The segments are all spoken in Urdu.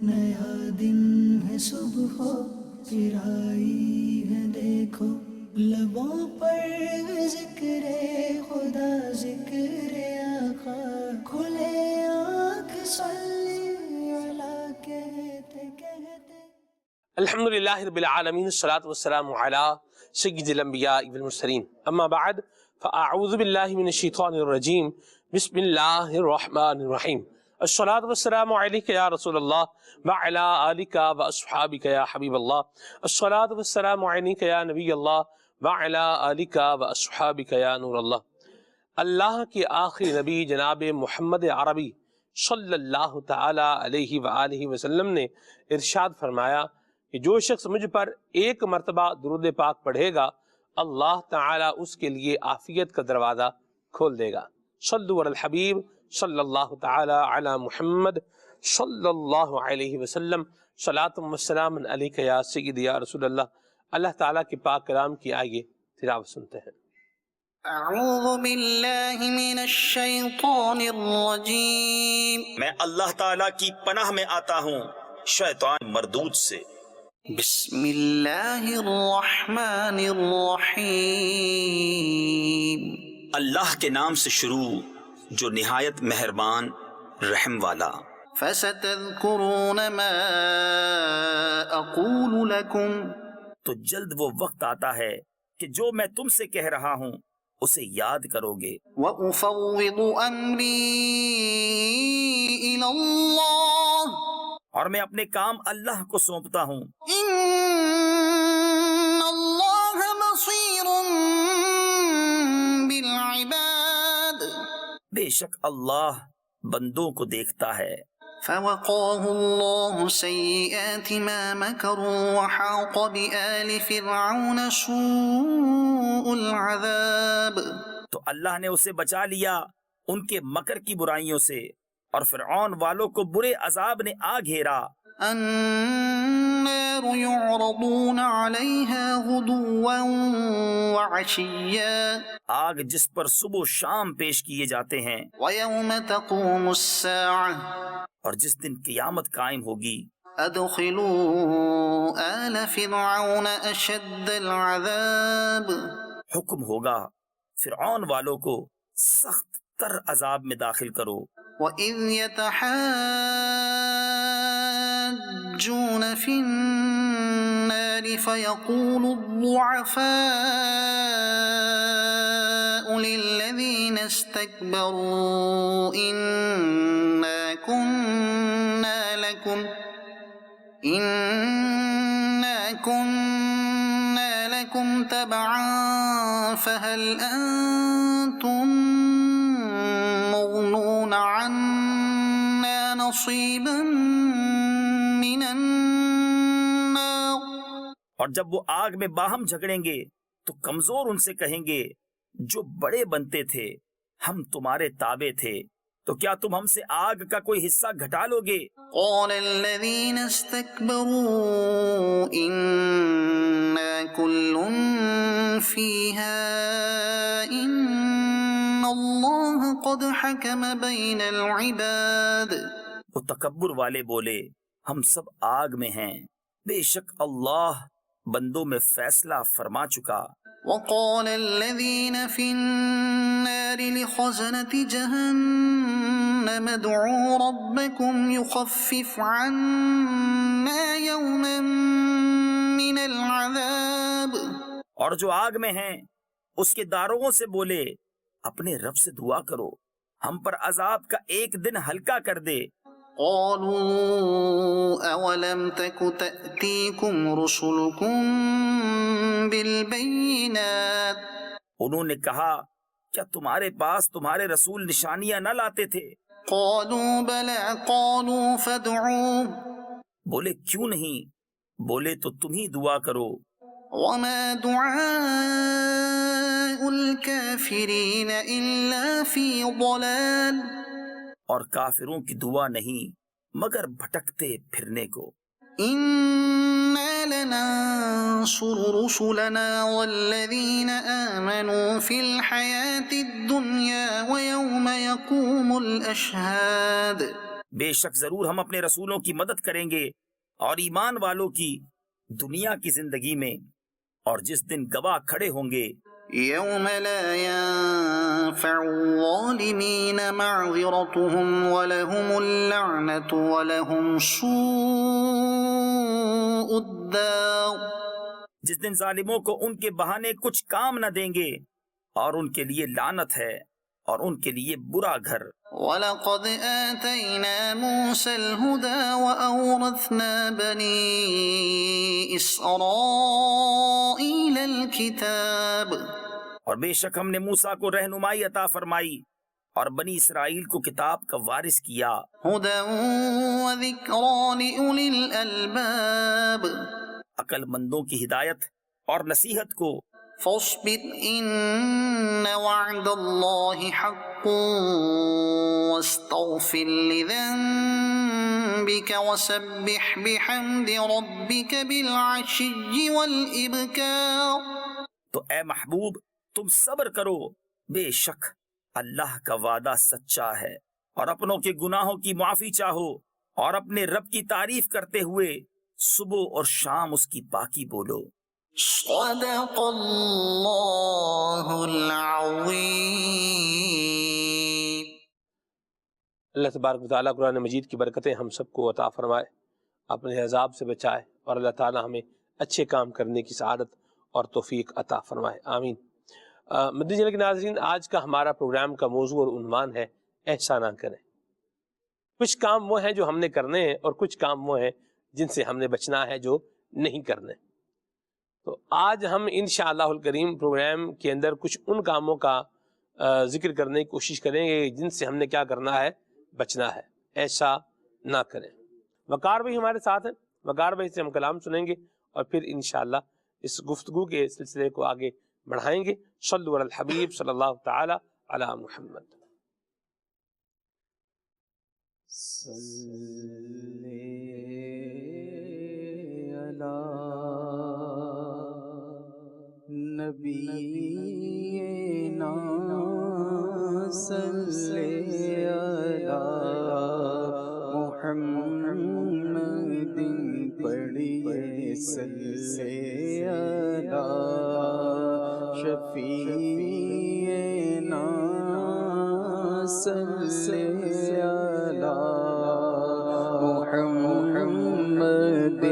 نیا دن ہے صبح پھر آئی ہے دیکھو، لبوں پر ذکر خدا ذکر آقا، کھلے آنکھ صلی اللہ کہتے کہتے۔ الحمدللہ رب العالمین، الصلاۃ والسلام علی سید الانبیاء والمرسلین، اما بعد فاعوذ باللہ من الشیطان الرجیم، بسم اللہ الرحمن الرحیم۔ الصلاۃ والسلام علیک یا رسول اللہ وعلی آلک واصحابک یا حبیب اللہ، الصلاۃ والسلام علیک یا نبی اللہ وعلی آلک واصحابک یا نور اللہ۔ اللہ کے آخری نبی جناب محمد عربی صلی اللہ تعالی علیہ وآلہ وسلم نے ارشاد فرمایا کہ جو شخص مجھ پر ایک مرتبہ درود پاک پڑھے گا، اللہ تعالیٰ اس کے لیے عافیت کا دروازہ کھول دے گا۔ صلوا علی الحبیب صلی اللہ تعالیٰ علی محمد صلی اللہ علیہ وسلم، صلاۃ و سلام علیک یا سیدی یا رسول اللہ۔ اللہ تعالیٰ کے پاک کلام کی آئیے تلاوت سنتے ہیں۔ اعوذ باللہ من الشیطان الرجیم، میں اللہ تعالیٰ کی پناہ میں آتا ہوں شیطان مردود سے۔ بسم اللہ الرحمن الرحیم، اللہ کے نام سے شروع جو نہایت مہربان رحم والا۔ فستذکرون ما اقول لکم، تو جلد وہ وقت آتا ہے کہ جو میں تم سے کہہ رہا ہوں اسے یاد کرو گے۔ وافوض امری الی اللہ، اور میں اپنے کام اللہ کو سونپتا ہوں۔ ان اللہ بصیر بالعباد، بے شک اللہ بندوں کو دیکھتا ہے۔ فوقاه الله سيئات ما مكروا وحاق بآل فرعون سوء العذاب، تو اللہ نے اسے بچا لیا ان کے مکر کی برائیوں سے، اور فرعون والوں کو برے عذاب نے آ گھیرا۔ النار يعرضون عليها غدوا وعشيا، آگ جس پر صبح و شام پیش کیے جاتے ہیں، ويوم تقوم الساعة اور جس دن قیامت قائم ہوگی، ادخلوا آل فرعون اشد العذاب، حکم ہوگا فرعون والوں کو سخت تر عذاب میں داخل کرو۔ وَإِذْ يَتَحَاجُّونَ فِي النَّارِ فَيَقُولُ الضُّعَفَاءُ لِلَّذِينَ اسْتَكْبَرُوا إِنَّا كُنَّا لَكُمْ تَبَعًا فَهَلْ أَنْتُمْ مغنون عنا نصیبا من النار، اور جب وہ آگ میں باہم جھگڑیں گے تو کمزور ان سے کہیں گے جو بڑے بنتے تھے ہم تمہارے تابع تھے، تو کیا تم ہم سے آگ کا کوئی حصہ گھٹا لو گے؟ قال الذین استکبروا انا کل فیہا ان اللہ قد حکم بین العباد، وہ تکبر والے بولے ہم سب آگ میں ہیں، بے شک اللہ بندوں میں فیصلہ فرما چکا۔ وقال الذين في النار لخزنة جهنم ادعوا ربكم يخفف عنا يوما من العذاب، اور جو آگ میں ہیں اس کے داروغوں سے بولے اپنے رب سے دعا کرو ہم پر عذاب کا ایک دن ہلکا کر دے۔ قالوا اولم تك تأتيكم رسلكم بالبينات، انہوں نے کہا کیا تمہارے پاس تمہارے رسول نشانیاں نہ لاتے تھے؟ قالوا بلى قالوا فادعوا، بولے کیوں نہیں؟ بولے تو تم ہی دعا کرو۔ وما دعاء الكافرين إلا في ضلال، اور کافروں کی دعا نہیں مگر بھٹکتے پھرنے کو۔ إنا لننصر رسلنا والذين آمنوا في الحياة الدنيا ويوم يقوم الأشهاد، بے شک ضرور ہم اپنے رسولوں کی مدد کریں گے اور ایمان والوں کی دنیا کی زندگی میں، اور جس دن گواہ کھڑے ہوں گے يوم لا ينفع الظالمين معذرتهم ولهم اللعنة ولهم سوء الدار، جس دن ظالموں کو ان کے بہانے کچھ کام نہ دیں گے اور ان کے لیے لعنت ہے اور ان کے لیے برا گھر۔ وَلَقَدْ آتَيْنَا مُوسَى الْهُدَى وَأَوْرَثْنَا بَنِي إِسْرَائِيلَ الْكِتَابَ، اور بے شک ہم نے موسیٰ کو رہنمائی عطا فرمائی اور بنی اسرائیل کو کتاب کا وارث کیا۔ هُدًى وَذِكْرَى لِأُولِي الْأَلْبَابِ، عقل مندوں کی ہدایت اور نصیحت کو۔ فاصبر إن وعد الله حق واستغفر لذنبك وسبح بحمد ربك بالعشي والإبكار۔ تو اے محبوب تم صبر کرو، بے شک اللہ کا وعدہ سچا ہے، اور اپنوں کے گناہوں کی معافی چاہو اور اپنے رب کی تعریف کرتے ہوئے صبح اور شام اس کی پاکی بولو۔ صدق اللہ العظیم۔ اللہ تبارک و تعالیٰ قرآن مجید کی برکتیں ہم سب کو عطا فرمائے، اپنے عذاب سے بچائے، اور اللہ تعالیٰ ہمیں اچھے کام کرنے کی سعادت اور توفیق عطا فرمائے، آمین۔ مدنی چینل کے ناظرین، آج کا ہمارا پروگرام کا موضوع اور عنوان ہے ایسا نہ کریں۔ کچھ کام وہ ہیں جو ہم نے کرنے ہیں اور کچھ کام وہ ہیں جن سے ہم نے بچنا ہے، جو نہیں کرنے۔ تو آج ہم انشاءاللہ الکریم پروگرام کے اندر کچھ ان کاموں کا ذکر کرنے کی کوشش کریں گے جن سے ہم نے کیا کرنا ہے، بچنا ہے، ایسا نہ کریں۔ وقار بھائی ہمارے ساتھ ہیں، وقار بھائی سے ہم کلام سنیں گے اور پھر انشاءاللہ اس گفتگو کے سلسلے کو آگے بڑھائیں گے۔ صلو علی الحبیب صلی اللہ تعالی علی محمد۔ نبینا صلی علی محمد پڑھیے صلی علی شفیعنا صلی علی محمد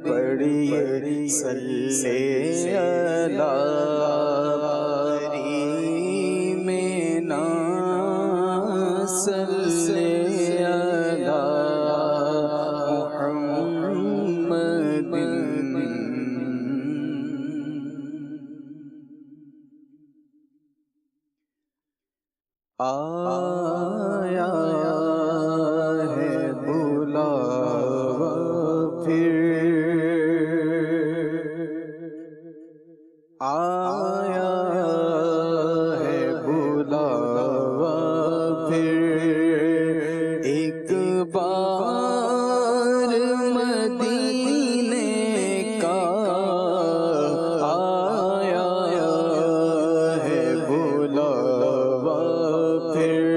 پڑھیے صلی علی کریمنا صلی علی محمد۔ آیا ہے بلاوا پھر، آیا ہے بلاوا پھر، ایک بار مدینے کا آیا ہے بلاوا پھر،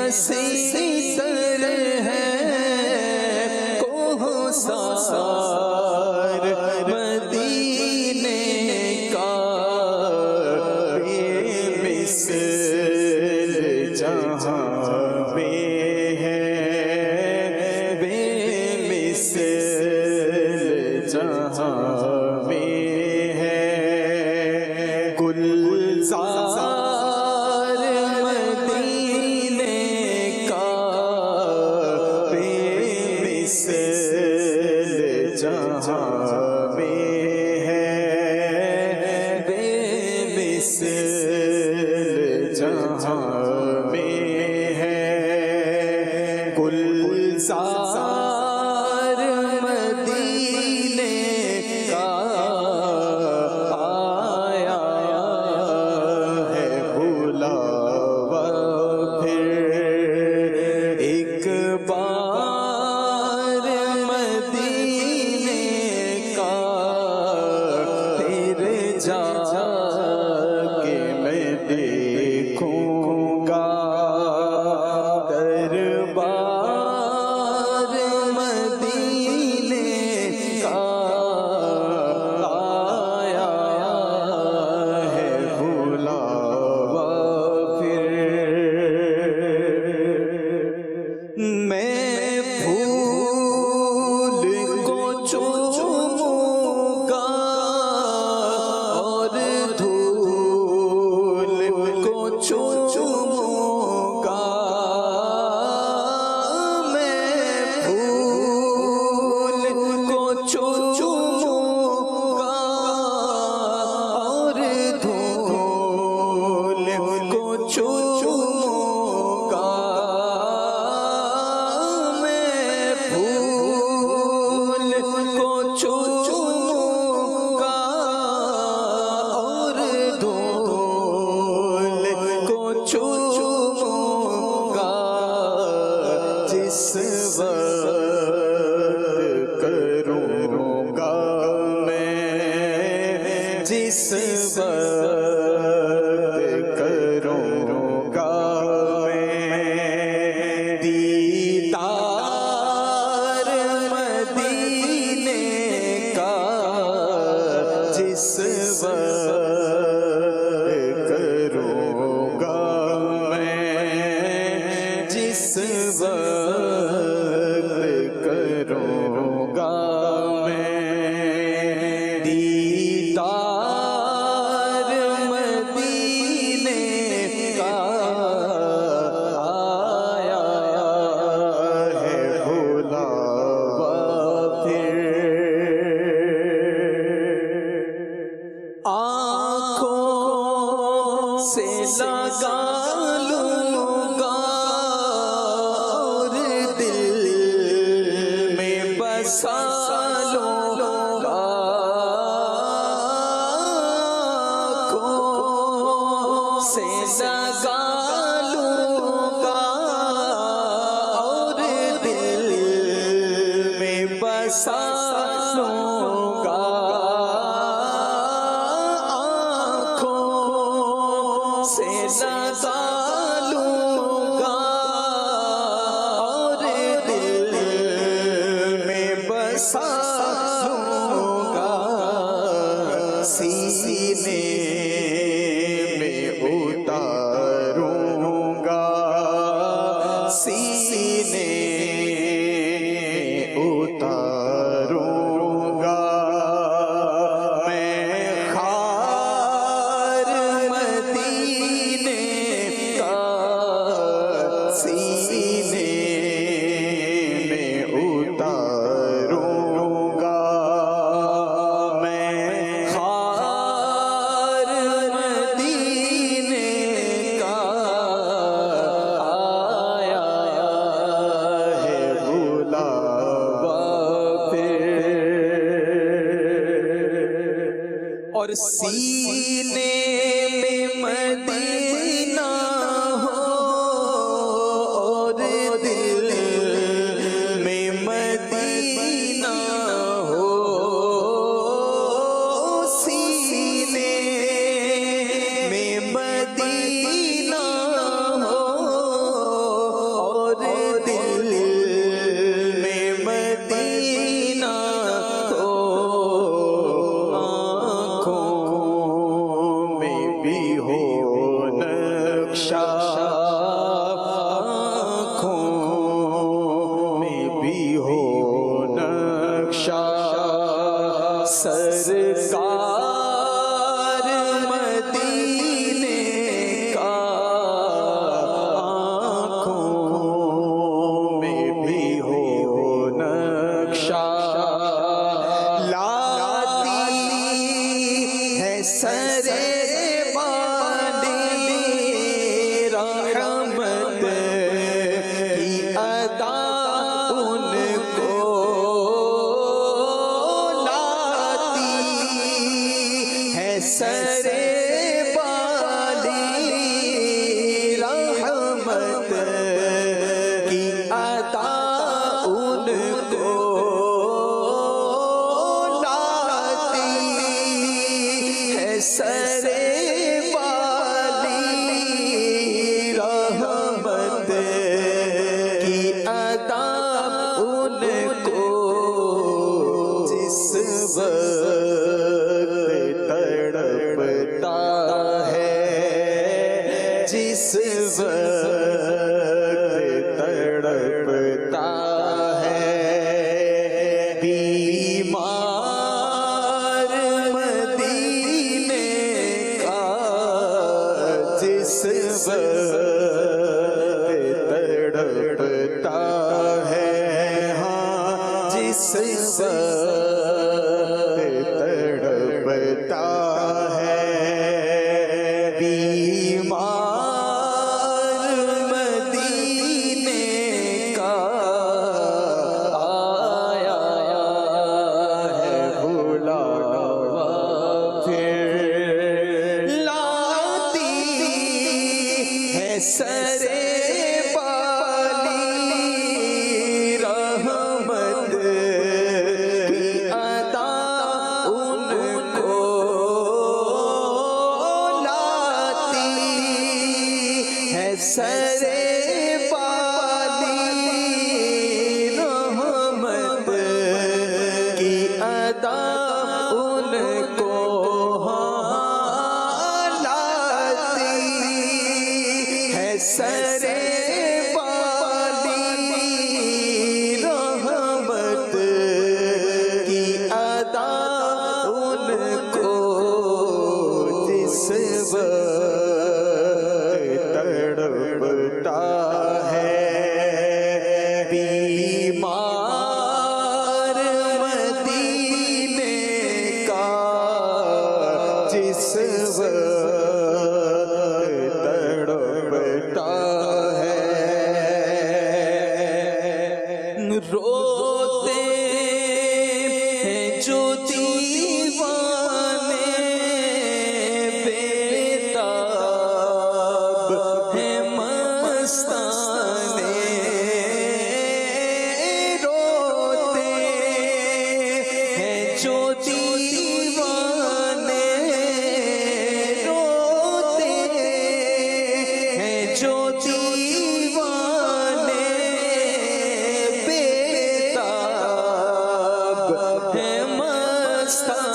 ہنسی سر ہے کوثر مدینے کا بے مثل جہاں میں ہے بے مثل جہاں میں ہے گلزار مدینے کا بے مثل جہاں میں ہے بے مثل جہاں میں ہے گلزار مدینے کا آیا ہے بلاوا پھر ایک بار مدینے کا پھر جا کے میں دیکھوں گا دربار مدینے کا آیا ہے بلاوا پھر میں پھول کو چوموں گا اور دھول کو چوموں گا میں پھول کو چوموں گا اور دھول کو چوموں گا میں پھول کو چوموں گا اور دھول کو چوموں گا جس وقت کروں گا میں جس وقت کروں گا میں دیدار مدینے کا جس وقت کروں گا میں جس وقت کروں گا میں دیدار مدینے کا آیا ہے بلاوا پھر آنکھوں سے لگا لوں گا اور دل میں بسا لوں گا آنکھوں سے لگا لوں گا اور دل میں بسا لوں گا آنکھوں سے لگا لوں گا اور دل میں بسا لوں گا سینے میں اتاروں گا سینے میں اتاروں گا میں خار مدینے کا سینے میں اتاروں گا میں خار مدینے کا آیا ہے بلاوا پھر اور سینے میں مدینہ ہو اور دل میں مدینہ ہو سینے میں مدینہ ہو وقت تڑپتا ہے، جس وقت تڑپتا ہے بیمار مدینے کا، جس وقت تڑپتا ہے، ہاں جس وقت تڑپتا ہے بیمار مدینے کا، آیا ہے بلاوا پھر لاتی ہے سرے بالی رحمت کی عطا ان کو لاتی ہے سرے بالی رحمت کی عطا ان کو لاتی ہے سرے بالی رحمت کی عطا ان کو، جس وقت تڑپتا ہے بیمار مدینے کا، جس وقت تڑپتا ہے، روتے ہیں جو دیوانے بےتاب ہیں مستانے، روتے ہیں جو دیوانے، روتے ہیں جو دیوانے بےتاب ہیں مستانے،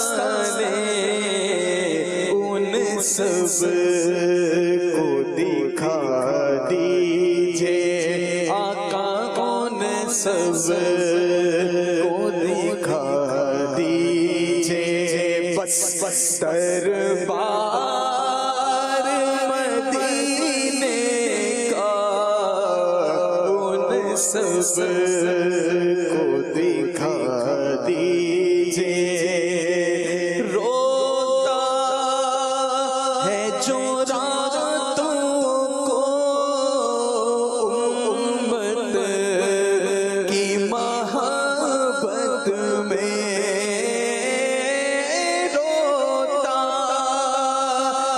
ان سب کو دکھا دیجئے آقا، ان سب کو دکھا دیجئے بس دربار مدینے کا، ان سب کو دکھا دیجئے، روتا ہے جو راتوں کو امت کی محبت میں، روتا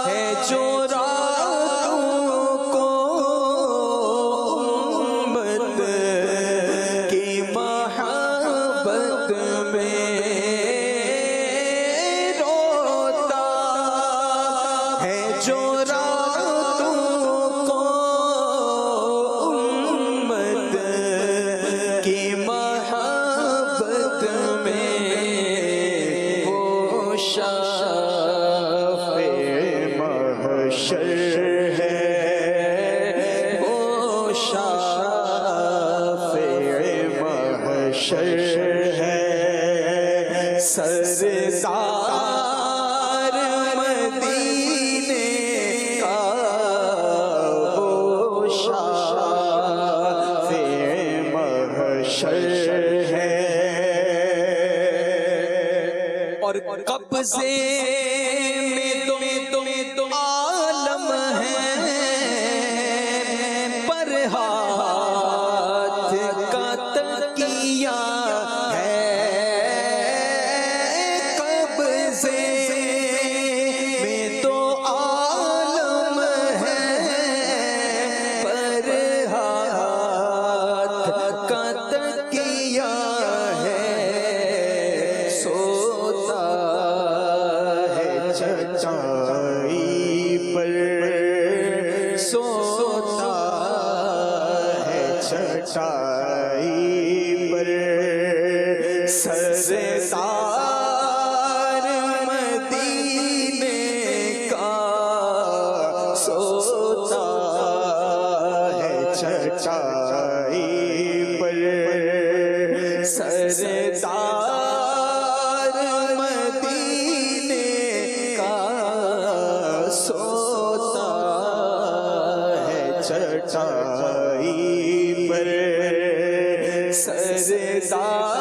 ہے جو راتوں کو امت کی محبت میں، روتا ہے جو راتوں کو امت کی محبت میں، وہ شافع محشر ہے، وہ شافع محشر ہے، سردار مدینے کا، وہ شافع محشر ہے، اور قبضے میں تو عالم ہے، پر ہاتھ کا تکیہ ہے، قبضے میں تو عالم ہے، پر ہاتھ کا تکیہ ہے، سوتا ہے چچائی پر، سوتا ہے چچائی پر، سردار سردار مدینے کا سوتا ہے چٹائی پر، سردار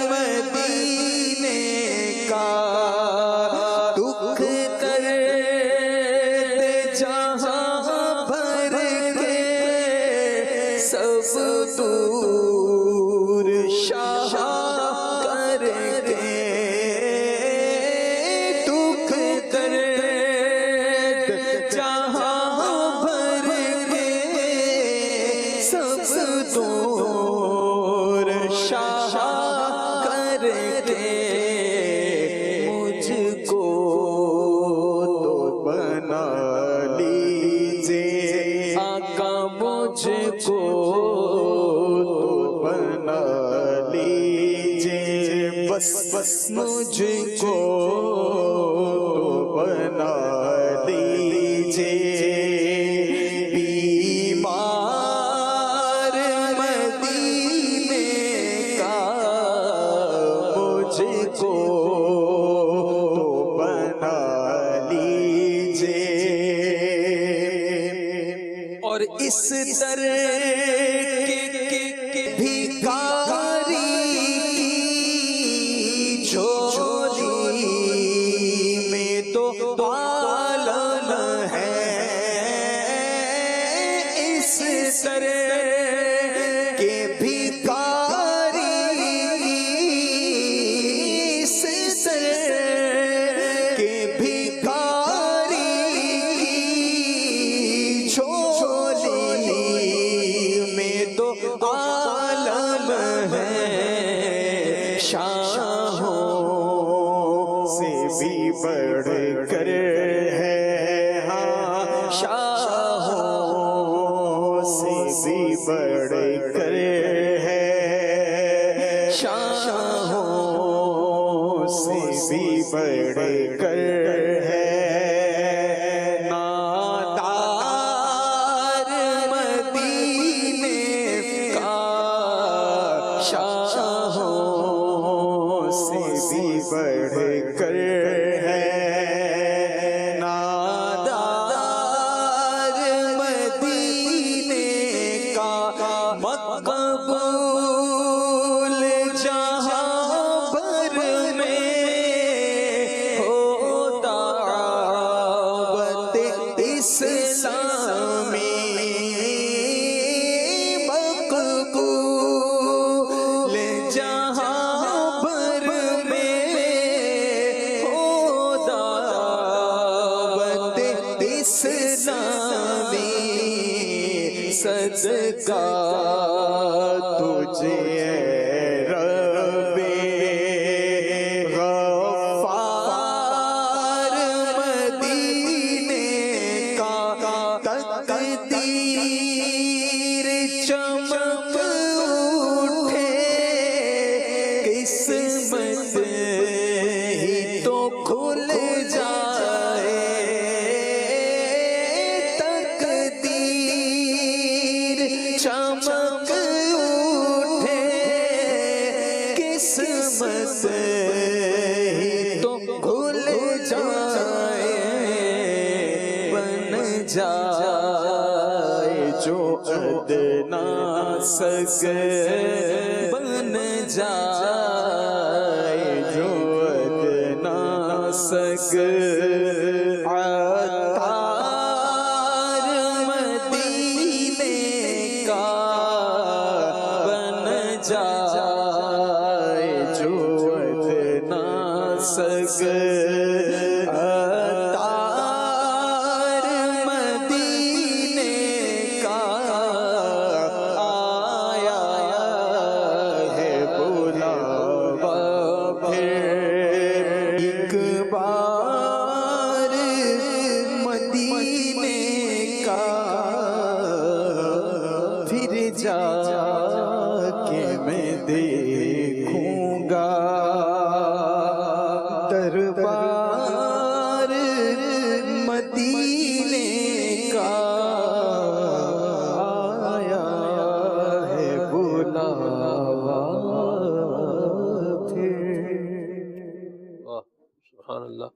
مدینے کا دکھ درد جہاں بھر کے سب دور شاہ کر کے، دکھ درد جہاں بھر کے سب دور شاہ کر کے، مجھ کو تو بنا لیجیے آقا، مجھ کو تو بنا لیجیے، بس مجھ کو تو بنا لیجیے، بیمار مدینے کا مجھ کو تو بنا لیجیے، اور اس طرح کے بھکاری کی جھولی میں تو عالم ہے، اس طرح کے بھکاری کی، اس طرح کے بھکاری کی جھولی میں تو عالم ہے، شاہوں سے بھی بڑھ کر ہے، ہاں شاہوں سے بھی بڑھ کر ہے، شاہوں سے بھی بڑھ کر ہے، نادار مدینے کا شاہوں سے بھی بڑھ کر ہے، نادار مدینے کا مقبول جہاں بھر میں ہو دعوت اسلامی، مقبول جہاں بھر میں ہو دعوت اسلامی، صدقہ تجھے اے رب غفار مدینے کا، تقدیر چمک اٹھے، قسمت ہی تو کھل جائے، تقدیر چمک اٹھے، قسمت ہی تو کھل جائے، بن جائے جو ادنا سگ، بن جائے جو ادنا سگ، عطار مدینے کا بن جائے جو ادنا سگ، عطار مدینے کا آیا ہے بلاوا پھر ایک بار مدینے کا، پھر جا کے میں دیکھوں گا دربار سبحان اللہ،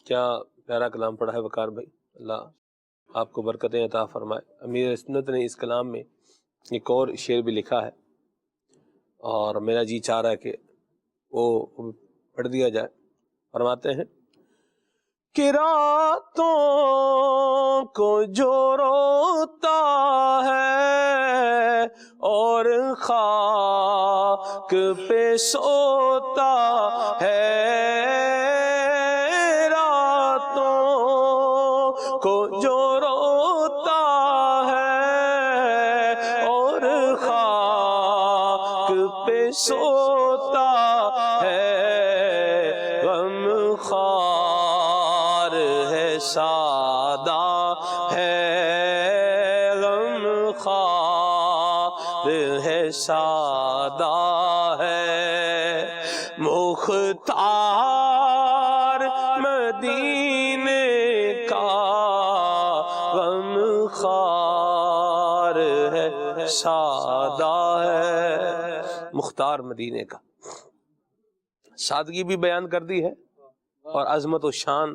کیا پیارا کلام پڑھا ہے وقار بھائی، اللہ آپ کو برکتیں عطا فرمائے۔ امیر سنت نے اس کلام میں ایک اور شعر بھی لکھا ہے اور میرا جی چاہ رہا ہے کہ وہ پڑھ دیا جائے۔ فرماتے ہیں کہ راتوں کو جو روتا ہے اور خاک پہ سوتا ہے، راتوں کو جو روتا ہے اور خاک پہ سوتا ہے، غم خوار ہے سادہ ہے، غم خوار ہے سادہ ہے، مختار مدینے کا غم خوار ہے سادہ ہے، مختار مدینے کا۔ سادگی بھی بیان کر دی ہے اور عظمت و شان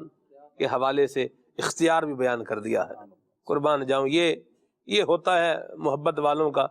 کے حوالے سے اختیار بھی بیان کر دیا ہے۔ قربان جاؤں، یہ ہوتا ہے محبت والوں کا،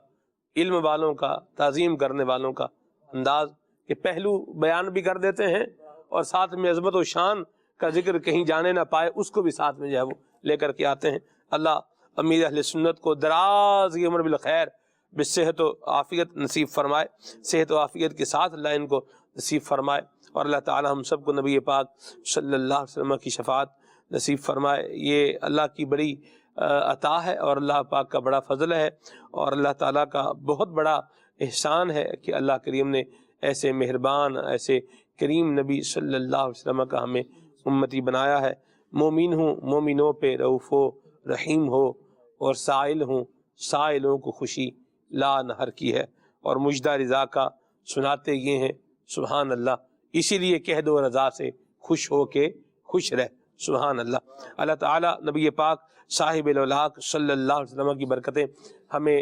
علم والوں کا، تعظیم کرنے والوں کا انداز، کہ پہلو بیان بھی کر دیتے ہیں اور ساتھ میں عظمت و شان کا ذکر کہیں جانے نہ پائے اس کو بھی ساتھ میں جو ہے وہ لے کر کے آتے ہیں۔ اللہ امیر اہل سنت کو دراز کی عمر بالخیر بصحت و عافیت نصیب فرمائے، صحت و عافیت کے ساتھ اللہ ان کو نصیب فرمائے، اور اللہ تعالی ہم سب کو نبی پاک صلی اللہ علیہ وسلم کی شفاعت نصیب فرمائے۔ یہ اللہ کی بڑی عطا ہے اور اللہ پاک کا بڑا فضل ہے اور اللہ تعالیٰ کا بہت بڑا احسان ہے کہ اللہ کریم نے ایسے مہربان، ایسے کریم نبی صلی اللہ علیہ وسلم کا ہمیں امتی بنایا ہے۔ مومن ہوں، مومنوں پہ رؤوف و رحیم ہو، اور سائل ہوں، سائلوں کو خوشی لا نہر کی ہے، اور مجدہ رضا کا سناتے یہ ہیں سبحان اللہ، اسی لیے کہہ دو رضا سے خوش ہو کے خوش رہ، سبحان اللہ۔ اللہ تعالیٰ نبی پاک صاحب الاولاق صلی اللہ علیہ وسلم کی برکتیں ہمیں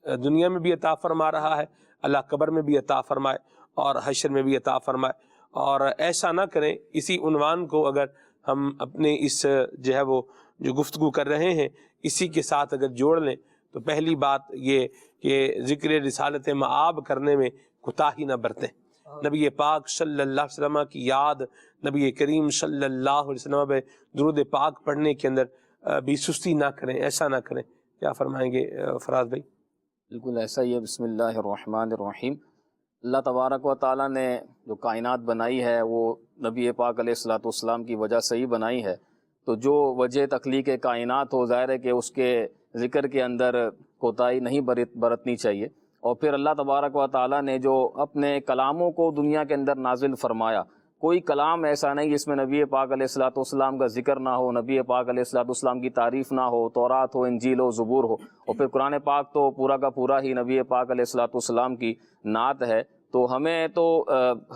دنیا میں بھی عطا فرما رہا ہے، اللہ قبر میں بھی عطا فرمائے اور حشر میں بھی عطا فرمائے۔ اور ایسا نہ کریں، اسی عنوان کو اگر ہم اپنے اس جو ہے وہ جو گفتگو کر رہے ہیں اسی کے ساتھ اگر جوڑ لیں تو پہلی بات یہ کہ ذکر رسالت مآب کرنے میں کوتاہی نہ برتیں، نبی پاک صلی اللہ علیہ وسلم کی یاد، نبی کریم صلی اللہ علیہ وسلم پہ درود پاک پڑھنے کے اندر بھی سستی نہ کریں، ایسا نہ کریں۔ کیا فرمائیں گے فراز بھائی؟ بالکل ایسا ہی ہے۔ بسم اللہ الرحمن الرحیم۔ اللہ تبارک و تعالیٰ نے جو کائنات بنائی ہے وہ نبی پاک علیہ الصلوۃ والسلام کی وجہ سے ہی بنائی ہے، تو جو وجہ تخلیق کائنات ہو، ظاہر ہے کہ اس کے ذکر کے اندر کوتاہی نہیں برتنی چاہیے۔ اور پھر اللہ تبارک و تعالیٰ نے جو اپنے کلاموں کو دنیا کے اندر نازل فرمایا، کوئی کلام ایسا نہیں جس میں نبی پاک علیہ الصلوۃ والسلام کا ذکر نہ ہو، نبی پاک علیہ الصلوۃ والسلام کی تعریف نہ ہو، تورات ہو، انجیل ہو، زبور ہو، اور پھر قرآن پاک تو پورا کا پورا ہی نبی پاک علیہ الصلوۃ والسلام کی نعت ہے۔ تو ہمیں تو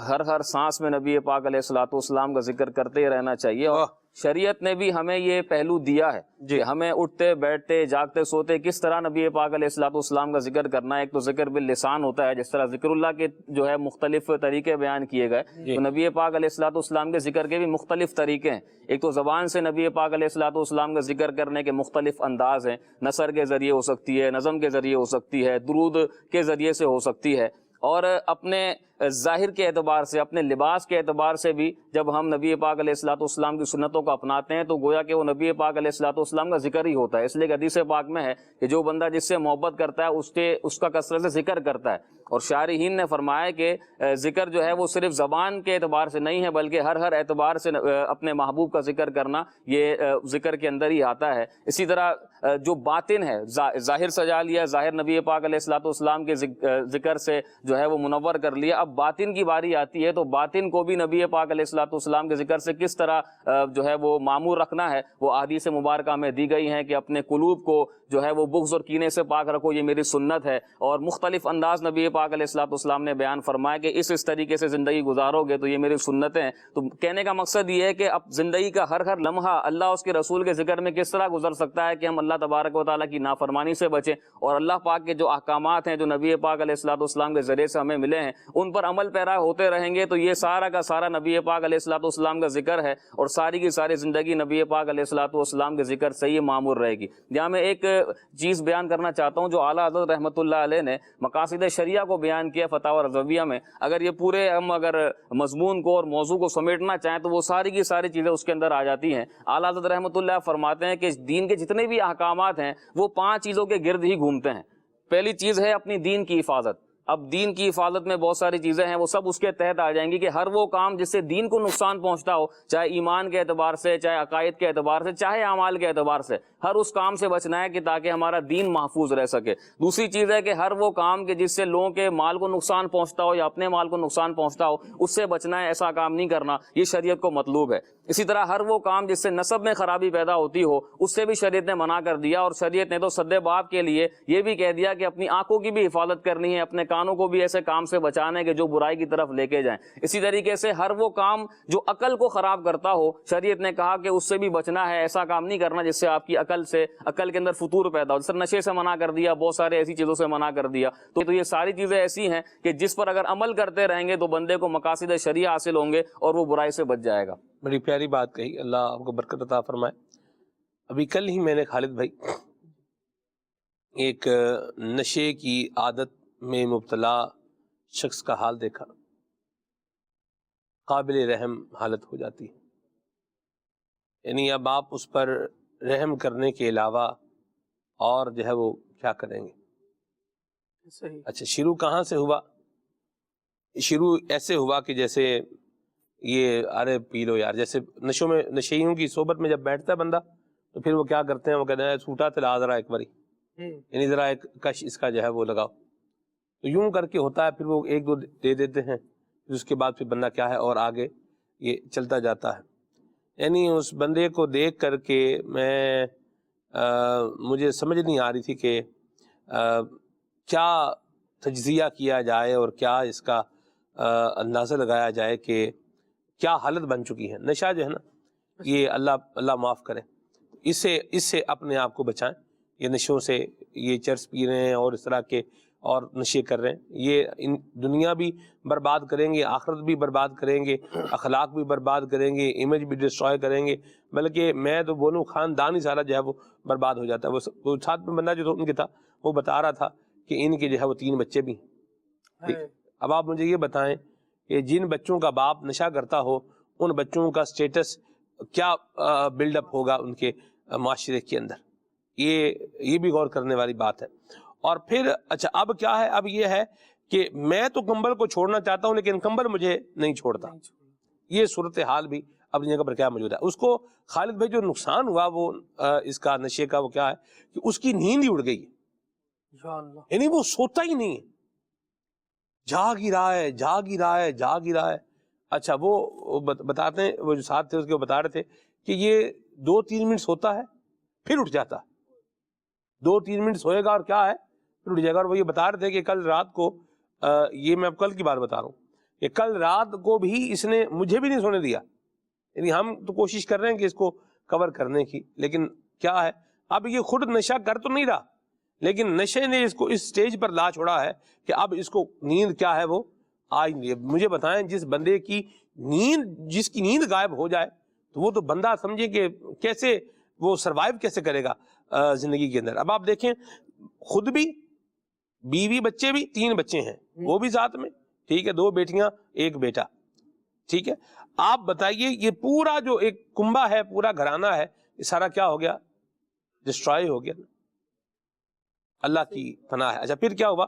ہر سانس میں نبی پاک علیہ الصلوۃ والسلام کا ذکر کرتے ہی رہنا چاہیے، اور شریعت نے بھی ہمیں یہ پہلو دیا ہے کہ ہمیں اٹھتے بیٹھتے جاگتے سوتے کس طرح نبی پاک علیہ الصلوۃ والسلام کا ذکر کرنا ہے۔ ایک تو ذکر باللسان ہوتا ہے، جس طرح ذکر اللہ کے جو ہے مختلف طریقے بیان کیے گئے، تو نبی پاک علیہ الصلوۃ والسلام کے ذکر کے بھی مختلف طریقے ہیں۔ ایک تو زبان سے نبی پاک علیہ الصلوۃ والسلام کا ذکر کرنے کے مختلف انداز ہیں، نثر کے ذریعے ہو سکتی ہے، نظم کے ذریعے ہو سکتی ہے، درود کے ذریعے سے ہو سکتی ہے، اور اپنے ظاہر کے اعتبار سے، اپنے لباس کے اعتبار سے بھی جب ہم نبی پاک علیہ الصلوۃ والسلام کی سنتوں کو اپناتے ہیں تو گویا کہ وہ نبی پاک علیہ الصلوۃ والسلام کا ذکر ہی ہوتا ہے۔ اس لیے کہ حدیث پاک میں ہے کہ جو بندہ جس سے محبت کرتا ہے اس کا کثرت سے ذکر کرتا ہے، اور شارحین نے فرمایا کہ ذکر جو ہے وہ صرف زبان کے اعتبار سے نہیں ہے بلکہ ہر اعتبار سے اپنے محبوب کا ذکر کرنا یہ ذکر کے اندر ہی آتا ہے۔ اسی طرح جو باطن ہے، ظاہر سجا لیا، ظاہر نبی پاک علیہ الصلوۃ والسلام کے ذکر سے جو ہے وہ منور کر لیا، اب باطن کی باری آتی ہے تو باطن کو بھی نبی پاک علیہ الصلوۃ والسلام کے ذکر سے کس طرح جو ہے وہ معمور رکھنا ہے، وہ احادیث مبارکہ میں دی گئی ہیں کہ اپنے قلوب کو جو ہے وہ بغض اور کینے سے پاک رکھو، یہ میری سنت ہے، اور مختلف انداز نبی پاک علیہ الصلوۃ والسلام نے بیان فرمایا کہ اس طریقے سے زندگی گزارو گے تو یہ میری سنتیں ہیں. تو کہنے کا مقصد یہ ہے کہ اب زندگی کا ہر لمحہ اللہ اس کے رسول کے ذکر میں کس طرح گزر سکتا ہے کہ ہم اللہ تبارک و تعالیٰ کی نافرمانی سے بچیں اور اللہ پاک کے جو احکامات ہیں جو نبی پاک علیہ الصلوۃ والسلام کے ذریعے سے ہمیں ملے ہیں ان پر عمل پیرا ہوتے رہیں گے. تو یہ سارا کا سارا نبی پاک علیہ الصلوۃ والسلام کا ذکر ہے اور ساری کی ساری زندگی نبی پاک علیہ الصلوۃ والسلام کے ذکر سے ہی معمور رہے گی. یہاں میں ایک چیز بیان کرنا چاہتا ہوں جو اعلیٰ حضرت رحمۃ اللہ علیہ نے مقاصد شریعہ کو بیان کیا فتاوی رضویہ میں. اگر یہ پورے ہم اگر مضمون کو اور موضوع کو سمیٹنا چاہیں تو وہ ساری کی ساری چیزیں اس کے اندر آ جاتی ہیں. اعلیٰ حضرت رحمۃ اللہ فرماتے ہیں کہ دین کے جتنے بھی احکامات ہیں وہ 5 چیزوں کے گرد ہی گھومتے ہیں. پہلی چیز ہے اپنی دین کی حفاظت. اب دین کی حفاظت میں بہت ساری چیزیں ہیں وہ سب اس کے تحت آ جائیں گی کہ ہر وہ کام جس سے دین کو نقصان پہنچتا ہو, چاہے ایمان کے اعتبار سے, چاہے عقائد کے اعتبار سے, چاہے اعمال کے اعتبار سے, ہر اس کام سے بچنا ہے کہ تاکہ ہمارا دین محفوظ رہ سکے. دوسری چیز ہے کہ ہر وہ کام کہ جس سے لوگوں کے مال کو نقصان پہنچتا ہو یا اپنے مال کو نقصان پہنچتا ہو اس سے بچنا ہے, ایسا کام نہیں کرنا, یہ شریعت کو مطلوب ہے. اسی طرح ہر وہ کام جس سے نسب میں خرابی پیدا ہوتی ہو اس سے بھی شریعت نے منع کر دیا, اور شریعت نے تو سد باب کے لیے یہ بھی کہہ دیا کہ اپنی آنکھوں کی بھی حفاظت کرنی ہے, اپنے کانوں کو بھی ایسے کام سے بچانے کے جو برائی کی طرف لے کے جائیں. اسی طریقے سے ہر وہ کام جو عقل کو خراب کرتا ہو شریعت نے کہا کہ اس سے بھی بچنا ہے, ایسا کام نہیں کرنا جس سے آپ کی عقل کے اندر فطور پیدا ہو. سر نشے سے منع کر دیا, بہت سارے ایسی چیزوں سے منع کر دیا. تو یہ ساری چیزیں ایسی ہیں کہ جس پر اگر عمل کرتے رہیں گے تو بندے کو مقاصد شریعہ حاصل ہوں گے اور وہ برائی سے بچ جائے گا. بڑی پیاری بات کہی, اللہ آپ کو برکت عطا فرمائے. ابھی کل ہی میں نے خالد بھائی ایک نشے کی عادت میں مبتلا شخص کا حال دیکھا. قابل رحم حالت ہو جاتی ہے. یعنی اب آپ اس پر رحم کرنے کے علاوہ اور جو ہے وہ کیا کریں گے. اچھا, شروع کہاں سے ہوا؟ شروع ایسے ہوا کہ جیسے یہ ارے پی لو یار, جیسے نشوں میں نشیوں کی صحبت میں جب بیٹھتا ہے بندہ تو پھر وہ کیا کرتے ہیں, وہ کہتے ہیں سوٹا تلا ذرا ایک باری, یعنی ذرا ایک کش اس کا جو ہے وہ لگاؤ. تو یوں کر کے ہوتا ہے, پھر وہ 1-2 دے دیتے ہیں, پھر اس کے بعد پھر بندہ کیا ہے اور آگے یہ چلتا جاتا ہے. یعنی اس بندے کو دیکھ کر کے مجھے سمجھ نہیں آ رہی تھی کہ کیا تجزیہ کیا جائے اور کیا اس کا اندازہ لگایا جائے کہ کیا حالت بن چکی ہے. نشہ جو ہے نا یہ اللہ معاف کرے, اس سے اپنے آپ کو بچائیں. یہ نشوں سے, یہ چرس پی رہے ہیں اور اس طرح کے اور نشے کر رہے ہیں, یہ دنیا بھی برباد کریں گے, آخرت بھی برباد کریں گے, اخلاق بھی برباد کریں گے, امیج بھی ڈسٹروائے کریں گے, بلکہ میں تو بولوں خاندان ہی سارا جو ہے وہ برباد ہو جاتا ہے. وہ ساتھ میں بندہ جو ان کے تھا وہ بتا رہا تھا کہ ان کے جو ہے وہ 3 بچے بھی ہیں. اب آپ مجھے یہ بتائیں کہ جن بچوں کا باپ نشہ کرتا ہو ان بچوں کا سٹیٹس کیا بلڈ اپ ہوگا ان کے معاشرے کے اندر. یہ بھی غور کرنے والی بات ہے. اور پھر اچھا اب کیا ہے, اب یہ ہے کہ میں تو کمبل کو چھوڑنا چاہتا ہوں لیکن کمبل مجھے نہیں چھوڑتا. یہ صورتحال بھی اپنی جگہ پر کیا موجود ہے. اس کو خالد بھائی جو نقصان ہوا وہ اس کا نشے کا وہ کیا ہے کہ اس کی نیند ہی اڑ گئی ہے. یعنی وہ سوتا ہی نہیں ہے, جاگ ہی رہا ہے. اچھا وہ بتاتے ہیں, وہ جو ساتھ تھے اس کے وہ بتا رہے تھے کہ یہ 2-3 منٹ سوتا ہے پھر اٹھ جاتا ہے, 2-3 منٹ سوئے گا اور کیا ہے پھر اٹھ جائے گا. اور وہ یہ بتا رہے تھے کہ کل رات کو, یہ میں اب کل کی بات بتا رہا ہوں, کہ کل رات کو بھی اس نے مجھے بھی نہیں سونے دیا. یعنی ہم تو کوشش کر رہے ہیں کہ اس کو کور کرنے کی, لیکن کیا ہے اب یہ خود نشہ کر تو نہیں رہا لیکن نشے نے اس کو اس سٹیج پر لا چھوڑا ہے کہ اب اس کو نیند کیا ہے وہ آئی نہیں. مجھے بتائیں جس بندے کی جس کی نیند غائب ہو جائے تو وہ تو بندہ سمجھے کہ کیسے وہ سروائیو کیسے کرے گا زندگی کے اندر. اب آپ دیکھیں خود بھی, بیوی بچے بھی, 3 بچے ہیں وہ بھی ساتھ میں, ٹھیک ہے, 2 بیٹیاں 1 بیٹا, ٹھیک ہے. آپ بتائیے یہ پورا جو ایک کنبہ ہے, پورا گھرانہ ہے, یہ سارا کیا ہو گیا, ڈسٹرائے ہو گیا. اللہ کی پناہ ہے. اچھا پھر کیا ہوا,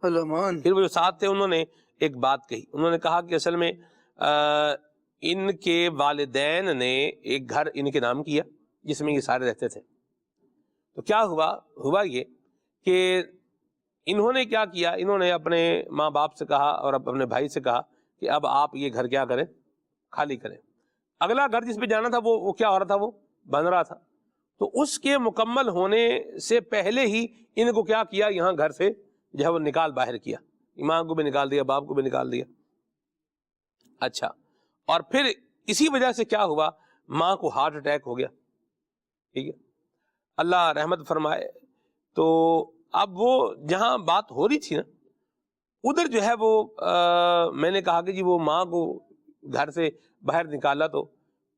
پھر وہ جو ساتھ تھے انہوں نے ایک بات کہی. انہوں نے کہا کہ اصل میں ان کے والدین نے ایک گھر ان کے نام کیا جس میں یہ سارے رہتے تھے. تو کیا ہوا یہ کہ انہوں نے کیا کیا, انہوں نے اپنے ماں باپ سے کہا اور اپنے بھائی سے کہا کہ اب آپ یہ گھر کیا کریں, خالی کریں. اگلا گھر جس پہ جانا تھا وہ کیا ہو رہا تھا, وہ بن رہا تھا. تو اس کے مکمل ہونے سے پہلے ہی ان کو کیا کیا, یہاں گھر سے جو ہے وہ نکال باہر کیا. ماں کو بھی نکال دیا، باپ کو بھی نکال دیا. اچھا، اور پھر اسی وجہ سے کیا ہوا، ماں کو ہارٹ اٹیک ہو گیا. ٹھیک ہے، اللہ رحمت فرمائے. تو اب وہ جہاں بات ہو رہی تھی نا، ادھر جو ہے وہ میں نے کہا کہ جی وہ ماں کو گھر سے باہر نکالا، تو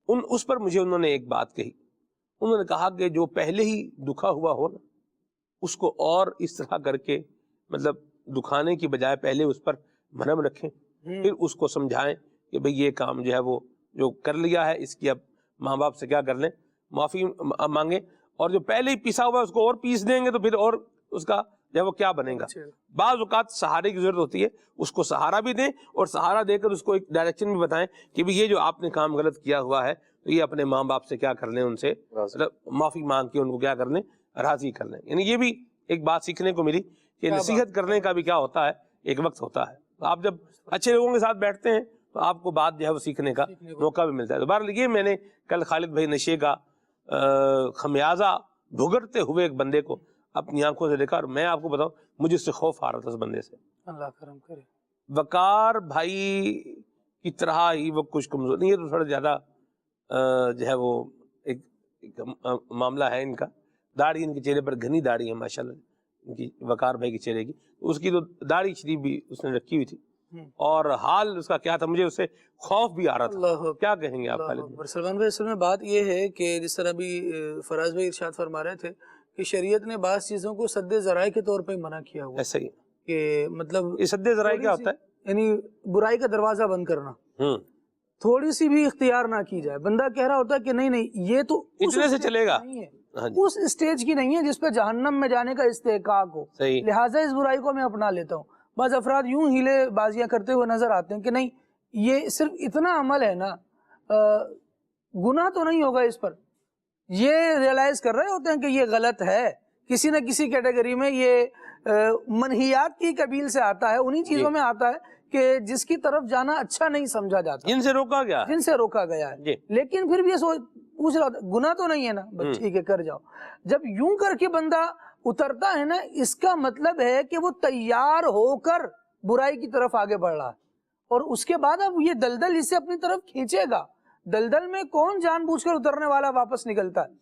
اس پر مجھے انہوں نے ایک بات کہی. انہوں نے کہا کہ جو پہلے ہی دکھا ہوا ہو نا، اس کو اور اس طرح کر کے مطلب دکھانے کی بجائے پہلے اس پر مرہم رکھیں، پھر اس کو سمجھائیں کہ بھئی یہ کام جو ہے وہ جو کر لیا ہے اس کی اب ماں باپ سے کیا کر لیں، معافی مانگیں، اور جو پہلے ہی پیسا ہوا ہے اس کو اور پیس دیں گے تو پھر اور اس کا جو ہے وہ کیا بنے گا. بعض اوقات سہارے کی ضرورت ہوتی ہے، اس کو سہارا بھی دیں اور سہارا دے کر اس کو ایک ڈائریکشن بھی بتائیں کہ بھی یہ جو آپ نے کام غلط کیا ہوا ہے تو یہ اپنے ماں باپ سے کیا کر لیں، ان سے معافی مانگ کے ان کو کیا کر لیں، راضی کر لیں. یعنی یہ بھی ایک بات سیکھنے کو ملی کہ نصیحت کرنے کا بھی کیا ہوتا ہے، ایک وقت ہوتا ہے. تو آپ جب اچھے لوگوں کے ساتھ بیٹھتے ہیں تو آپ کو بات جو ہے وہ سیکھنے کا موقع بھی ملتا ہے. تو بہرحال یہ میں نے کل خالد بھائی نشے کا خمیازہ بھگتتے ہوئے ایک بندے کو اپنی آنکھوں سے دیکھا، اور میں آپ کو بتاؤں مجھے اس سے خوف آ رہا تھا اس بندے سے. اللہ کرم کرے. وقار بھائی کی طرح ہی وہ کچھ کمزور نہیں ہے، تو تھوڑا زیادہ جو ہے وہ ایک معاملہ ہے ان کا. داڑھی ان کے چہرے پر گھنی داڑھی ہے ماشاءاللہ ان کی، وقار بھائی کے چہرے کی. اس کی تو داڑھی شریف بھی اس نے رکھی ہوئی تھی، اور حال اس کا کیا تھا، مجھے اس سے خوف بھی آ رہا تھا. کیا کہیں گے آپ خالد بھائی؟ سلمان بھائی اصل میں بات یہ ہے کہ جس طرح بھی فراز بھائی ارشاد فرما رہے تھے کہ شریعت نے بعض چیزوں کو سد ذرائع کے طور پہ منع کیا ہوا، ایسا ہی کہ مطلب یہ سد ذرائع کیا ہوتا ہے، یعنی برائی کا دروازہ بند کرنا، تھوڑی سی بھی اختیار نہ کی جائے. بندہ کہہ رہا ہوتا ہے کہ نہیں یہ تو اتنے سے چلے گا، اس اسٹیج کی نہیں ہے جس پہ جہنم میں جانے کا استحقاق ہو، لہٰذا اس برائی کو میں اپنا لیتا ہوں. بعض افراد یوں ہیلے بازیاں کرتے ہوئے نظر آتے ہیں کہ نہیں یہ صرف اتنا عمل ہے نا، گناہ تو نہیں ہوگا اس پر. یہ ریئلائز کر رہے ہوتے ہیں کہ یہ غلط ہے، کسی نہ کسی کیٹیگری میں یہ منہیات کی قبیل سے آتا ہے، انہی چیزوں میں آتا ہے کہ جس کی طرف جانا اچھا نہیں سمجھا جاتا، جن سے روکا گیا ہے. لیکن پھر بھی یہ پوچھ رہا ہوتا گناہ تو نہیں ہے نا، بس ٹھیک ہے کر جاؤ. جب یوں کر کے بندہ اترتا ہے نا، اس کا مطلب ہے کہ وہ تیار ہو کر برائی کی طرف آگے بڑھ رہا ہے، اور اس کے بعد اب یہ دلدل اسے اپنی طرف کھینچے گا. دلدل میں کون جان بوجھ کر اترنے والا واپس نکلتا ہے؟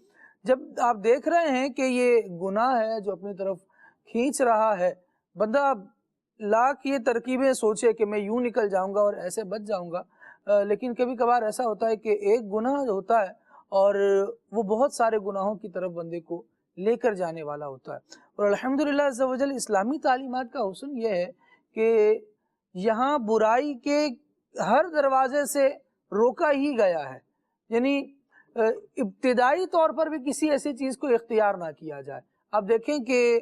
جب آپ دیکھ رہے ہیں کہ یہ گناہ ہے جو اپنی طرف کھینچ رہا ہے، بندہ لاکھ یہ ترکیبیں سوچے کہ میں یوں نکل جاؤں گا اور ایسے بچ جاؤں گا، لیکن کبھی کبھار ایسا ہوتا ہے کہ ایک گناہ ہوتا ہے اور وہ بہت سارے گناہوں کی طرف بندے کو لے کر جانے والا ہوتا ہے. اور الحمدللہ عز و جل اسلامی تعلیمات کا حسن یہ ہے کہ یہاں برائی کے ہر دروازے سے روکا ہی گیا ہے. یعنی ابتدائی طور پر بھی کسی ایسی چیز کو اختیار نہ کیا جائے. آپ دیکھیں کہ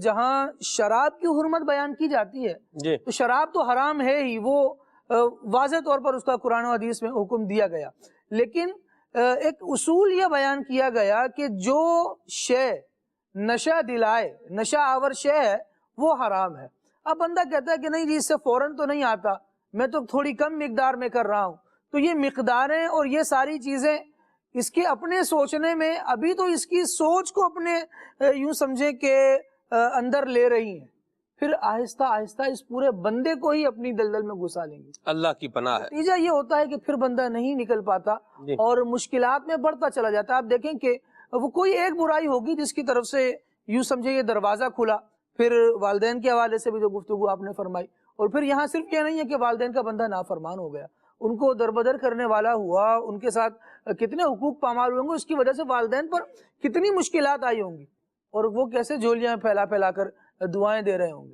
جہاں شراب کی حرمت بیان کی جاتی ہے تو شراب تو حرام ہے ہی، وہ واضح طور پر اس کا قرآن و حدیث میں حکم دیا گیا، لیکن ایک اصول یہ بیان کیا گیا کہ جو شے نشہ دلائے، نشہ آور شے ہے وہ حرام ہے. اب بندہ کہتا ہے کہ نہیں جی اس سے فوراً تو نہیں آتا، میں تو تھوڑی کم مقدار میں کر رہا ہوں. تو یہ مقداریں اور یہ ساری چیزیں اس کے اپنے سوچنے میں ابھی تو اس کی سوچ کو اپنے یوں سمجھیں کہ اندر لے رہی ہیں، پھر آہستہ آہستہ اس پورے بندے کو ہی اپنی دلدل میں گھسا لیں گی. اللہ کی پناہ ہے. نتیجہ یہ ہوتا ہے کہ پھر بندہ نہیں نکل پاتا اور مشکلات میں بڑھتا چلا جاتا ہے. آپ دیکھیں کہ وہ کوئی ایک برائی ہوگی جس کی طرف سے یوں سمجھے یہ دروازہ کھلا، پھر والدین کے حوالے سے بھی جو گفتگو آپ نے فرمائی، اور پھر یہاں صرف یہ نہیں ہے کہ والدین کا بندہ نافرمان ہو گیا، ان کو دربدر کرنے والا ہوا، ان کے ساتھ کتنے حقوق پامال ہوئے ہوں گے، اس کی وجہ سے والدین پر کتنی مشکلات آئی ہوں گی، اور وہ کیسے جھولیاں پھیلا پھیلا کر دعائیں دے رہے ہوں گے.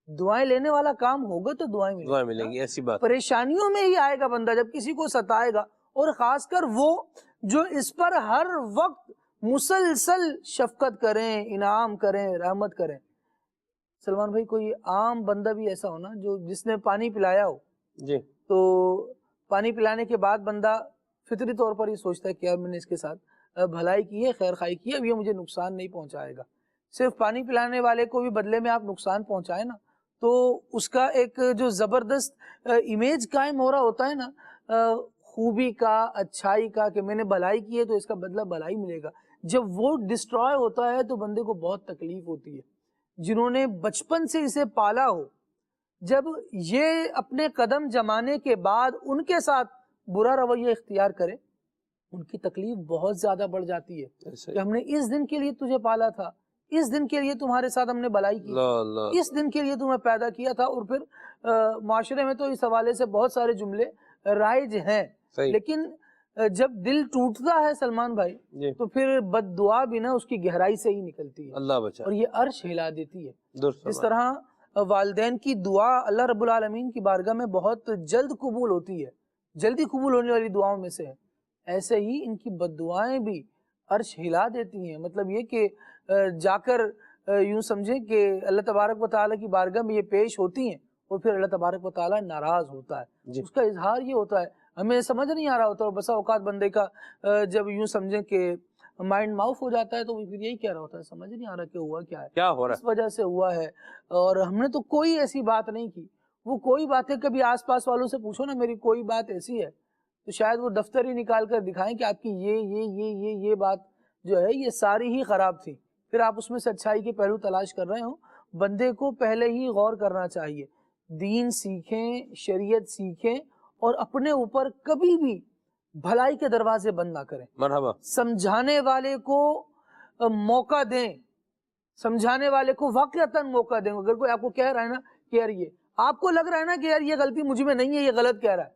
دعائیں لینے والا کام ہوگا تو دعائیں ملیں گی، ایسی بات. پریشانیوں میں ہی آئے گا بندہ جب کسی کو ستائے گا، اور خاص کر وہ جو اس پر ہر وقت مسلسل شفقت کریں، انعام کریں، رحمت کریں. سلمان بھائی کوئی عام بندہ بھی ایسا ہونا جو جس نے پانی پلایا ہو تو پانی پلانے کے بعد بندہ فطری طور پر یہ سوچتا ہے کہ یار میں نے اس کے ساتھ بھلائی کی ہے، خیر خواہی کی ہے، اب یہ مجھے نقصان نہیں پہنچائے گا. صرف پانی پلانے والے کو بھی بدلے میں آپ نقصان پہنچائے نا تو اس کا ایک جو زبردست امیج قائم ہو رہا ہوتا ہے نا، خوبی کا، اچھائی کا، کہ میں نے بھلائی کی ہے تو اس کا بدلہ بھلائی ملے گا. جب وہ ڈسٹروائے ہوتا ہے تو بندے کو بہت تکلیف ہوتی ہے. جنہوں نے بچپن سے اسے پالا ہو، جب یہ اپنے قدم جمانے کے بعد ان کے ساتھ برا رویہ اختیار کرے، ان کی تکلیف بہت زیادہ بڑھ جاتی ہے کہ ہم نے اس دن کے لیے تجھے پالا تھا، اس دن کے لیے تمہارے ساتھ ہم نے بلائی کی، اس دن کے لیے تمہیں پیدا کیا تھا. اور پھر معاشرے میں تو اس حوالے سے بہت سارے جملے رائج ہیں، لیکن جب دل ٹوٹتا ہے سلمان بھائی تو پھر بد دعا بھی نا اس کی گہرائی سے ہی نکلتی ہے، اللہ بچا، اور یہ عرش ہلا دیتی ہے. اس طرح والدین کی دعا اللہ رب العالمین کی بارگاہ میں بہت جلد قبول ہوتی ہے، جلدی قبول ہونے والی دعاؤں میں سے ہے. ایسے ہی ان کی بد دعائیں بھی عرش ہلا دیتی ہیں. مطلب یہ کہ جا کر یوں سمجھیں کہ اللہ تبارک و تعالیٰ کی بارگاہ میں یہ پیش ہوتی ہیں اور پھر اللہ تبارک و تعالیٰ ناراض ہوتا ہے. اس کا اظہار یہ ہوتا ہے، ہمیں سمجھ نہیں آ رہا ہوتا، اور بسا اوقات بندے کا جب یوں سمجھیں کہ مائنڈ معاف ہو جاتا ہے تو وہ پھر یہی کہہ رہا ہوتا ہے، سمجھ نہیں آ رہا کہ ہوا کیا ہے، کیا ہو رہا ہے، اس وجہ سے ہوا ہے. اور ہم نے تو کوئی ایسی بات نہیں کی. وہ کوئی باتیں کبھی آس پاس والوں سے پوچھو نا، میری کوئی بات ایسی ہے، تو شاید وہ دفتر ہی نکال کر دکھائیں کہ آپ کی یہ بات جو ہے یہ ساری ہی خراب تھی. پھر آپ اس میں سے اچھائی کے پہلو تلاش کر رہے ہوں. بندے کو پہلے ہی غور کرنا چاہیے، دین سیکھیں، شریعت سیکھیں، اور اپنے اوپر کبھی بھی بھلائی کے دروازے بند نہ کریں. مرحبا. سمجھانے والے کو موقع دیں، سمجھانے والے کو واقعتاً موقع دیں. اگر کوئی آپ کو کہہ رہا ہے نا کہ یار یہ آپ کو لگ رہا ہے نا کہ یار یہ غلطی مجھ میں نہیں ہے، یہ غلط کہہ رہا ہے،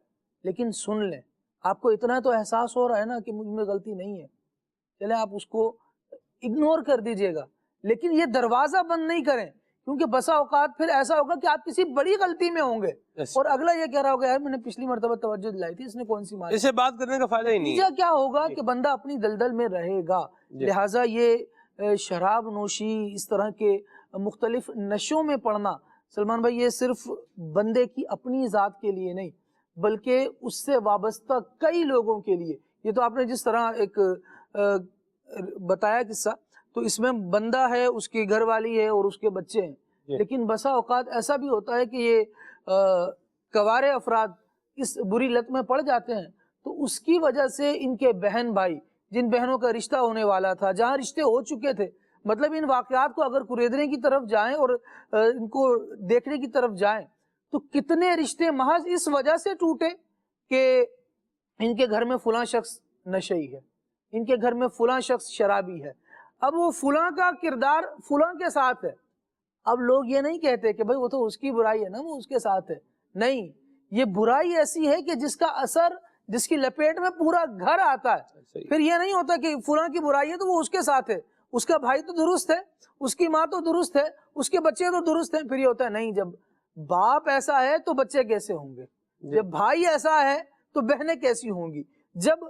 لیکن سن لیں. آپ کو اتنا تو احساس ہو رہا ہے نا کہ مجھ میں غلطی نہیں ہے، چلیں آپ اس کو اگنور کر دیجئے گا، لیکن یہ دروازہ بند نہیں کریں، کیونکہ بسا اوقات پھر ایسا ہوگا کہ آپ کسی بڑی غلطی میں ہوں گے اور اگلا یہ کہہ رہا ہوگا یار میں نے پچھلی مرتبہ توجہ دلائی تھی، اس نے کون سی ماری. اسے بات کرنے کا فائدہ ہی نہیں ہے. نتیجہ کیا ہوگا کہ بندہ اپنی دلدل میں رہے گا. لہٰذا یہ شراب نوشی، اس طرح کے مختلف نشوں میں پڑنا سلمان بھائی، یہ صرف بندے کی اپنی ذات کے لیے نہیں بلکہ اس سے وابستہ کئی لوگوں کے لیے. یہ تو آپ نے جس طرح ایک بتایا قصہ، تو اس میں بندہ ہے، اس کی گھر والی ہے اور اس کے بچے ہیں، لیکن بسا اوقات ایسا بھی ہوتا ہے کہ یہ کوارے افراد اس بری لت میں پڑ جاتے ہیں، تو اس کی وجہ سے ان کے بہن بھائی، جن بہنوں کا رشتہ ہونے والا تھا، جہاں رشتے ہو چکے تھے، مطلب ان واقعات کو اگر قریدنے کی طرف جائیں اور ان کو دیکھنے کی طرف جائیں تو کتنے رشتے محض اس وجہ سے ٹوٹے کہ ان کے گھر میں فلاں شخص نشئی ہے، ان کے گھر میں فلاں شخص شرابی ہے. اب وہ فلاں کا کردار فلاں کے ساتھ ہے. اب لوگ یہ نہیں کہتے کہ بھئی وہ تو اس کی برائی ہے نا، وہ اس کے ساتھ ہے. نہیں، یہ برائی ایسی ہے کہ جس کا اثر، جس کی لپیٹ میں پورا گھر آتا ہے. پھر یہ نہیں ہوتا کہ فلاں کی برائی ہے تو وہ اس کے ساتھ ہے، اس کا بھائی تو درست ہے، اس کی ماں تو درست ہے، اس کے بچے تو درست ہیں. پھر یہ ہوتا ہے نہیں، جب باپ ایسا ہے تو بچے کیسے ہوں گے، جب بھائی ایسا ہے تو بہنیں کیسی ہوں گی، جب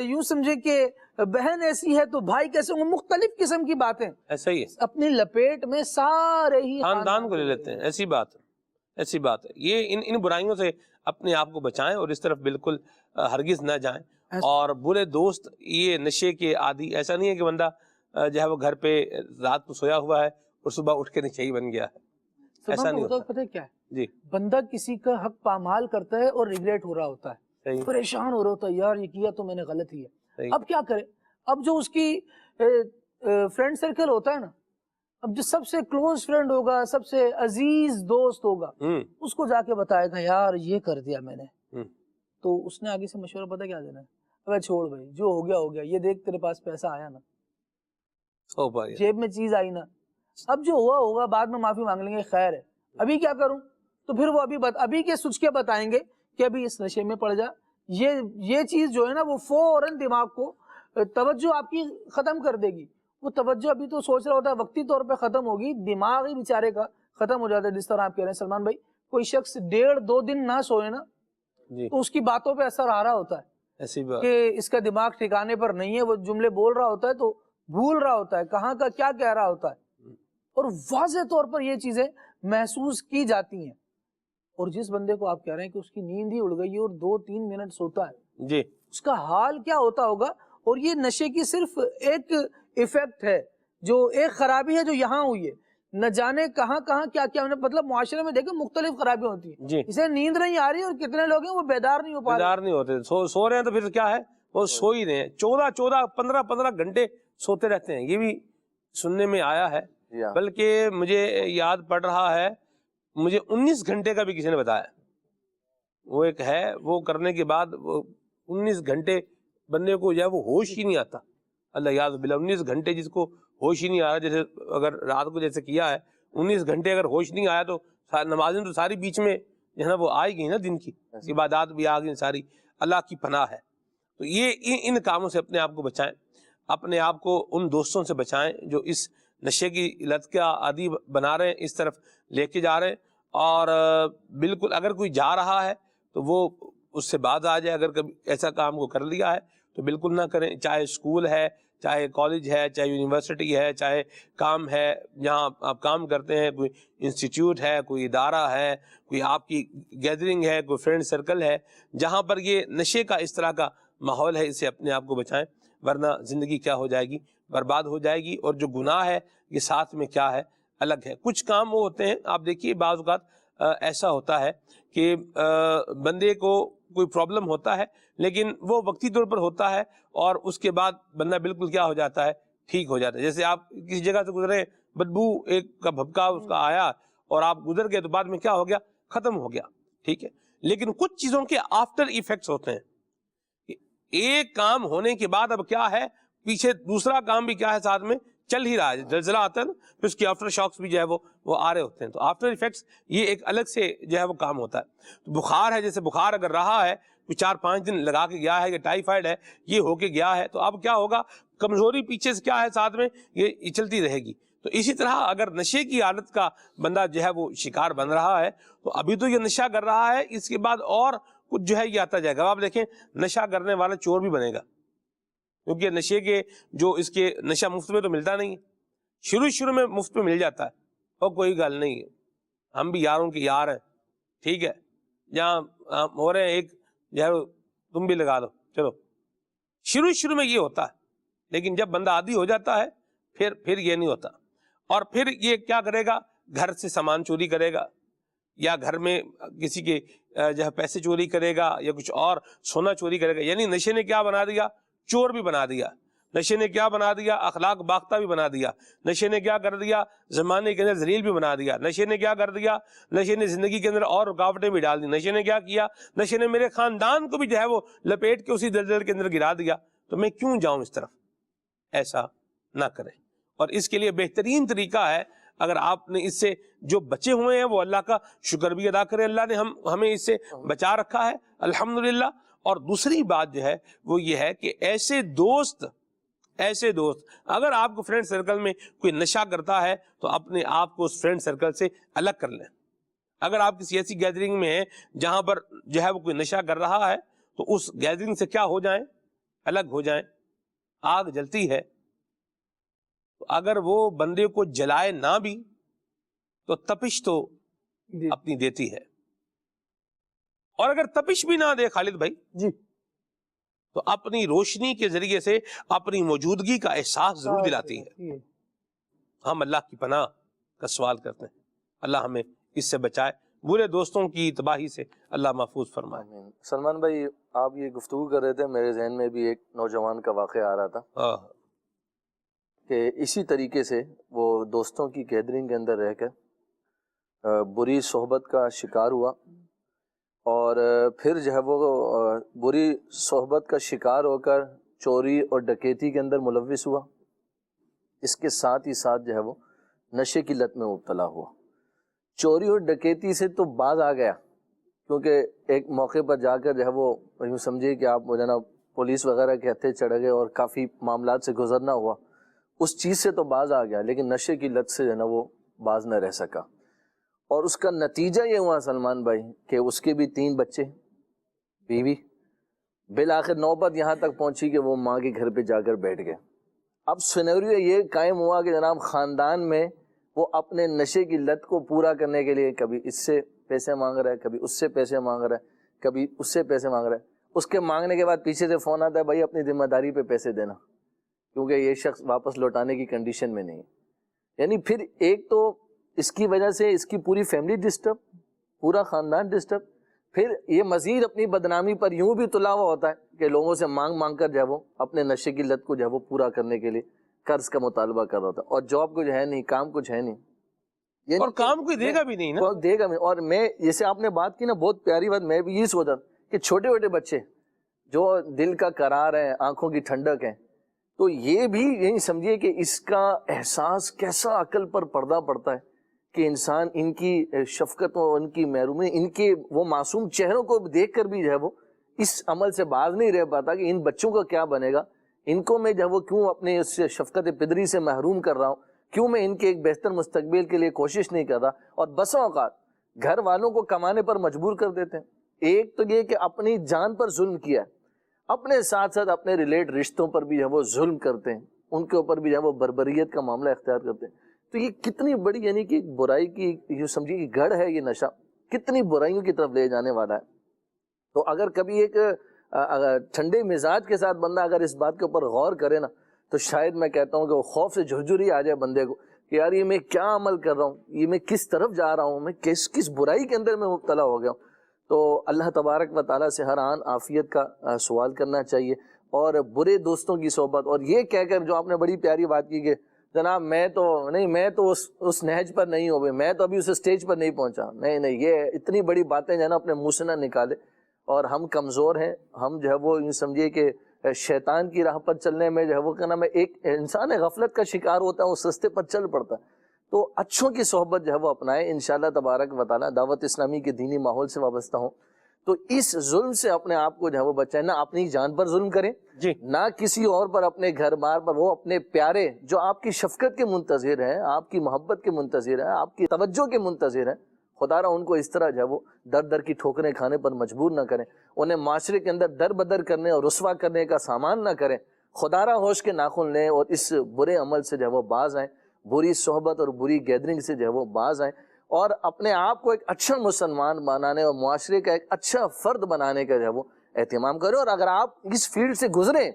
یوں سمجھے کہ بہن ایسی ہے تو بھائی کیسے ہوں گے. مختلف قسم کی باتیں ایسا ہی ہے، اپنی لپیٹ میں سارے ہی خاندان کو لے لیتے ہیں. ایسی بات ہے، ایسی بات ہے. یہ ان برائیوں سے اپنے آپ کو بچائیں اور اس طرف بالکل ہرگز نہ جائیں. اور برے دوست، یہ نشے کے عادی، ایسا نہیں ہے کہ بندہ جو ہے وہ گھر پہ رات کو سویا ہوا ہے اور صبح اٹھ کے نشئی بن گیا ہے. ایسا نہیں ہوتا. پتہ کیا ہے، جی بندہ کسی کا حق پامال کرتا ہے اور ریگریٹ ہو رہا ہوتا ہے، پریشان ہو رہا ہوتا ہے، یار یہ کیا تو میں نے غلط ہی ہے. اب کیا کرے؟ اب جو اس کی فرینڈ سرکل ہوتا ہے نا، اب جو سب سے کلوز فرینڈ ہوگا، سب سے عزیز دوست ہوگا، اس کو جا کے بتائے گا یار یہ کر دیا میں نے، تو اس نے آگے سے مشورہ پتہ کیا دینا ہے، ابے چھوڑ بھائی، جو ہو گیا ہو گیا، یہ دیکھ تیرے پاس پیسہ آیا نا، جیب میں چیز آئی نا، اب جو ہوا ہوگا بعد میں معافی مانگ لیں گے، خیر ہے، ابھی کیا کروں؟ تو پھر وہ ابھی کے سوچ کے بتائیں گے کہ ابھی اس نشے میں پڑ جا. یہ چیز جو ہے نا وہ فوراً دماغ کو توجہ آپ کی ختم کر دے گی. وہ توجہ ابھی تو سوچ رہا ہوتا ہے، وقتی طور پہ ختم ہوگی، دماغ ہی بیچارے کا ختم ہو جاتا ہے. جس طرح آپ کہہ رہے ہیں سلمان بھائی، کوئی شخص 1.5-2 دن نہ سوئے نا تو اس کی باتوں پہ اثر آ رہا ہوتا ہے کہ اس کا دماغ ٹھکانے پر نہیں ہے. وہ جملے بول رہا ہوتا ہے تو بھول رہا ہوتا ہے کہاں کا کیا کہہ رہا ہوتا ہے، اور واضح طور پر یہ چیزیں محسوس کی جاتی ہیں. اور جس بندے کو آپ کہہ رہے ہیں کہ اس کی نیند ہی اڑ گئی اور 2-3 منٹ سوتا ہے، جی اس کا حال کیا ہوتا ہوگا. اور یہ نشے کی صرف ایک ایفیکٹ ہے، جو ایک خرابی ہے جو یہاں ہوئی ہے، نہ جانے کہاں کہاں کیا کیا. مطلب معاشرے میں دیکھیں مختلف خرابیاں ہوتی ہیں. اسے نیند نہیں آ رہی اور کتنے لوگ ہیں وہ بیدار نہیں ہو پا رہے، بیدار نہیں ہوتے، سو رہے ہیں تو پھر کیا ہے، وہ سو ہی رہے ہیں. 15 گھنٹے سوتے رہتے ہیں. یہ بھی سننے میں آیا ہے. بلکہ مجھے یاد پڑ رہا ہے مجھے 19 گھنٹے کا بھی کسی نے بتایا، وہ ایک ہے، وہ کرنے کے بعد وہ 19 گھنٹے بندے کو جو ہے وہ ہوش ہی نہیں آتا، اللہ یاد باللہ 19 گھنٹے جس کو ہوش ہی نہیں آ رہا، جیسے اگر رات کو جیسے کیا ہے 19 گھنٹے اگر ہوش نہیں آیا تو نمازیں تو ساری بیچ میں جو ہے نا وہ آئی گئی نا، دن کی عبادات بھی آ گئی ساری، اللہ کی پناہ ہے۔ تو یہ ان کاموں سے اپنے آپ کو بچائیں، اپنے آپ کو ان دوستوں سے بچائیں جو اس نشے کی لت کا عادی بنا رہے ہیں، اس طرف لے کے جا رہے ہیں، اور بالکل اگر کوئی جا رہا ہے تو وہ اس سے باز آ جائے، اگر کبھی ایسا کام کو کر لیا ہے تو بالکل نہ کریں، چاہے اسکول ہے، چاہے کالج ہے، چاہے یونیورسٹی ہے، چاہے کام ہے جہاں آپ کام کرتے ہیں، کوئی انسٹیٹیوٹ ہے، کوئی ادارہ ہے، کوئی آپ کی گیدرنگ ہے، کوئی فرینڈ سرکل ہے، جہاں پر یہ نشے کا اس طرح کا ماحول ہے، اس سے اپنے آپ کو بچائیں، ورنہ زندگی کیا ہو جائے گی، برباد ہو جائے گی، اور جو گناہ ہے یہ ساتھ میں کیا ہے، الگ ہے۔ کچھ کام وہ ہوتے ہیں، آپ دیکھیے بعض اوقات ایسا ہوتا ہے کہ بندے کو کوئی پرابلم ہوتا ہے لیکن وہ وقتی طور پر ہوتا ہے، اور اس کے بعد بندہ بالکل کیا ہو جاتا ہے، ٹھیک ہو جاتا ہے۔ جیسے آپ کسی جگہ سے گزرے، بدبو ایک کا بھبکا اس کا آیا اور آپ گزر گئے تو بعد میں کیا ہو گیا، ختم ہو گیا، ٹھیک ہے۔ لیکن کچھ چیزوں کے آفٹر ایفیکٹس ہوتے ہیں، ایک کام ہونے کے بعد اب کیا ہے، پیچھے دوسرا کام بھی کیا ہے ساتھ میں چل ہی رہا ہے، زلزلہ آتا ہے نا، پھر اس کی آفٹر شاکس بھی جو ہے وہ آ رہے ہوتے ہیں، تو آفٹر ایفیکٹس یہ ایک الگ سے جو ہے وہ کام ہوتا ہے۔ تو بخار ہے، جیسے بخار اگر رہا ہے، کوئی 4-5 دن لگا کے گیا ہے، یا ٹائیفائڈ ہے یہ ہو کے گیا ہے، تو اب کیا ہوگا، کمزوری پیچھے سے کیا ہے ساتھ میں یہ چلتی رہے گی۔ تو اسی طرح اگر نشے کی عادت کا بندہ جو ہے وہ شکار بن رہا ہے، تو ابھی تو یہ نشہ کر رہا ہے، اس کے بعد اور کچھ جو ہے یہ آتا جائے گا۔ آپ دیکھیں نشہ کرنے والا چور بھی بنے گا، کیونکہ نشے کے جو اس کے نشہ مفت میں تو ملتا نہیں ہے، شروع میں مفت میں مل جاتا ہے، اور کوئی گل نہیں ہے، ہم بھی یاروں کے یار ہیں، ٹھیک ہے، جہاں ہو رہے ہیں ایک جو ہے تم بھی لگا دو، چلو، شروع میں یہ ہوتا ہے، لیکن جب بندہ عادی ہو جاتا ہے پھر یہ نہیں ہوتا، اور پھر یہ کیا کرے گا، گھر سے سامان چوری کرے گا، یا گھر میں کسی کے جو ہے پیسے چوری کرے گا، یا کچھ اور سونا چوری کرے گا۔ یعنی نشے نے کیا بنا دیا، چور بھی بنا دیا، نشے نے کیا بنا دیا، اخلاق باختہ بھی بنا دیا، نشے نے کیا کر دیا، زمانے کے اندر ذلیل بھی بنا دیا، نشے نے کیا کر دیا، نشے نے زندگی کے اندر اور رکاوٹیں بھی ڈال دی، نشے نے کیا کیا، نشے نے میرے خاندان کو بھی جو ہے وہ لپیٹ کے اسی دلدل کے اندر گرا دیا، تو میں کیوں جاؤں اس طرف، ایسا نہ کریں۔ اور اس کے لیے بہترین طریقہ ہے، اگر آپ نے اس سے جو بچے ہوئے ہیں وہ اللہ کا شکر بھی ادا کریں، اللہ نے ہمیں اس سے بچا رکھا ہے الحمدللہ۔ اور دوسری بات جو ہے وہ یہ ہے کہ ایسے دوست اگر آپ کو فرینڈ سرکل میں کوئی نشہ کرتا ہے تو اپنے آپ کو اس فرینڈ سرکل سے الگ کر لیں۔ اگر آپ کسی ایسی گیدرنگ میں ہیں جہاں پر جو ہے وہ کوئی نشہ کر رہا ہے تو اس گیدرنگ سے کیا ہو جائیں، الگ ہو جائیں۔ آگ جلتی ہے تو اگر وہ بندے کو جلائے نہ بھی تو تپش تو اپنی دیتی ہے، اور اگر تپش بھی نہ دے خالد بھائی جی تو اپنی روشنی کے ذریعے سے اپنی موجودگی کا احساس ضرور دلاتی ہے۔ ہم اللہ کی پناہ کا سوال کرتے ہیں، اللہ ہمیں اس سے بچائے، برے دوستوں کی تباہی سے اللہ محفوظ فرمائے۔ آمین۔ سلمان بھائی، آپ یہ گفتگو کر رہے تھے، میرے ذہن میں بھی ایک نوجوان کا واقعہ آ رہا تھا کہ اسی طریقے سے وہ دوستوں کی گیدرنگ کے اندر رہ کر بری صحبت کا شکار ہوا، اور پھر جو ہے وہ بری صحبت کا شکار ہو کر چوری اور ڈکیتی کے اندر ملوث ہوا، اس کے ساتھ ہی ساتھ جو ہے وہ نشے کی لت میں مبتلا ہوا۔ چوری اور ڈکیتی سے تو باز آ گیا، کیونکہ ایک موقع پر جا کر جو ہے وہ یوں سمجھے کہ آپ جو نا پولیس وغیرہ کے ہتھے چڑھ گئے اور کافی معاملات سے گزرنا ہوا، اس چیز سے تو باز آ گیا، لیکن نشے کی لت سے جو ہے نا وہ باز نہ رہ سکا، اور اس کا نتیجہ یہ ہوا سلمان بھائی کہ اس کے بھی 3 بچے، بیوی، بالآخر نوبت یہاں تک پہنچی کہ وہ ماں کے گھر پہ جا کر بیٹھ گئے۔ اب سینیریو یہ قائم ہوا کہ جناب خاندان میں وہ اپنے نشے کی لت کو پورا کرنے کے لیے کبھی اس سے پیسے مانگ رہا ہے، کبھی اس سے پیسے مانگ رہا ہے، کبھی اس سے پیسے مانگ رہا ہے، اس کے مانگنے کے بعد پیچھے سے فون آتا ہے، بھائی اپنی ذمہ داری پہ پیسے دینا، کیونکہ یہ شخص واپس لوٹانے کی کنڈیشن میں نہیں ہے۔ یعنی پھر ایک تو اس کی وجہ سے اس کی پوری فیملی ڈسٹرب، پورا خاندان ڈسٹرب، پھر یہ مزید اپنی بدنامی پر یوں بھی تلا ہوا ہوتا ہے کہ لوگوں سے مانگ کر جو ہے وہ اپنے نشے کی لت کو جو ہے وہ پورا کرنے کے لیے قرض کا مطالبہ کر رہا ہوتا ہے، اور جاب کچھ ہے نہیں، کام کچھ ہے نہیں۔ یعنی اور کام کوئی دے گا بھی نہیں نا، کوئی دے گا بھی. اور میں جیسے آپ نے بات کی نا بہت پیاری بات، میں بھی یہ سوچا کہ چھوٹے چھوٹے بچے جو دل کا قرار ہے، آنکھوں کی ٹھنڈک ہے، تو یہ بھی یہی سمجھیے کہ اس کا احساس کیسا عقل پر پردہ پڑتا ہے کہ انسان ان کی شفقت اور ان کی محرومی، ان کے وہ معصوم چہروں کو دیکھ کر بھی جو ہے وہ اس عمل سے باز نہیں رہ پاتا کہ ان بچوں کا کیا بنے گا، ان کو میں جو ہے وہ کیوں اپنے اس شفقت پدری سے محروم کر رہا ہوں، کیوں میں ان کے ایک بہتر مستقبل کے لیے کوشش نہیں کر رہا. اور بسا اوقات گھر والوں کو کمانے پر مجبور کر دیتے ہیں. ایک تو یہ کہ اپنی جان پر ظلم کیا ہے، اپنے ساتھ ساتھ اپنے ریلیٹ رشتوں پر بھی جو ہے وہ ظلم کرتے ہیں، ان کے اوپر بھی جو ہے وہ بربریت کا معاملہ اختیار کرتے ہیں. تو یہ کتنی بڑی یعنی کہ برائی کی یہ سمجھیے کہ گڑھ ہے، یہ نشہ کتنی برائیوں کی طرف لے جانے والا ہے. تو اگر کبھی ایک ٹھنڈے مزاج کے ساتھ بندہ اگر اس بات کے اوپر غور کرے نا، تو شاید میں کہتا ہوں کہ وہ خوف سے جھرجھری آ جائے بندے کو کہ یار یہ میں کیا عمل کر رہا ہوں، یہ میں کس طرف جا رہا ہوں، میں کس برائی کے اندر میں مبتلا ہو گیا ہوں. تو اللہ تبارک و تعالیٰ سے ہر آن عافیت کا سوال کرنا چاہیے، اور برے دوستوں کی صحبت، اور یہ کہہ کر جو آپ نے بڑی پیاری بات کی کہ جناب میں تو اس نہج پر نہیں ہو گئی، میں تو ابھی اس اسٹیج پر نہیں پہنچا، نہیں، یہ اتنی بڑی باتیں جو ہے نا اپنے منہ سے نہ نکالے. اور ہم کمزور ہیں، ہم جو ہے وہ یوں سمجھیے کہ شیطان کی راہ پر چلنے میں جو ہے وہ کیا نام ہے، ایک انسان غفلت کا شکار ہوتا ہے، اس رستے پر چل پڑتا ہے. تو اچھوں کی صحبت جو ہے وہ اپنائیں، انشاءاللہ تبارک و تعالیٰ دعوت اسلامی کے دینی ماحول سے وابستہ ہوں. تو اس ظلم سے اپنے آپ کو جو ہے وہ بچائیں، نہ اپنی جان پر ظلم کریں جی، نہ کسی اور پر، اپنے گھر بار پر. وہ اپنے پیارے جو آپ کی شفقت کے منتظر ہیں، آپ کی محبت کے منتظر ہیں، آپ کی توجہ کے منتظر ہیں، خدا را ان کو اس طرح جو ہے وہ در در کی ٹھوکریں کھانے پر مجبور نہ کریں، انہیں معاشرے کے اندر در بدر کرنے اور رسوا کرنے کا سامان نہ کریں. خدا را ہوش کے ناخن لیں اور اس برے عمل سے جو ہے وہ باز آئیں، بری صحبت اور بری گیدرنگ سے جو ہے وہ باز آئیں، اور اپنے آپ کو ایک اچھا مسلمان بنانے اور معاشرے کا ایک اچھا فرد بنانے کا جو ہے وہ اہتمام کریں. اور اگر آپ اس فیلڈ سے گزریں،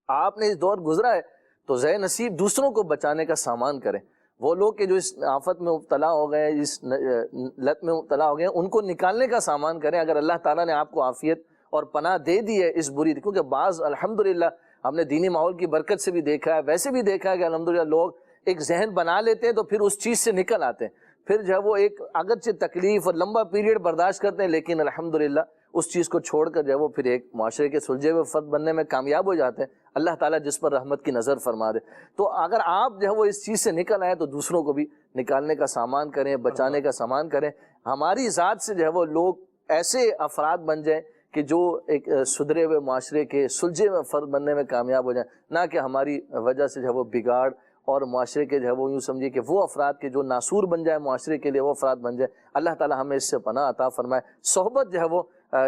آپ نے اس دور گزرا ہے، تو زے نصیب دوسروں کو بچانے کا سامان کریں. وہ لوگ کہ جو اس آفت میں مبتلا ہو گئے، اس لت میں مبتلا ہو گئے، ان کو نکالنے کا سامان کریں. اگر اللہ تعالیٰ نے آپ کو عافیت اور پناہ دے دی ہے اس بری، کیونکہ بعض الحمدللہ ہم نے دینی ماحول کی برکت سے بھی دیکھا ہے، ویسے بھی دیکھا ہے کہ الحمدللہ لوگ ایک ذہن بنا لیتے ہیں تو پھر اس چیز سے نکل آتے ہیں، پھر جو ہے وہ ایک اگرچہ تکلیف اور لمبا پیریڈ برداشت کرتے ہیں، لیکن الحمدللہ اس چیز کو چھوڑ کر جو ہے وہ پھر ایک معاشرے کے سلجھے ہوئے فرد بننے میں کامیاب ہو جاتے ہیں. اللہ تعالیٰ جس پر رحمت کی نظر فرما دے. تو اگر آپ جو ہے وہ اس چیز سے نکل آئے تو دوسروں کو بھی نکالنے کا سامان کریں، بچانے کا سامان کریں. ہماری ذات سے جو ہے وہ لوگ ایسے افراد بن جائیں کہ جو ایک سدھرے ہوئے معاشرے کے سلجھے ہوئے فرد بننے میں کامیاب ہو جائیں، نہ کہ ہماری وجہ سے جو ہے وہ بگاڑ اور معاشرے کے جو ہے وہ یوں سمجھیے کہ وہ افراد کے جو ناسور بن جائے معاشرے کے لیے، وہ افراد بن جائے. اللہ تعالیٰ ہمیں اس سے پناہ عطا فرمائے. صحبت جو ہے وہ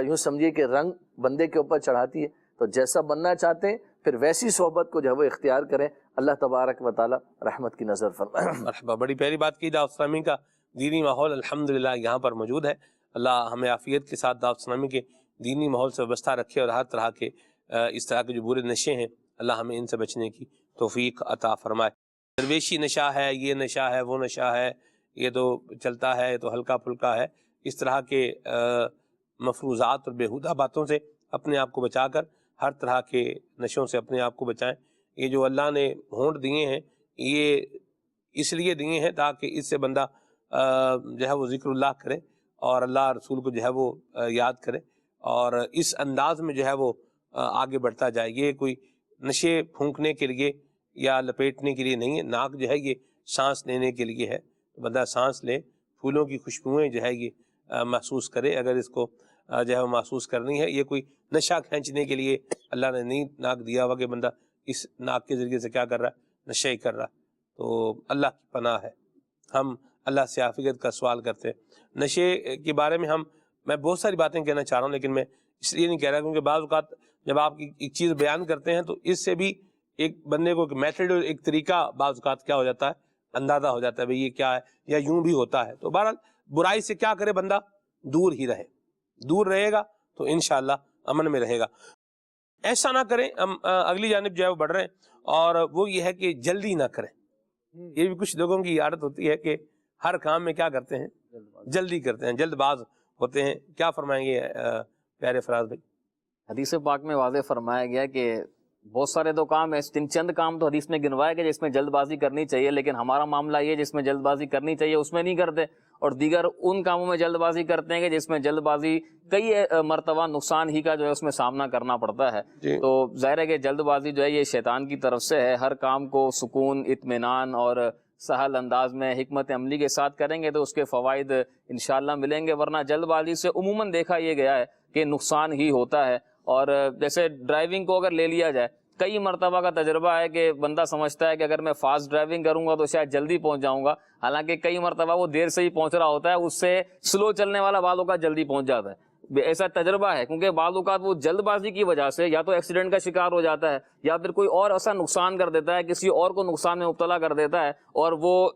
یوں سمجھیے کہ رنگ بندے کے اوپر چڑھاتی ہے، تو جیسا بننا چاہتے ہیں پھر ویسی صحبت کو جو ہے وہ اختیار کریں. اللہ تبارک و تعالیٰ رحمت کی نظر فرمائے. مرحبا، بڑی پیاری بات کی. دعوت اسلامی کا دینی ماحول الحمدللہ یہاں پر موجود ہے. اللہ ہمیں عافیت کے ساتھ دعوت اسلامی کے دینی ماحول سے وابستہ رکھے، اور ہر طرح کے اس طرح کے جو برے نشے ہیں اللہ ہمیں ان سے بچنے کی توفیق عطا فرمائے. درویشی نشہ ہے، یہ نشہ ہے، وہ نشہ ہے، یہ تو چلتا ہے، یہ تو ہلکا پھلکا ہے، اس طرح کے مفروضات اور بیہودہ باتوں سے اپنے آپ کو بچا کر ہر طرح کے نشوں سے اپنے آپ کو بچائیں. یہ جو اللہ نے ہونٹ دیے ہیں یہ اس لیے دیے ہیں تاکہ اس سے بندہ جو ہے وہ ذکر اللہ کرے اور اللہ رسول کو جو ہے وہ یاد کرے، اور اس انداز میں جو ہے وہ آگے بڑھتا جائے. یہ کوئی نشے پھونکنے کے لیے یا لپیٹنے کے لیے نہیں ہے. ناک جو ہے یہ سانس لینے کے لیے ہے، بندہ سانس لے، پھولوں کی خوشبوئیں جو ہے یہ محسوس کرے اگر اس کو جو ہے وہ محسوس کرنی ہے. یہ کوئی نشہ کھینچنے کے لیے اللہ نے نہیں ناک دیا ہوا کہ بندہ اس ناک کے ذریعے سے کیا کر رہا ہے، نشہ ہی کر رہا. تو اللہ کی پناہ ہے، ہم اللہ سے عافیت کا سوال کرتے ہیں. نشے کے بارے میں میں بہت ساری باتیں کہنا چاہ رہا ہوں، لیکن میں اس لیے نہیں کہہ رہا کیونکہ بعض اوقات جب آپ ایک چیز بیان کرتے ہیں تو اس سے بھی ایک بندے کو ایک میتھڈ اور ایک طریقہ بعض اوقات کیا ہو جاتا ہے، اندازہ ہو جاتا ہے بھئی یہ کیا ہے، یا یوں بھی ہوتا ہے. تو بہرحال برائی سے کیا کرے بندہ، دور ہی رہے. دور رہے گا تو انشاءاللہ امن میں رہے گا. ایسا نہ کریں. ہم اگلی جانب جو ہے وہ بڑھ رہے ہیں، اور وہ یہ ہے کہ جلدی نہ کریں. یہ بھی کچھ لوگوں کی عادت ہوتی ہے کہ ہر کام میں کیا کرتے ہیں، جلدی کرتے ہیں، جلد باز ہوتے ہیں. کیا فرمائیں گے پیارے فراز بھائی؟ حدیث پاک میں واضح فرمایا گیا کہ بہت سارے تو کام ہیں، چند کام تو حدیث میں گنوائے کہ جس میں جلد بازی کرنی چاہیے، لیکن ہمارا معاملہ یہ جس میں جلد بازی کرنی چاہیے اس میں نہیں کرتے، اور دیگر ان کاموں میں جلد بازی کرتے ہیں کہ جس میں جلد بازی کئی مرتبہ نقصان ہی کا جو ہے اس میں سامنا کرنا پڑتا ہے۔ تو ظاہر ہے کہ جلد بازی جو ہے یہ شیطان کی طرف سے ہے۔ ہر کام کو سکون، اطمینان اور سہل انداز میں حکمت عملی کے ساتھ کریں گے تو اس کے فوائد انشاءاللہ ملیں گے، ورنہ جلد بازی سے عموماً دیکھا یہ گیا ہے کہ نقصان ہی ہوتا ہے۔ اور جیسے ڈرائیونگ کو اگر لے لیا جائے، کئی مرتبہ کا تجربہ ہے کہ بندہ سمجھتا ہے کہ اگر میں فاسٹ ڈرائیونگ کروں گا تو شاید جلدی پہنچ جاؤں گا، حالانکہ کئی مرتبہ وہ دیر سے ہی پہنچ رہا ہوتا ہے، اس سے سلو چلنے والا بعض اوقات جلدی پہنچ جاتا ہے۔ ایسا تجربہ ہے، کیونکہ بعض اوقات وہ جلد بازی کی وجہ سے یا تو ایکسیڈنٹ کا شکار ہو جاتا ہے یا پھر کوئی اور ایسا نقصان کر دیتا ہے، کسی اور کو نقصان میں مبتلا کر دیتا ہے، اور وہ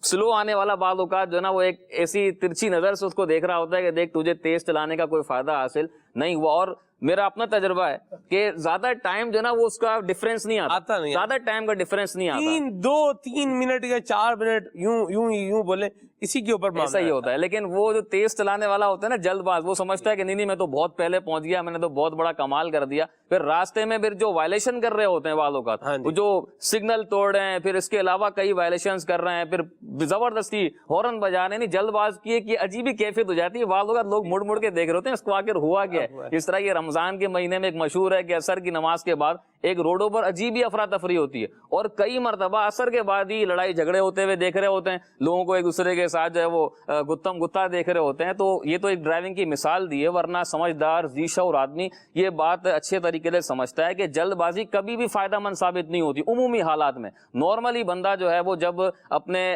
سلو آنے والا بعض اوقات جو ہے نا وہ ایک ایسی ترچھی نظر سے اس کو دیکھ رہا ہوتا ہے کہ دیکھ تجھے تیز چلانے کا کوئی فائدہ حاصل نہیں ہوا۔ اور میرا اپنا تجربہ ہے کہ زیادہ ٹائم جو ہے نا وہ اس کا ڈفرینس نہیں آتا، زیادہ ٹائم کا ڈفرینس نہیں آتا، 2-3 منٹ یا 4 منٹ یوں بولے اسی کے اوپر ایسا ہی ہوتا ہے۔ لیکن وہ جو تیز چلانے والا ہوتا ہے نا جلد باز، وہ سمجھتا ہے کہ نہیں میں تو بہت پہلے پہنچ گیا، میں نے تو بہت بڑا کمال کر دیا، پھر راستے میں پھر جو وائلیشن کر رہے ہوتے ہیں بعض اوقات، وہ جو سگنل توڑ رہے ہیں، پھر اس کے علاوہ کئی وائلیشنز کر رہے ہیں، پھر زبردستی ہارن بجا رہے ہیں، جلد باز کی ایک عجیب ہی کیفیت ہو جاتی ہے، بعض اوقات لوگ مڑ کے دیکھ رہے ہوتے ہیں اس کو آخر ہوا کیا ہے۔ اس طرح یہ رمضان کے مہینے میں ایک مشہور ہے کہ عصر کی نماز کے بعد ایک روڈوں پر عجیب ہی افراتفری ہوتی ہے، اور کئی مرتبہ عصر کے بعد ہی لڑائی جھگڑے ہوتے ہوئے دیکھ رہے ہوتے ہیں، لوگوں کو ایک دوسرے کے ساتھ جو ہے وہ گتم گتا دیکھ رہے ہوتے ہیں۔ تو یہ تو ایک ڈرائیونگ کی مثال دی ہے، ورنہ سمجھدار ذی شعور آدمی یہ بات اچھے طریقے سے سمجھتا ہے کہ جلد بازی کبھی بھی فائدہ مند ثابت نہیں ہوتی۔ عمومی حالات میں نارملی بندہ جو ہے وہ جب اپنے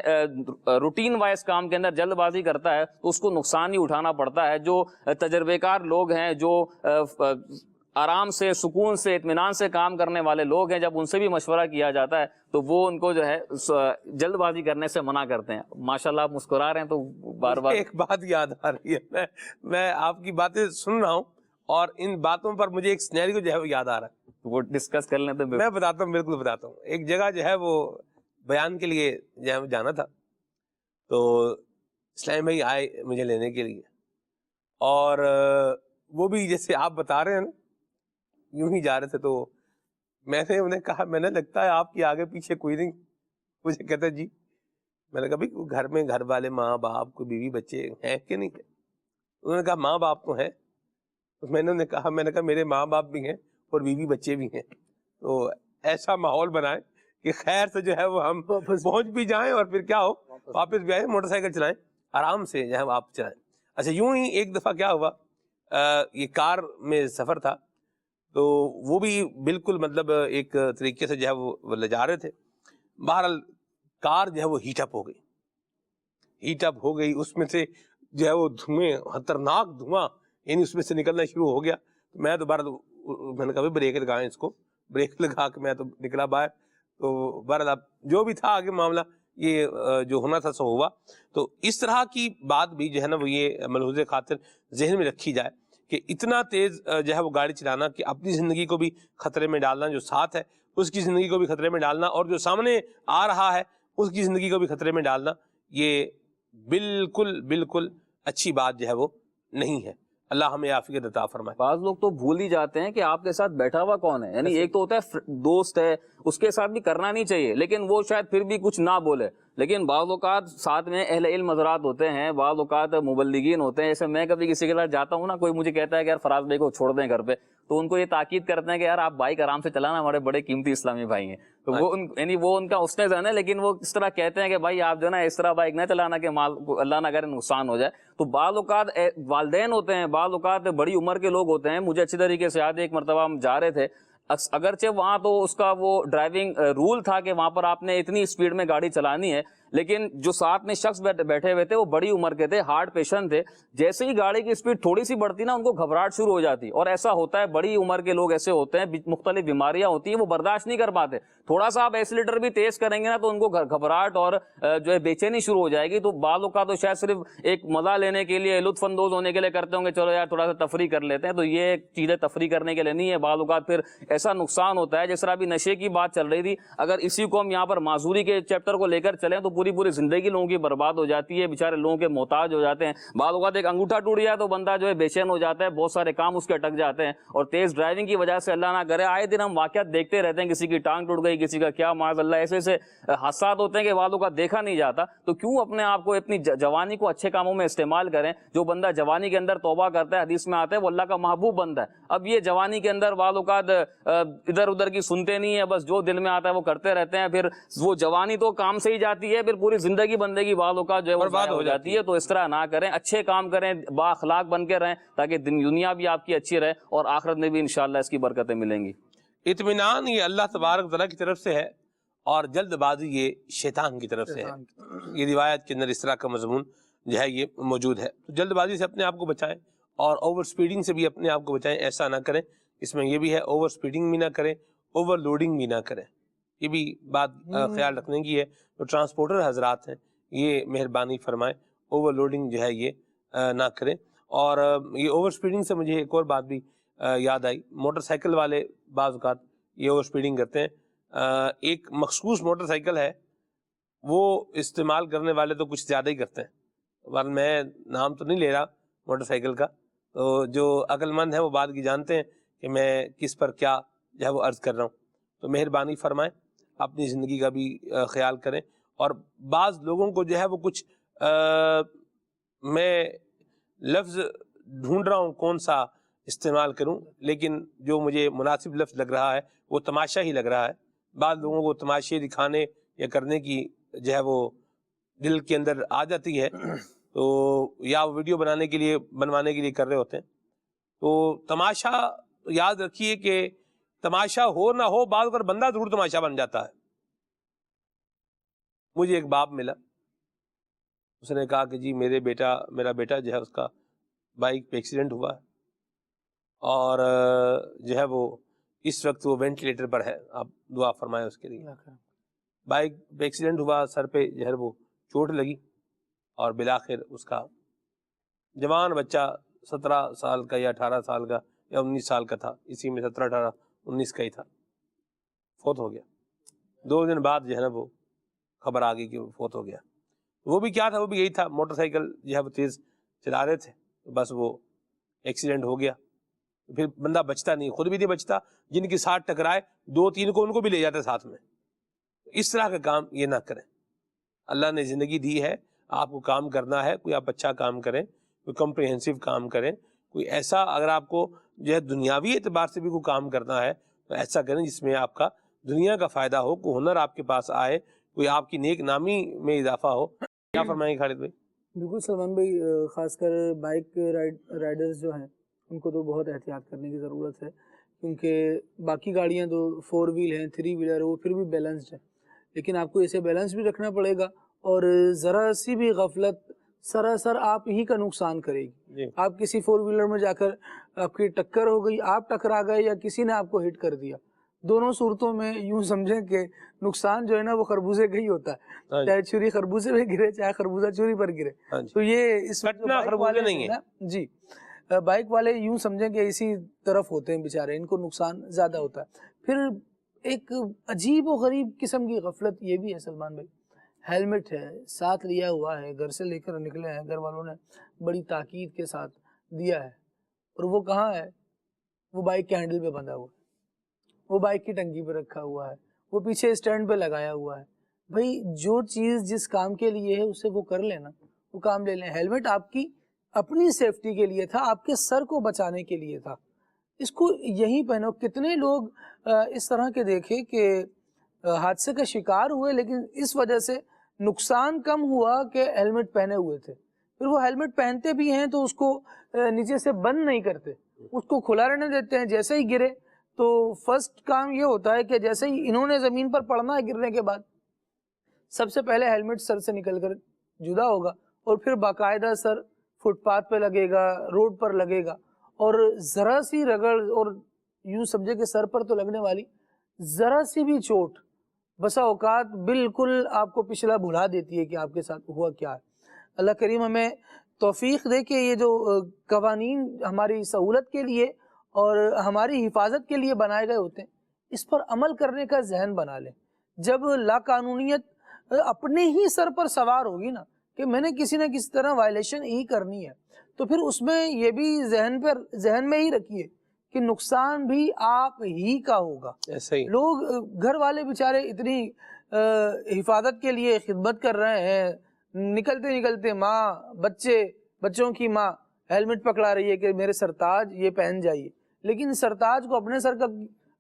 روٹین وائز کام کے اندر جلد بازی کرتا ہے تو اس کو نقصان ہی اٹھانا پڑتا ہے۔ جو تجربے کار لوگ ہیں، جو آرام سے، سکون سے، اطمینان سے کام کرنے والے لوگ ہیں، جب ان سے بھی مشورہ کیا جاتا ہے تو وہ ان کو جو ہے جلد بازی کرنے سے منع کرتے ہیں۔ ماشاءاللہ آپ مسکرا رہے ہیں تو بار بار ایک بات یاد آ رہی ہے، میں آپ کی باتیں سن رہا ہوں اور ان باتوں پر مجھے ایک سینیریو جو ہے وہ یاد آ رہا ہے، وہ ڈسکس کر لیں تو میں بتاتا ہوں، بالکل بتاتا ہوں۔ ایک جگہ جو ہے وہ بیان کے لیے جو ہے جانا تھا، تو اسلام بھائی آئے مجھے لینے کے لیے، اور وہ بھی جیسے آپ بتا رہے ہیں نا یوں ہی جا رہے تھے، تو میں نے انہیں کہا میں نے لگتا ہے آپ کی آگے پیچھے کوئی نہیں، مجھے کہتا جی، میں نے کہا بھائی گھر میں گھر والے ماں باپ کوئی بیوی بچے ہیں کہ نہیں ہے؟ انہوں نے کہا ماں باپ تو ہیں۔ میں نے کہا میرے ماں باپ بھی ہیں اور بیوی بچے بھی ہیں، تو ایسا ماحول بنائیں کہ خیر سے جو ہے وہ ہم پہنچ بھی جائیں اور پھر کیا ہو واپس بھی آئیں، موٹر سائیکل چلائیں آرام سے جو ہے آپ چلائیں۔ اچھا یوں ہی ایک دفعہ کیا ہوا، یہ کار میں سفر تھا، تو وہ بھی بالکل مطلب ایک طریقے سے جو ہے وہ لے جا رہے تھے، بہرحال کار جو ہے وہ ہیٹ اپ ہو گئی، اس میں سے جو ہے وہ دھوئیں، خطرناک دھواں یعنی اس میں سے نکلنا شروع ہو گیا۔ میں تو بہرحال میں نے کہا بریک لگائیں، اس کو بریک لگا کے میں تو نکلا باہر۔ تو بہرحال جو بھی تھا آگے معاملہ یہ جو ہونا تھا سو ہوا۔ تو اس طرح کی بات بھی جو ہے نا وہ یہ ملحوظ خاطر ذہن میں رکھی جائے کہ اتنا تیز جو ہے وہ گاڑی چلانا کہ اپنی زندگی کو بھی خطرے میں ڈالنا، جو ساتھ ہے اس کی زندگی کو بھی خطرے میں ڈالنا، اور جو سامنے آ رہا ہے اس کی زندگی کو بھی خطرے میں ڈالنا، یہ بالکل اچھی بات جو ہے وہ نہیں ہے۔ اللہ ہمیں عافیت عطا فرمائے۔ بعض لوگ تو بھول ہی جاتے ہیں کہ آپ کے ساتھ بیٹھا ہوا کون ہے، یعنی ایک تو ہوتا ہے دوست ہے، اس کے ساتھ بھی کرنا نہیں چاہیے، لیکن وہ شاید پھر بھی کچھ نہ بولے، لیکن بعض اوقات ساتھ میں اہل علم حضرات ہوتے ہیں، بعض اوقات مبلغین ہوتے ہیں۔ جیسے میں کبھی کسی کے ساتھ جاتا ہوں نا، کوئی مجھے کہتا ہے کہ یار فراز بھائی کو چھوڑ دیں گھر پہ، تو ان کو یہ تاکید کرتے ہیں کہ یار آپ بائک آرام سے چلانا، ہمارے بڑے قیمتی اسلامی بھائی ہیں۔ تو وہ یعنی وہ ان کا حسن ظن ہے، لیکن وہ اس طرح کہتے ہیں کہ بھائی آپ جو ہے نا اس طرح بائک نہ چلانا کہ مال اللہ نہ کرے نقصان ہو جائے۔ تو بعض اوقات والدین ہوتے ہیں، بعض اوقات بڑی عمر کے لوگ ہوتے ہیں۔ مجھے اچھی طریقے سے یاد ہے، ایک مرتبہ ہم جا رہے تھے، اگرچہ وہاں تو اس کا وہ ڈرائیونگ رول تھا کہ وہاں پر آپ نے اتنی اسپیڈ میں گاڑی چلانی ہے، لیکن جو ساتھ میں شخص بیٹھے ہوئے تھے وہ بڑی عمر کے تھے، ہارٹ پیشنٹ تھے۔ جیسے ہی گاڑی کی اسپیڈ تھوڑی سی بڑھتی نا، ان کو گھبراہٹ شروع ہو جاتی، اور ایسا ہوتا ہے بڑی عمر کے لوگ ایسے ہوتے ہیں، مختلف بیماریاں ہوتی ہیں، وہ برداشت نہیں کر پاتے۔ تھوڑا سا آپ ایکسیلیٹر بھی تیز کریں گے نا تو ان کو گھبراہٹ اور جو ہے بے چینی شروع ہو جائے گی۔ تو بعض اوقات تو شاید صرف ایک مزہ لینے کے لیے، لطف اندوز ہونے کے لیے کرتے ہوں گے، چلو یار تھوڑا سا تفریح کر لیتے ہیں، تو یہ چیزیں تفریح کرنے کے لیے نہیں ہے۔ بعض اوقات پھر ایسا نقصان ہوتا ہے، جس طرح بھی نشے کی بات چل رہی تھی، اگر اسی کو ہم یہاں پر معذوری کے چیپٹر کو لے کر چلیں تو پوری پوری زندگی لوگوں کی برباد ہو جاتی ہے، بیچارے لوگوں کے محتاج ہو جاتے ہیں. بعض اوقات ایک انگوٹھا ٹوٹ جائے تو بندہ جو ہے بے چین ہو جاتا ہے، بہت سارے کام اس کے اٹک جاتے ہیں. اور تیز ڈرائیونگ کی وجہ سے اللہ نہ کرے آئے دن ہم واقعات دیکھتے رہتے ہیں، کسی کی ٹانگ ٹوٹ گئی، کسی کا کیا معاذ اللہ، ایسے ایسے حادثات ہوتے ہیں کہ بعض اوقات دیکھا نہیں جاتا. تو کیوں اپنے آپ کو اپنی جوانی کو اچھے کاموں میں استعمال کریں. جو بندہ جوانی کے اندر توبہ کرتا ہے، حدیث میں آتا ہے وہ اللہ کا محبوب بندہ ہے. اب یہ جوانی کے اندر بعض اوقات ادھر ادھر کی سنتے نہیں ہیں، بس جو دل میں آتا ہے وہ کرتے رہتے ہیں، پھر وہ جوانی تو کام سے ہی جاتی ہے، پھر پوری زندگی بندے کی بعض اوقات جو ہے برباد ہو جاتی ہے. تو اس طرح نہ کریں، اچھے کام کریں، با اخلاق بن کے رہیں، تاکہ دنیا بھی آپ کی اچھی رہے اور آخرت میں بھی انشاءاللہ اس کی برکتیں ملیں گی. اطمینان یہ اللہ تبارک تعالیٰ کی طرف سے ہے، اور جلد بازی یہ شیطان کی طرف سے ہے. یہ روایت کے اندر اس طرح کا مضمون جو ہے یہ موجود ہے. تو جلد بازی سے اپنے آپ کو بچائیں، اور اوور سپیڈنگ سے بھی اپنے آپ کو بچائیں. ایسا نہ کریں، اس میں یہ بھی ہے اوور سپیڈنگ بھی نہ کریں، اوور لوڈنگ بھی نہ کریں. یہ بھی بات خیال رکھنے کی ہے. تو ٹرانسپورٹر حضرات ہیں، یہ مہربانی فرمائیں اوور لوڈنگ جو ہے یہ نہ کریں. اور یہ اوور سپیڈنگ سے مجھے ایک اور بات بھی یاد آئی. موٹر سائیکل والے بعض اوقات یہ اوور سپیڈنگ کرتے ہیں. ایک مخصوص موٹر سائیکل ہے، وہ استعمال کرنے والے تو کچھ زیادہ ہی کرتے ہیں. میں نام تو نہیں لے رہا موٹر سائیکل کا، تو جو عقل مند ہیں وہ بات کی جانتے ہیں کہ میں کس پر کیا جو ہے وہ عرض کر رہا ہوں. تو مہربانی فرمائیں اپنی زندگی کا بھی خیال کریں. اور بعض لوگوں کو جو ہے وہ کچھ میں لفظ ڈھونڈ رہا ہوں کون سا استعمال کروں، لیکن جو مجھے مناسب لفظ لگ رہا ہے وہ تماشا ہی لگ رہا ہے. بعض لوگوں کو تماشے دکھانے یا کرنے کی جو ہے وہ دل کے اندر آ جاتی ہے، تو یا ویڈیو بنوانے کے لیے کر رہے ہوتے ہیں. تو تماشا یاد رکھیے کہ تماشا ہو نہ ہو، بعض اگر بندہ ضرور تماشا بن جاتا ہے. مجھے ایک باپ ملا، اس نے کہا کہ جی میرا بیٹا جو ہے اس کا بائک پہ ایکسیڈنٹ ہوا ہے، اور جو ہے وہ اس وقت وہ وینٹیلیٹر پر ہے، آپ دعا فرمائیں اس کے لیے. بائک پہ ایکسیڈنٹ ہوا، سر پہ جو ہے وہ چوٹ لگی، اور بالآخر اس کا جوان بچہ 17 سال کا یا 18 سال کا یا 19 سال کا تھا، اسی میں 17 18 19 کا ہی تھا، فوت ہو گیا. 2 دن بعد جو ہے نا وہ خبر آ گئی کہ وہ فوت ہو گیا. وہ بھی کیا تھا، وہ بھی یہی تھا، موٹر سائیکل جو ہے وہ تیز چلا رہے تھے، بس وہ ایکسیڈنٹ ہو گیا. پھر بندہ بچتا نہیں، خود بھی نہیں بچتا، جن کے ساتھ ٹکرائے 2-3 کو ان کو بھی لے جاتا ساتھ میں. اس طرح کا کام یہ نہ کریں. اللہ نے زندگی دی ہے، آپ کو کام کرنا ہے، کوئی آپ اچھا کام کریں، کوئی کمپریہنسو کام کریں، کوئی ایسا اگر آپ کو جو ہے دنیاوی اعتبار سے بھی کوئی کام کرنا ہے تو ایسا کریں جس میں آپ کا دنیا کا فائدہ ہو، کوئی ہنر آپ کے پاس آئے، کوئی آپ کی نیک نامی میں اضافہ ہو. کیا فرمائیں گے خالد بھائی؟ بالکل سلمان بھائی، خاص کر بائک رائڈرز جو ہیں ان کو تو بہت احتیاط کرنے کی ضرورت ہے، کیونکہ باقی گاڑیاں تو 4 ویل ہیں، 3 ویلر وہ پھر بھی بیلنسڈ ہے، لیکن آپ کو اسے بیلنس بھی رکھنا پڑے گا. اور ذرا سی بھی غفلت سراسر آپ ہی کا نقصان کرے گی. آپ کسی 4 ویلر میں جا کر آپ کی ٹکر ہو گئی، آپ ٹکرا گئے یا کسی نے آپ کو ہٹ کر دیا، دونوں صورتوں میں یوں سمجھیں کہ نقصان جو ہے نا وہ خربوزے کا ہی ہوتا ہے، چاہے چھری خربوزے پہ گرے چاہے خربوزہ چھری پر گرے. تو یہ اس خربوزے نہیں ہے جی، بائک والے یوں سمجھیں کہ اسی طرف ہوتے ہیں بیچارے، ان کو نقصان زیادہ ہوتا ہے. پھر ایک عجیب و غریب قسم کی غفلت یہ بھی ہے سلمان بھائی، ہیلمٹ ہے ساتھ لیا ہوا ہے، گھر سے لے کر نکلے ہیں، گھر والوں نے بڑی تاکید کے ساتھ دیا ہے، اور وہ کہاں ہے؟ وہ بائک کے ہینڈل پہ بندھا ہوا ہے، وہ بائک کی ٹنکی پہ رکھا ہوا ہے، وہ پیچھے اسٹینڈ پہ لگایا ہوا ہے. بھائی جو چیز جس کام کے لیے ہے اسے وہ کر لینا، وہ کام لے لیں. ہیلمٹ آپ کی اپنی سیفٹی کے لیے تھا، آپ کے سر کو بچانے کے لیے تھا، اس کو یہی پہنو. کتنے لوگ اس طرح کے دیکھے کہ حادثے کا شکار ہوئے لیکن اس وجہ سے نقصان کم ہوا کہ ہیلمٹ پہنے ہوئے تھے. پھر وہ ہیلمٹ پہنتے بھی ہیں تو اس کو نیچے سے بند نہیں کرتے، اس کو کھلا رہنے دیتے ہیں. جیسے ہی گرے تو فرسٹ کام یہ ہوتا ہے کہ جیسے ہی انہوں نے زمین پر پڑنا ہے گرنے کے بعد، سب سے پہلے ہیلمٹ سر سے نکل کر جدا ہوگا، اور پھر باقاعدہ سر فٹ پاتھ پہ لگے گا، روڈ پر لگے گا. اور ذرا سی رگڑ، اور یوں سمجھے کہ سر پر تو لگنے والی ذرا سی بھی چوٹ بسا اوقات بالکل آپ کو پچھلا بھلا دیتی ہے کہ آپ کے ساتھ ہوا کیا ہے. اللہ کریم ہمیں توفیق دے کہ یہ جو قوانین ہماری سہولت کے لیے اور ہماری حفاظت کے لیے بنائے گئے ہوتے ہیں اس پر عمل کرنے کا ذہن بنا لیں. جب لا قانونیت اپنے ہی سر پر سوار ہوگی نا کہ میں نے کسی نہ کسی طرح وائلیشن ہی کرنی ہے، تو پھر اس میں یہ بھی ذہن میں ہی رکھیے کہ نقصان بھی آپ ہی کا ہوگا۔ ایسا ہی لوگ گھر والے بیچارے اتنی حفاظت کے لیے خدمت کر رہے ہیں، نکلتے نکلتے ماں بچوں کی ماں ہیلمٹ پکڑا رہی ہے کہ میرے سرتاج یہ پہن جائیے، لیکن سرتاج کو اپنے سر کا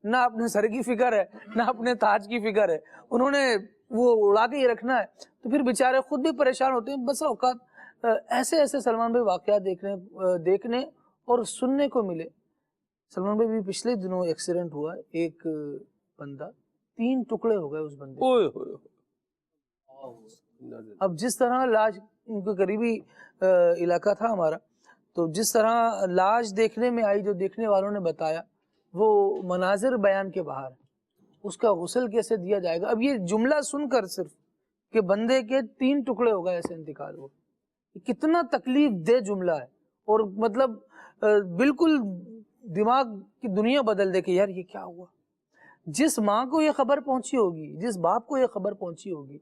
نہ اپنے سر کی فکر ہے نہ اپنے تاج کی فکر ہے، انہوں نے وہ اڑا کے ہی رکھنا ہے، تو پھر بیچارے خود بھی پریشان ہوتے ہیں۔ بس اوقات ایسے سلمان بھائی واقعات دیکھنے اور سننے کو ملے۔ سلمان بھائی بھی پچھلے دنوں ایکسیڈنٹ ہوا، ایک بندہ 3 ٹکڑے ہو گئے اس بندے۔ اب جس طرح لاش، ان کے قریبی علاقہ تھا ہمارا، تو جس طرح لاش دیکھنے میں آئی، جو دیکھنے والوں نے بتایا وہ مناظر بیان کے باہر ہے۔ اس کا غسل کیسے دیا جائے گا؟ اب یہ جملہ سن کر صرف کہ بندے کے 3 ٹکڑے ہو گئے، ایسے انتقال ہوا، کتنا تکلیف دہ جملہ ہے، اور مطلب بالکل دماغ کی دنیا بدل دے کہ یار یہ کیا ہوا۔ جس ماں کو یہ خبر پہنچی ہوگی، جس باپ کو یہ خبر پہنچی ہوگی،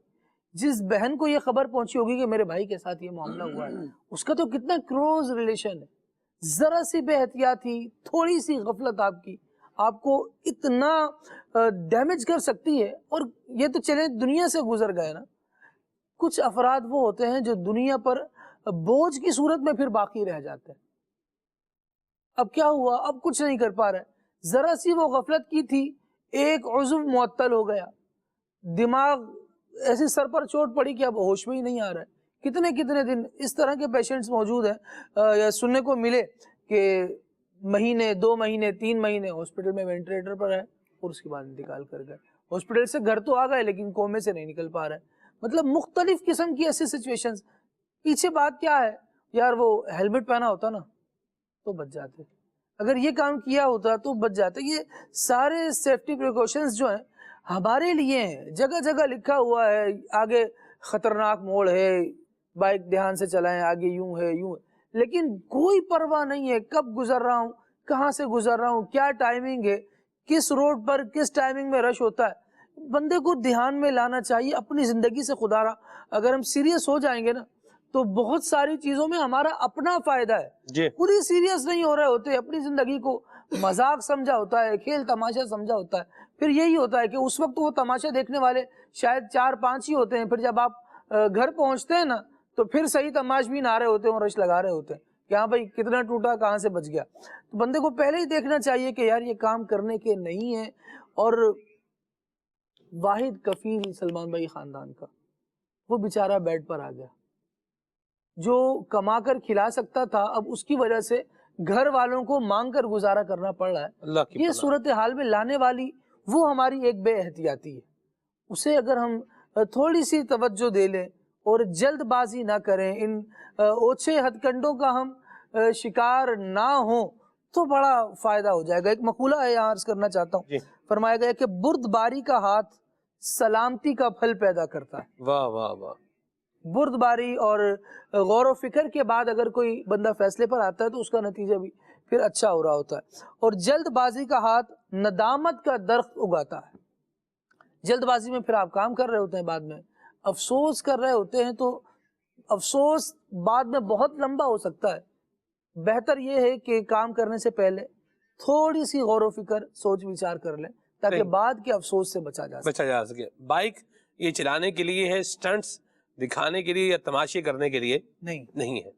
جس بہن کو یہ خبر پہنچی ہوگی کہ میرے بھائی کے ساتھ یہ معاملہ ہوا ہے، اس کا تو کتنا کلوز ریلیشن ہے، ذرا سی بے احتیاطی، تھوڑی سی غفلت آپ کو اتنا ڈیمیج کر سکتی ہے۔ اور یہ تو چلے دنیا سے گزر گئے نا، کچھ افراد وہ ہوتے ہیں جو دنیا پر بوجھ کی صورت میں پھر باقی رہ جاتے ہیں۔ اب کیا ہوا؟ اب کچھ نہیں کر پا رہے، ذرا سی وہ غفلت کی تھی، ایک عضو معطل ہو گیا، دماغ ایسی سر پر چوٹ پڑی کہ اب ہوش میں ہی نہیں آ رہا ہے۔ کتنے دن اس طرح کے پیشنٹس موجود ہیں، یا سننے کو ملے کہ مہینے، 2 مہینے، 3 مہینے ہاسپٹل میں وینٹیلیٹر پر ہے، اور اس کے بعد انتقال کر گئے۔ ہاسپٹل سے گھر تو آ گئے لیکن کومے سے نہیں نکل پا رہے۔ مطلب مختلف قسم کی ایسی سچویشنز۔ پیچھے بات کیا ہے؟ یار وہ ہیلمٹ پہنا ہوتا نا تو بچ جاتے، اگر یہ کام کیا ہوتا تو بچ جاتے۔ یہ سارے سیفٹی پریکاشنز جو ہیں ہمارے لیے ہیں، جگہ جگہ لکھا ہوا ہے، آگے خطرناک موڑ ہے، بائک دھیان سے چلائیں، آگے یوں ہے یوں ہے، لیکن کوئی پرواہ نہیں ہے کب گزر رہا ہوں، کہاں سے گزر رہا ہوں، کیا ٹائمنگ ہے، کس روڈ پر کس ٹائمنگ میں رش ہوتا ہے۔ بندے کو دھیان میں لانا چاہیے اپنی زندگی سے۔ خدا را اگر ہم سیریس ہو جائیں گے نا تو بہت ساری چیزوں میں ہمارا اپنا فائدہ ہے، خود ہی سیریس نہیں ہو رہے ہوتے، اپنی زندگی کو مذاق سمجھا ہوتا ہے، کھیل تماشا سمجھا ہوتا ہے، پھر یہی ہوتا ہے کہ اس وقت وہ تماشا دیکھنے والے شاید 4-5 ہی ہوتے ہیں، پھر جب آپ گھر پہنچتے ہیں نا تو پھر صحیح تماش بھی نہ رہے ہوتے ہیں اور رش لگا رہے ہوتے ہیں کہ ہاں بھائی کتنا ٹوٹا، کہاں سے بچ گیا۔ تو بندے کو پہلے ہی دیکھنا چاہیے کہ یار یہ کام کرنے کے نہیں ہیں۔ اور واحد کفیل سلمان بھائی خاندان کا، وہ بیچارہ بیڈ پر آ گیا، جو کما کر کھلا سکتا تھا اب اس کی وجہ سے گھر والوں کو مانگ کر گزارا کرنا پڑ رہا ہے۔ یہ صورتحال میں لانے والی وہ ہماری ایک بے احتیاطی ہے، اسے اگر ہم تھوڑی سی توجہ دے لیں اور جلد بازی نہ کریں، ان اوچھے ہتھ کنڈوں کا ہم شکار نہ ہوں تو بڑا فائدہ ہو جائے گا۔ ایک مقولہ ہے یہاں عرض کرنا چاہتا ہوں، فرمایا گیا کہ بردباری کا ہاتھ سلامتی کا پھل پیدا کرتا ہے۔ واہ واہ واہ۔ بردباری اور غور و فکر کے بعد اگر کوئی بندہ فیصلے پر آتا ہے تو اس کا نتیجہ بھی پھر اچھا ہو رہا ہوتا ہے۔ اور جلد بازی کا ہاتھ ندامت کا درخت اگاتا ہے۔ جلد بازی میں پھر آپ کام کر رہے ہوتے ہیں، بعد میں افسوس کر رہے ہوتے ہیں، تو افسوس بعد میں بہت لمبا ہو سکتا ہے۔ بہتر یہ ہے کہ کام کرنے سے پہلے تھوڑی سی غور و فکر، سوچ وچار کر لیں تاکہ بعد کے افسوس سے بچا جا سکے۔ بائک یہ چلانے کے لیے ہے، سٹنٹس دکھانے کے لیے یا تماشے کرنے کے لیے نہیں ہے،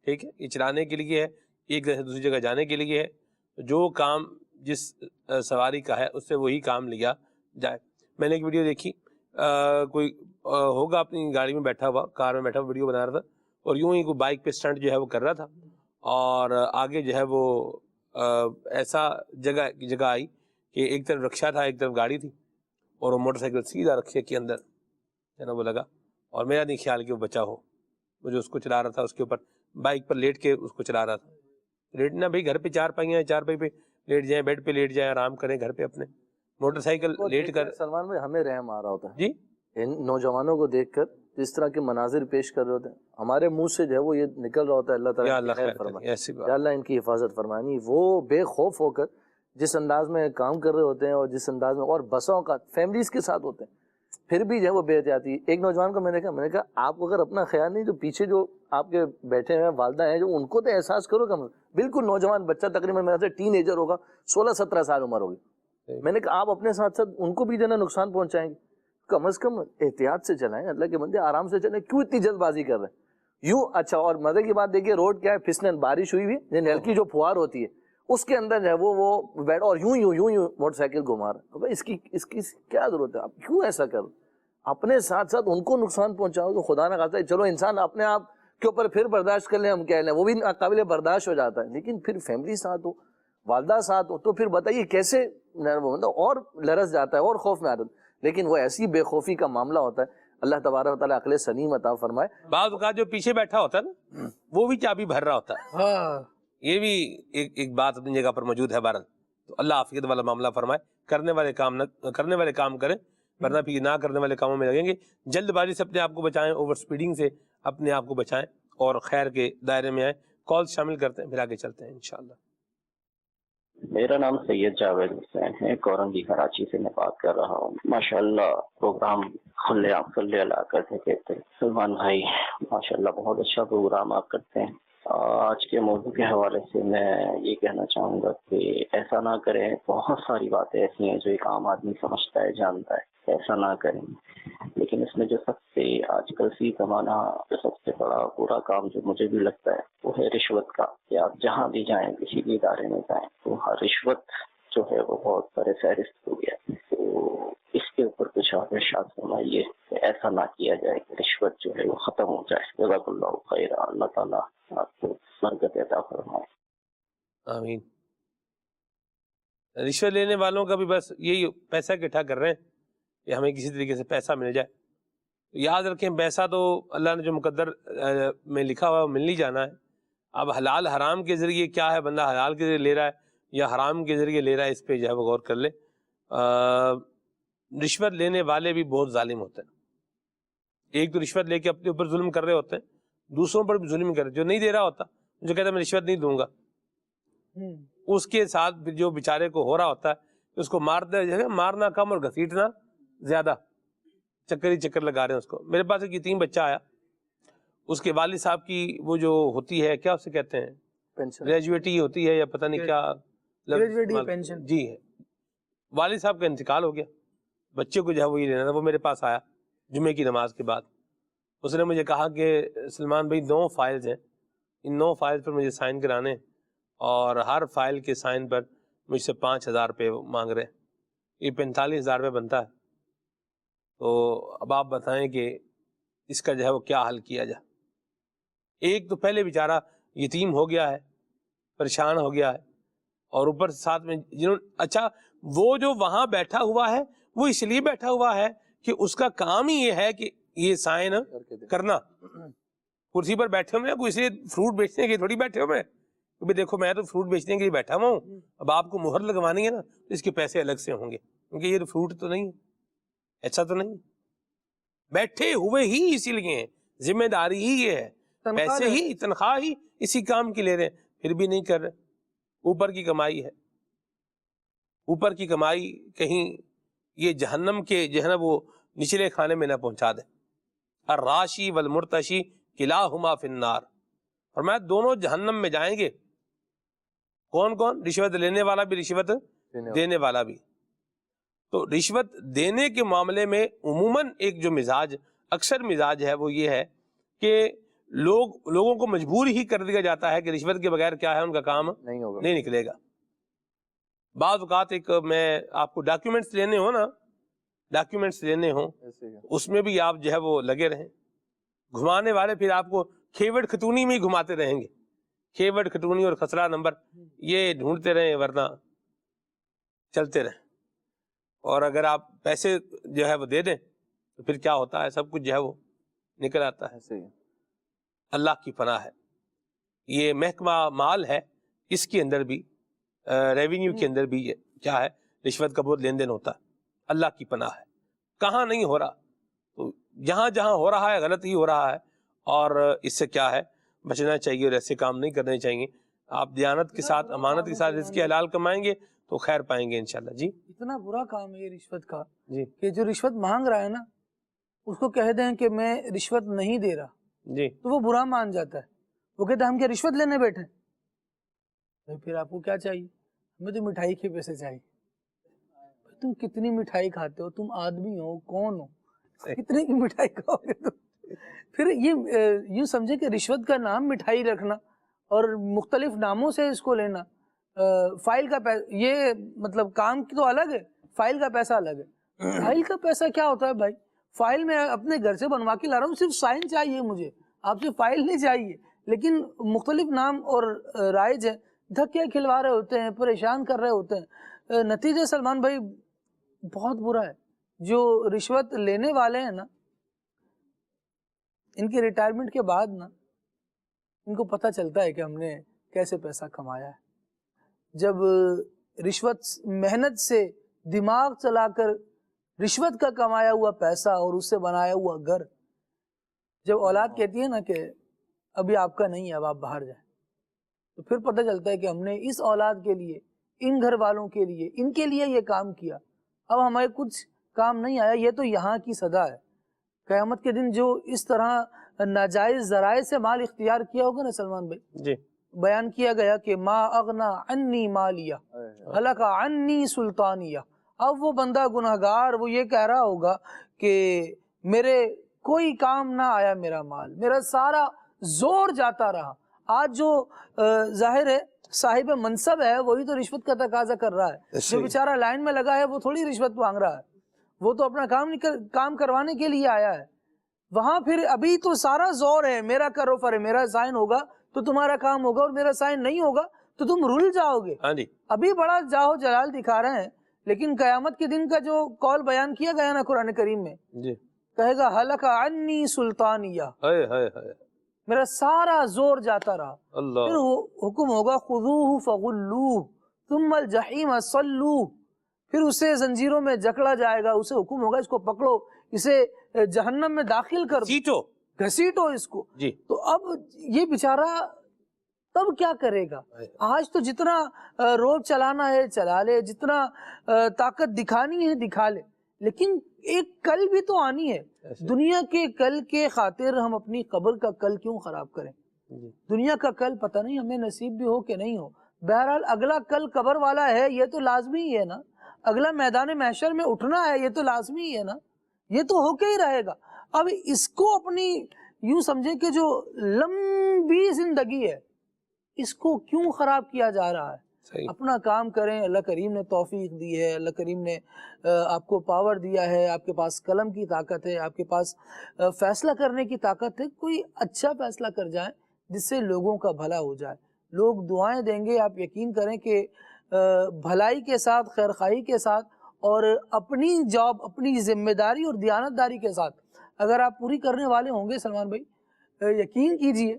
ٹھیک ہے؟ یہ چلانے کے لیے ہے، ایک جگہ سے دوسری جگہ جانے کے لیے ہے۔ جو کام جس سواری کا ہے اس سے وہی کام لیا جائے۔ میں نے ایک ویڈیو دیکھی، کوئی ہوگا اپنی گاڑی میں بیٹھا ہوا، کار میں بیٹھا ہوا، ویڈیو بنا رہا تھا، اور یوں ہی کوئی بائک پہ سٹنٹ جو ہے وہ کر رہا تھا، اور آگے جو ہے وہ ایسا جگہ آئی کہ ایک طرف رکشہ تھا، ایک طرف گاڑی تھی، اور وہ موٹر سائیکل سیدھا رکشے کے اندر ہے نا وہ لگا، اور میرا نہیں خیال کہ وہ بچا ہو۔ مجھے اس کو چلا رہا تھا، اس کے اوپر بائک پر لیٹ کے اس کو چلا رہا تھا۔ لیٹنا بھائی گھر پہ 4 پہیاں ہیں، 4 پہی پہ لیٹ جائیں، بیڈ پہ لیٹ جائیں، آرام کریں گھر پہ اپنے۔ موٹر سائیکل لیٹ کر سلمان بھائی ہمیں رحم آ رہا ہوتا ہے جی ان نوجوانوں کو دیکھ کر جس طرح کے مناظر پیش کر رہے ہوتے ہیں، ہمارے منہ سے جو ہے وہ یہ نکل رہا ہوتا ہے، اللہ تعالیٰ اللہ خیر خیر فرمائے، ایسی بات۔ یا اللہ ان کی حفاظت فرمانی۔ وہ بے خوف ہو کر جس انداز میں کام کر رہے ہوتے ہیں، اور جس انداز میں، اور بسوں کا فیملیز کے ساتھ ہوتے ہیں، پھر بھی جو ہے وہ بے احتیاطی. ایک نوجوان کو میں نے کہا آپ اگر اپنا خیال نہیں تو پیچھے جو آپ کے بیٹھے ہیں والدہ ہیں جو ان کو تو احساس کرو. بالکل نوجوان بچہ تقریباً میرے سے ٹین ایجر ہوگا, 16-17 سال عمر ہوگی. میں نے کہا آپ اپنے ساتھ ساتھ ان کو بھی جو ہے نا نقصان پہنچائیں گے, کم از کم احتیاط سے چلائیں. اللہ کے بندے آرام سے چلیں, کیوں اتنی جلد بازی کر رہے ہیں یوں. اچھا اور مزے کی بات دیکھیے روڈ کیا ہے, پھسلن, بارش ہوئی ہوئی, نلکی جو پھوار ہوتی ہے اس کے اندر جو ہے وہ بیٹھ اور یوں موٹر سائیکل گھما رہا ہے. اس کی کیا ضرورت ہے, آپ کیوں ایسا کرو؟ اپنے ساتھ ساتھ ان کو نقصان پہنچاؤ تو خدا نہ خاصا ہے چلو انسان اپنے آپ کے اوپر پھر برداشت کر لیں, ہم کہہ لیں وہ بھی قابل برداشت ہو جاتا ہے, لیکن پھر فیملی ساتھ ہو, والدہ ساتھ ہو, تو پھر بتائیے کیسے اور لرز جاتا ہے اور خوف میں آتا ہے. لیکن وہ ایسی بے خوفی کا معاملہ ہوتا ہے. اللہ تبارک و تعالیٰ عقل سلیم عطا فرمائے. بعض اوقات جو پیچھے بیٹھا ہوتا ہے نا وہ بھی چابی بھر رہا ہوتا ہے, یہ بھی ایک بات اپنی جگہ پر موجود ہے. بہرحال تو اللہ عافیت والا معاملہ فرمائے. کرنے والے کام کریں, ورنہ پھر نہ کرنے والے کاموں میں لگیں گے. جلد بازی سے اپنے آپ کو بچائیں, اوور سپیڈنگ سے اپنے آپ کو بچائیں اور خیر کے دائرے میں آئیں. کال شامل کرتے ہیں, پھر آگے چلتے ہیں انشاءاللہ. میرا نام سید جاوید حسین ہے, کورنگی کراچی سے میں بات کر رہا ہوں. ماشاءاللہ پروگرام کھلے آپ کھلے علاقہ سے کہتے ہیں سلمان بھائی, ماشاءاللہ بہت اچھا پروگرام آپ کرتے ہیں. آج کے موضوع کے حوالے سے میں یہ کہنا چاہوں گا کہ ایسا نہ کریں. بہت ساری باتیں ایسی ہیں جو ایک عام آدمی سمجھتا ہے, جانتا ہے, ایسا نہ کریں. لیکن اس میں جو سب سے آج کل فی زمانہ جو سب سے بڑا برا کام جو مجھے بھی لگتا ہے وہ ہے رشوت کا. کہ آپ جہاں بھی جائیں, کسی بھی ادارے میں جائیں, تو ہر رشوت جو ہے وہ بہت بڑے فہرست ہو گیا. تو اس کے اوپر کچھ آپ ارشاد فرمائیے کہ ایسا نہ کیا جائے کہ رشوت جو ہے وہ ختم ہو جائے. جزاک اللہ خیر, اللہ تعالیٰ آپ کو برکت عطا فرمائے. آمین. رشوت لینے والوں کا بھی بس یہی پیسہ اکٹھا کر رہے ہیں کہ ہمیں کسی طریقے سے پیسہ مل جائے. یاد رکھیں پیسہ تو اللہ نے جو مقدر میں لکھا ہوا ہے وہ مل نہیں جانا ہے. اب حلال حرام کے ذریعے کیا ہے, بندہ حلال کے ذریعے لے رہا ہے یا حرام کے ذریعے لے رہا ہے, اس پہ جو ہے وہ غور کر لے. رشوت لینے والے بھی بہت ظالم ہوتے ہیں. ایک تو رشوت لے کے اپنے اوپر ظلم کر رہے ہوتے ہیں, دوسروں پر بھی ظلم کر رہے. جو نہیں دے رہا ہوتا, جو کہتا ہے میں رشوت نہیں دوں گا, اس کے ساتھ جو بیچارے کو ہو رہا ہوتا ہے اس کو مارنا کم اور گھسیٹنا زیادہ, چکر ہی چکر لگا رہے ہیں اس کو. میرے پاس ایک یتیم بچہ آیا, اس کے والد صاحب کی وہ جو ہوتی ہے کیا اسے کہتے ہیں, گریجویٹی ہوتی ہے یا پتہ نہیں کیا, پینشن جی ہے. والد صاحب کا انتقال ہو گیا, بچے کو جو ہے وہ یہ لینا تھا. وہ میرے پاس آیا جمعے کی نماز کے بعد. اس نے مجھے کہا کہ سلمان بھائی 9 فائلز ہیں, ان 9 فائلز پر مجھے سائن کرانے, اور ہر فائل کے سائن پر مجھ سے 5,000 روپے مانگ رہے ہیں. یہ 45,000 روپے بنتا ہے. تو اب آپ بتائیں کہ اس کا جو ہے وہ کیا حل کیا جائے. ایک تو پہلے بیچارہ یتیم ہو گیا ہے, پریشان ہو گیا ہے, اور اوپر ساتھ میں اچھا وہ جو وہاں بیٹھا ہوا ہے وہ اس لیے بیٹھا ہوا ہے کہ اس کا کام ہی یہ ہے کہ یہ سائن کرنا. کرسی پر بیٹھے ہوئے ہیں, کوئی اس لیے فروٹ بیچنے کے لیے تھوڑی بیٹھے ہوئے ہیں کہ دیکھو میں تو فروٹ بیچنے کے لیے بیٹھا ہوا ہوں, اب آپ کو مہر لگوانی ہے نا تو اس کے پیسے الگ سے ہوں گے, کیونکہ یہ تو فروٹ تو نہیں ہے, ایسا تو نہیں. بیٹھے ہوئے ہی اسی لیے ہیں, ذمہ داری ہی یہ ہے, پیسے ہی تنخواہ ہی اسی کام کی لے رہے ہیں, پھر بھی نہیں کر رہے. اوپر کی کمائی ہے, اوپر کی کمائی کہیں یہ جہنم کے جو ہے نا وہ نچلے کھانے میں نہ پہنچا دے. الراشی والمرتشی کلاہما فی النار, فرمایا دونوں جہنم میں جائیں گے. کون کون؟ رشوت لینے والا بھی, رشوت دینے والا بھی. تو رشوت دینے کے معاملے میں عموماً ایک جو مزاج, اکثر مزاج ہے وہ یہ ہے کہ لوگوں کو مجبور ہی کر دیا جاتا ہے کہ رشوت کے بغیر کیا ہے ان کا کام نہیں نکلے گا. بعض اوقات ایک میں آپ کو ڈاکیومنٹس لینے ہو نا, ڈاکیومنٹس لینے ہوں اس میں بھی آپ جو ہے وہ لگے رہیں. گھمانے والے پھر آپ کو کھیوڑ کھتونی میں ہی گھماتے رہیں گے, کھیوڑ کھتونی اور خسرہ نمبر یہ ڈھونڈتے رہیں, ورنہ چلتے رہیں. اور اگر آپ پیسے جو ہے وہ دے دیں تو پھر کیا ہوتا ہے, سب کچھ جو ہے وہ نکل آتا ہے. اللہ کی پناہ ہے. یہ محکمہ مال ہے, اس کے اندر بھی ریونیو کے اندر بھی یہ کیا ہے, رشوت کا بہت لین دین ہوتا ہے. اللہ کی پناہ ہے, کہاں نہیں ہو رہا, تو جہاں جہاں ہو رہا ہے غلط ہی ہو رہا ہے, اور اس سے کیا ہے بچنا چاہیے اور ایسے کام نہیں کرنے چاہیے. آپ دیانت کے ساتھ, امانت کے ساتھ اس کے حلال کمائیں گے تو خیر پائیں گے انشاءاللہ. جی اتنا برا کام ہے یہ رشوت کا, جی کہ جو رشوت مانگ رہا ہے نا اس کو کہہ دیں کہ میں رشوت نہیں دے رہا جی تو وہ برا مان جاتا ہے، وہ کہتا ہے ہم کیا رشوت لینے بیٹھے؟ پھر آپ کو کیا چاہیے؟ ہمیں تو مٹھائی کے پیسے چاہیے۔ تم کتنی مٹھائی کھاتے ہو؟ تم آدمی ہو، کون ہو، کتنے کی مٹھائی کھاؤ گے تم؟ پھر یہ یوں سمجھے کہ رشوت کا نام مٹھائی رکھنا اور مختلف ناموں سے اس کو لینا، فائل کا پیسہ، یہ مطلب کام کی تو الگ ہے، فائل کا پیسہ الگ ہے۔ فائل کا پیسہ کیا ہوتا ہے بھائی؟ فائل میں اپنے گھر سے بنوا کے لا رہا ہوں، صرف سائن چاہیے مجھے، آپ سے فائل نہیں چاہیے، لیکن مختلف نام اور رائج ہیں، دھکے کھلوا رہے ہوتے ہیں، پریشان کر رہے ہوتے ہیں۔ نتیجہ سلمان بھائی بہت برا ہے۔ جو رشوت لینے والے ہیں نا، ان کی ریٹائرمنٹ کے بعد نا ان کو پتہ چلتا ہے کہ ہم نے کیسے پیسہ کمایا ہے۔ جب رشوت محنت سے دماغ چلا کر رشوت کا کمایا ہوا پیسہ اور اس سے بنایا ہوا گھر، جب اولاد کہتی ہے نا کہ ابھی آپ کا نہیں ہے، اب آپ باہر جائیں، تو پھر پتہ چلتا ہے کہ ہم نے اس اولاد کے لیے، ان گھر والوں کے لیے، ان کے لیے یہ کام کیا، اب ہمیں کچھ کام نہیں آیا۔ یہ تو یہاں کی سزا ہے۔ قیامت کے دن جو اس طرح ناجائز ذرائع سے مال اختیار کیا ہوگا نا سلمان بھائی، جی بیان کیا گیا کہ ما اغنا عنی مالیہ ہلک عنی سلطانیہ، اب وہ بندہ گناہگار وہ یہ کہہ رہا ہوگا کہ میرے کوئی کام نہ آیا، میرا مال، میرا سارا زور جاتا رہا۔ آج جو ظاہر ہے صاحب منصب ہے وہی تو رشوت کا تقاضا کر رہا ہے، جو بیچارہ لائن میں لگا ہے وہ تھوڑی رشوت مانگ رہا ہے، وہ تو اپنا کام کروانے کے لیے آیا ہے۔ وہاں پھر ابھی تو سارا زور ہے، میرا کرو فر میرا سائن ہوگا تو تمہارا کام ہوگا، اور میرا سائن نہیں ہوگا تو تم رل جاؤ گے۔ ہاں جی ابھی بڑا جاہو جلال دکھا رہے ہیں، لیکن قیامت کے دن کا جو قول بیان کیا گیا نا قرآن کریم میں، جی کہے گا ہلک عنی سلطانیہ، ہائے ہائے ہائے میرا سارا زور جاتا رہا۔ اللہ، پھر حکم ہوگا خذوہ فغلوہ ثم الجحیم صلوہ، پھر اسے زنجیروں میں جکڑا جائے گا، اسے حکم ہوگا اس کو پکڑو، اسے جہنم میں داخل کر دو، سیٹو گھسیٹو اس کو۔ جی تو اب یہ بیچارہ تب کیا کرے گا؟ آج تو جتنا روب چلانا ہے چلا لے، جتنا طاقت دکھانی ہے دکھا لے، لیکن ایک کل بھی تو آنی ہے۔ دنیا کے کل کے خاطر ہم اپنی قبر کا کل کیوں خراب کریں؟ دنیا کا کل پتہ نہیں ہمیں نصیب بھی ہو کہ نہیں ہو، بہرحال اگلا کل قبر والا ہے، یہ تو لازمی ہی ہے نا، اگلا میدان محشر میں اٹھنا ہے، یہ تو لازمی ہی ہے نا، یہ تو ہو کے ہی رہے گا۔ اب اس کو اپنی یوں سمجھے کہ جو لمبی زندگی ہے اس کو کیوں خراب کیا جا رہا ہے؟ اپنا کام کریں، اللہ کریم نے توفیق دی ہے، اللہ کریم نے آپ کو پاور دیا ہے، آپ کے پاس قلم کی طاقت ہے، آپ کے پاس فیصلہ کرنے کی طاقت ہے، کوئی اچھا فیصلہ کر جائیں جس سے لوگوں کا بھلا ہو جائے۔ لوگ دعائیں دیں گے، آپ یقین کریں کہ بھلائی کے ساتھ، خیرخواہی کے ساتھ، اور اپنی جاب، اپنی ذمہ داری اور دیانتداری کے ساتھ اگر آپ پوری کرنے والے ہوں گے سلمان بھائی، یقین کیجئے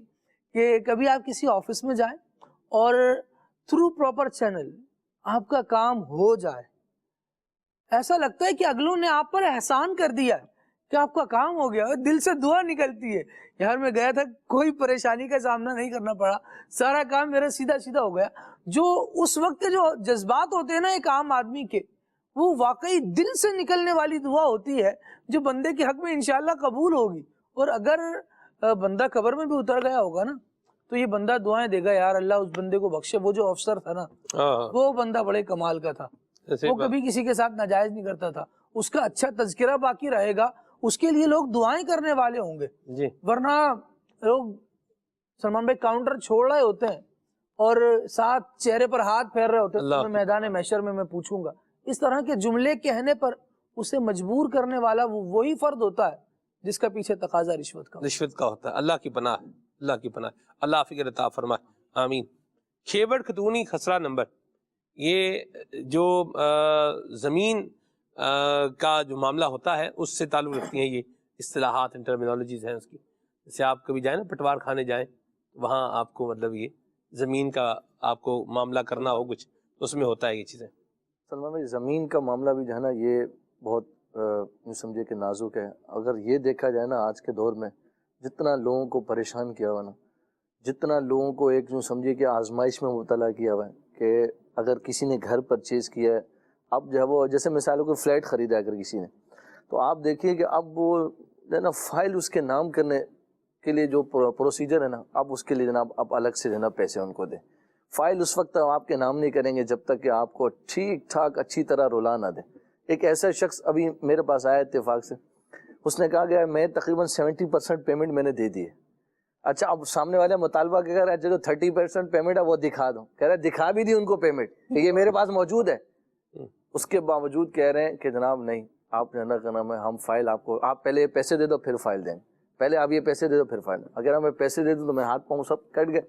کہ کبھی آپ کسی آفس میں جائیں اور تھرو پراپر چینل آپ کا کام ہو جائے، ایسا لگتا ہے کہ اگلوں نے آپ پر احسان کر دیا ہے کہ آپ کا کام ہو گیا، دل سے دعا نکلتی ہے، یار میں گیا تھا کوئی پریشانی کا سامنا نہیں کرنا پڑا، سارا کام میرا سیدھا سیدھا ہو گیا۔ جو اس وقت کے جو جذبات ہوتے ہیں نا ایک عام آدمی کے، وہ واقعی دل سے نکلنے والی دعا ہوتی ہے جو بندے کے حق میں انشاءاللہ قبول ہوگی۔ اور اگر بندہ قبر میں بھی اتر گیا ہوگا نا تو یہ بندہ دعائیں دے گا، یار اللہ اس بندے کو بخشے، وہ جو افسر تھا نا وہ بندہ بڑے کمال کا تھا، وہ کبھی کسی کے ساتھ ناجائز نہیں کرتا تھا، اس کا اچھا تذکرہ باقی رہے گا، اس کے لیے لوگ دعائیں کرنے والے ہوں گے۔ ورنہ لوگ سلمان بھائی کاؤنٹر چھوڑ رہے ہوتے ہیں اور ساتھ چہرے پر ہاتھ پھیر رہے ہوتے ہیں، میدان محشر میں پوچھوں گا، اس طرح کے جملے کہنے پر اسے مجبور کرنے والا وہی فرد ہوتا ہے جس کا پیچھے تقاضا رشوت کا ہوتا ہے۔ اللہ کی پناہ، اللہ کی پناہ، اللہ فکر عطا فرمائے، آمین۔ کھیبڑ خطونی خسرہ نمبر، یہ جو زمین کا جو معاملہ ہوتا ہے اس سے تعلق رکھتی ہیں یہ اصطلاحات، ٹرمینالوجیز ہیں اس کی۔ جیسے آپ کبھی جائیں نا پٹوار کھانے جائیں، وہاں آپ کو مطلب یہ زمین کا آپ کو معاملہ کرنا ہو کچھ، اس میں ہوتا ہے یہ چیزیں۔ سلمان بھائی زمین کا معاملہ بھی جو ہے نا یہ بہت یوں سمجھے کہ نازک ہے۔ اگر یہ دیکھا جائے نا آج کے دور میں جتنا لوگوں کو پریشان کیا ہوا نا، جتنا لوگوں کو ایک یوں سمجھے کہ آزمائش میں مبتلا کیا ہوا ہے، کہ اگر کسی نے گھر پرچیز کیا ہے، اب جو ہے وہ جیسے مثالوں کو فلیٹ خریدا اگر کسی نے، تو آپ دیکھیے کہ اب وہ نا فائل اس کے نام کرنے کے لیے جو پروسیجر ہے نا، آپ اس کے لیے جناب آپ الگ سے جناب پیسے ان کو دیں. فائل اس وقت آپ کے نام نہیں کریں گے جب تک کہ آپ کو ٹھیک ٹھاک اچھی طرح رلا نہ دیں. ایک ایسا شخص ابھی میرے پاس آیا اتفاق سے، اس نے کہا کہ میں تقریباً 70% پیمنٹ میں نے دے دی ہے. اچھا اب سامنے والے مطالبہ کہہ رہا ہے جو 30% پیمنٹ ہے وہ دکھا دو. کہہ رہا ہے دکھا بھی دی ان کو پیمنٹ، یہ میرے پاس موجود ہے. اس کے باوجود کہہ رہے ہیں کہ جناب نہیں، آپ جو کا نام ہے ہم فائل آپ کو، آپ پہلے پیسے دے دو پھر فائل دیں. پہلے آپ یہ پیسے دے دو پھر فائل. اگر ہمیں پیسے دے دوں تو میں ہاتھ پاؤں سب کٹ گئے.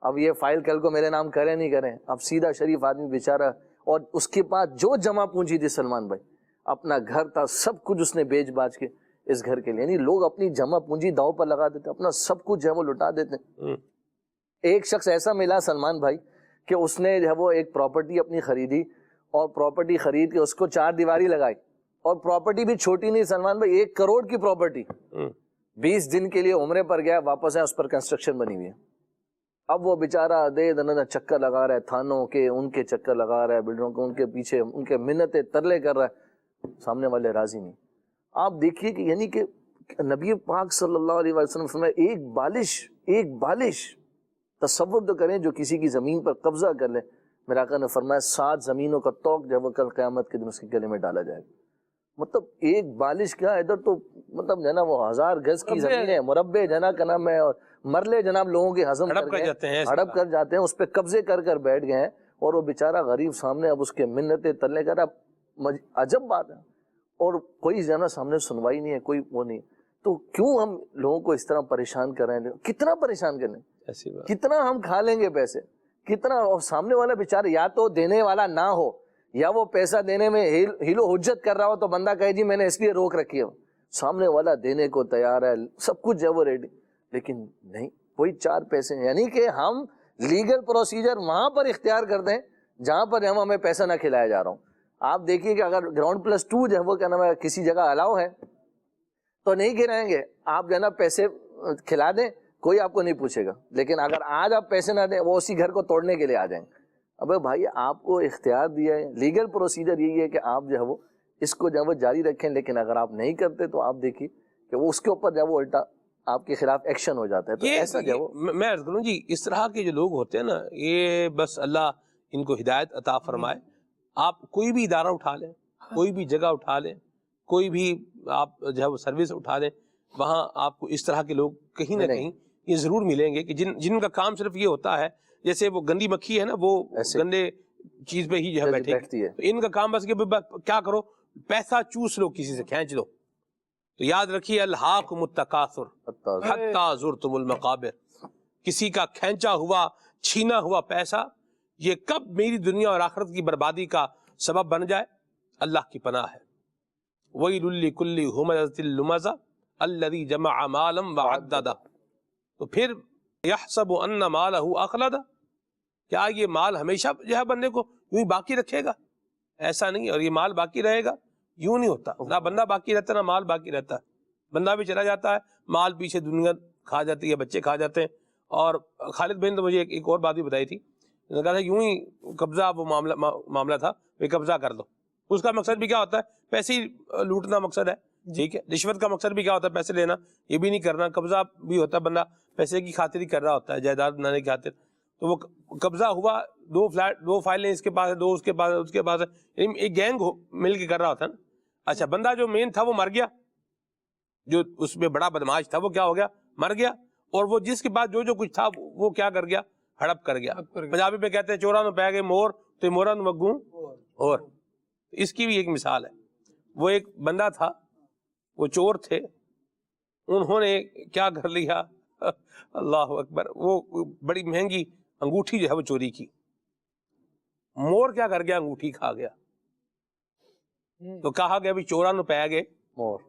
اب یہ فائل کل کو میرے نام کریں نہیں کریں. اب سیدھا شریف آدمی بیچارہ، اور اس کے پاس جو جمع پونجی تھی سلمان بھائی، اپنا گھر تھا، سب کچھ اس نے بیچ باچ کے اس گھر کے لیے، یعنی لوگ اپنی جمع پونجی داؤ پر لگا دیتے، اپنا سب کچھ جو ہے وہ لٹا دیتے. ایک شخص ایسا ملا سلمان بھائی کہ اس نے جو ہے وہ ایک پراپرٹی اپنی خریدی، اور پراپرٹی خرید کے اس کو 4 دیواری لگائی، اور پراپرٹی بھی چھوٹی نہیں سلمان بھائی، 1 کروڑ کی پراپرٹی. 20 دن کے لیے عمرے پر گیا، واپس آیا، اس پر کنسٹرکشن بنی ہوئی ہے. اب وہ بیچارہ دے دن چکر لگا رہا ہے، تھانوں کے ان کے چکر لگا رہا ہے، بلڈروں کے ان کے پیچھے ان کے منتیں ترلے کر رہا ہے، سامنے والے راضی نہیں. آپ دیکھیے کہ یعنی کہ نبی پاک صلی اللہ علیہ وسلم فرمایا ایک بالش تصور تو کریں جو کسی کی زمین پر قبضہ کر لے. میرا آقا نے فرمایا 7 زمینوں کا توق جب وہ کل قیامت کے دن اس کے گلے میں ڈالا جائے گا. مطلب ایک بالش کیا، ادھر تو مطلب جو ہے نا وہ 1000 گز کی زمین ہے، مربع جنا کا نام ہے، اور مرلے جناب لوگوں کے ہضم ہڑپ کر جاتے ہیں، اس پہ قبضے کر بیٹھ گئے ہیں، اور وہ بیچارہ غریب سامنے اب اس کے منتیں تلنے کر. اب عجب بات ہے، اور کوئی جانا سامنے سنوائی نہیں ہے، کوئی وہ نہیں. تو کیوں ہم لوگوں کو اس طرح پریشان کر رہے ہیں؟ کتنا پریشان کریں، کتنا ہم کھا لیں گے پیسے، کتنا. اور سامنے والا بیچارہ یا تو دینے والا نہ ہو، یا وہ پیسہ دینے میں ہیل و حجت کر رہا ہو، تو بندہ کہے جی میں نے اس لیے روک رکھی ہے. سامنے والا دینے کو تیار ہے، سب کچھ ہے وہ ریڈی، لیکن نہیں، کوئی 4 پیسے. یعنی کہ ہم لیگل پروسیجر وہاں پر اختیار کرتے ہیں جہاں پر ہمیں پیسہ نہ کھلایا جا رہا ہوں. آپ دیکھیے کہ اگر گراؤنڈ پلس 2 جو ہے وہ کیا نام ہے کسی جگہ الاؤ ہے تو نہیں گرائیں گے، آپ جو ہے نا پیسے کھلا دیں، کوئی آپ کو نہیں پوچھے گا. لیکن اگر آج آپ پیسے نہ دیں، وہ اسی گھر کو توڑنے کے لیے آ جائیں گے. ابے بھائی آپ کو اختیار دیا ہے، لیگل پروسیجر یہی ہے کہ آپ جو ہے وہ اس کو جو ہے وہ جاری رکھیں. لیکن اگر آپ نہیں کرتے تو آپ دیکھیے کہ وہ اس کے اوپر جو ہے وہ الٹا آپ کے خلاف ایکشن ہو جاتا ہے. تو ایسا جو ہے میں عرض کروں جی، اس طرح کے جو لوگ ہوتے ہیں نا، یہ بس اللہ ان کو ہدایت عطا فرمائے. آپ کوئی بھی ادارہ اٹھا لیں، کوئی بھی جگہ اٹھا لیں، کوئی بھی آپ جو ہے وہ سروس اٹھا لیں، وہاں آپ کو اس طرح کے لوگ کہیں نہ کہیں یہ ضرور ملیں گے کہ جن کا کام صرف یہ ہوتا ہے، جیسے وہ گندی مکھی ہے نا، وہ گندے چیز پہ ہی جو ہے بیٹھتی ہے. تو ان کا کام بس کہ کیا کرو، پیسہ چوس لو، کسی سے کھینچ لو. تو یاد رکھیے الہاکم التکاثر حتی زرتم المقابر. کسی کا کھینچا ہوا، چھینا ہوا پیسہ یہ کب میری دنیا اور آخرت کی بربادی کا سبب بن جائے، اللہ کی پناہ ہے. وَيْلٌ لِكُلِّ هُمَزَةٍ لُمَزَةٍ الَّذِي جَمَعَ مَالًا وَعَدَّدَهُ. تو پھر يَحْسَبُ أَنَّ مَالَهُ أَخْلَدَهُ، کیا یہ مال ہمیشہ جو ہے بندے کو یوں ہی باقی رکھے گا؟ ایسا نہیں. اور یہ مال باقی رہے گا؟ یوں نہیں ہوتا. نہ بندہ باقی رہتا، نہ مال باقی رہتا ہے. بندہ بھی چلا جاتا ہے، مال پیچھے دنیا کھا جاتی ہے، بچے کھا جاتے ہیں. اور خالد بن تو مجھے ایک اور بات بھی بتائی تھی، کہا تھا یوں ہی قبضہ، وہ معاملہ تھا کہ قبضہ کر دو. اس کا مقصد بھی کیا ہوتا ہے؟ پیسے ہی لوٹنا مقصد ہے. ٹھیک ہے، رشوت کا مقصد بھی کیا ہوتا ہے؟ پیسے لینا. یہ بھی نہیں کرنا. قبضہ بھی ہوتا ہے، بندہ پیسے کی خاطر ہی کر رہا ہوتا ہے، جائیداد بنانے کی خاطر. تو وہ قبضہ ہوا، 2 فائلیں اس کے پاس ہے، 2 اس کے پاس ہے، اس کے پاس ہے، یعنی ایک گینگ مل کے کر رہا ہوتا ہے نا. اچھا بندہ جو مین تھا وہ مر گیا، جو اس میں بڑا بدماش تھا وہ کیا ہو گیا؟ مر گیا. اور وہ جس کے بعد جو کچھ تھا وہ کیا کر گیا؟ ہڑپ کر گیا. پنجابی میں کہتے ہیں چوراں نو پے گئے مور تو موراں نو وگوں اور. اس کی بھی ایک مثال ہے. وہ ایک بندہ تھا، وہ چور تھے، انہوں نے کیا کر لیا، اللہ اکبر، وہ بڑی مہنگی انگوٹھی جو ہے وہ چوری کی. مور کیا کر گیا؟ انگوٹھی کھا گیا. تو کہا گیا بھی چوراں نو پے گئے مور،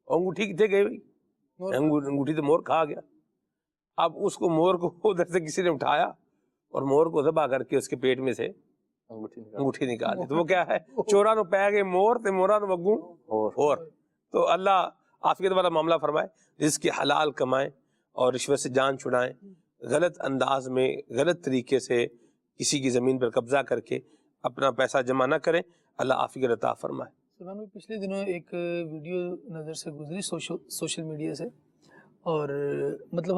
انگوٹھی کتنے گئے بھائی؟ انگوٹھی تو مور کھا گیا. اب اس کو مور کو ادھر سے کسی نے اٹھایا اور مور کو ذبح کر کے اس کے پیٹ میں سے انگوٹھی نکالی. تو وہ کیا ہے؟ چوراں نو پے گئے مور تے موراں نو وگوں اور. تو اللہ عافیت والا معاملہ فرمائے، رزق کے حلال کمائیں اور رشوت سے جان چھڑائیں. غلط انداز میں، غلط طریقے سے کسی کی زمین پر قبضہ کر کے اپنا پیسہ جمع نہ کریں. اللہ عافیت عطا فرمائے. سلمان بھائی پچھلے دنوں ایک ویڈیو نظر سے گزری سوشل میڈیا سے، اور مطلب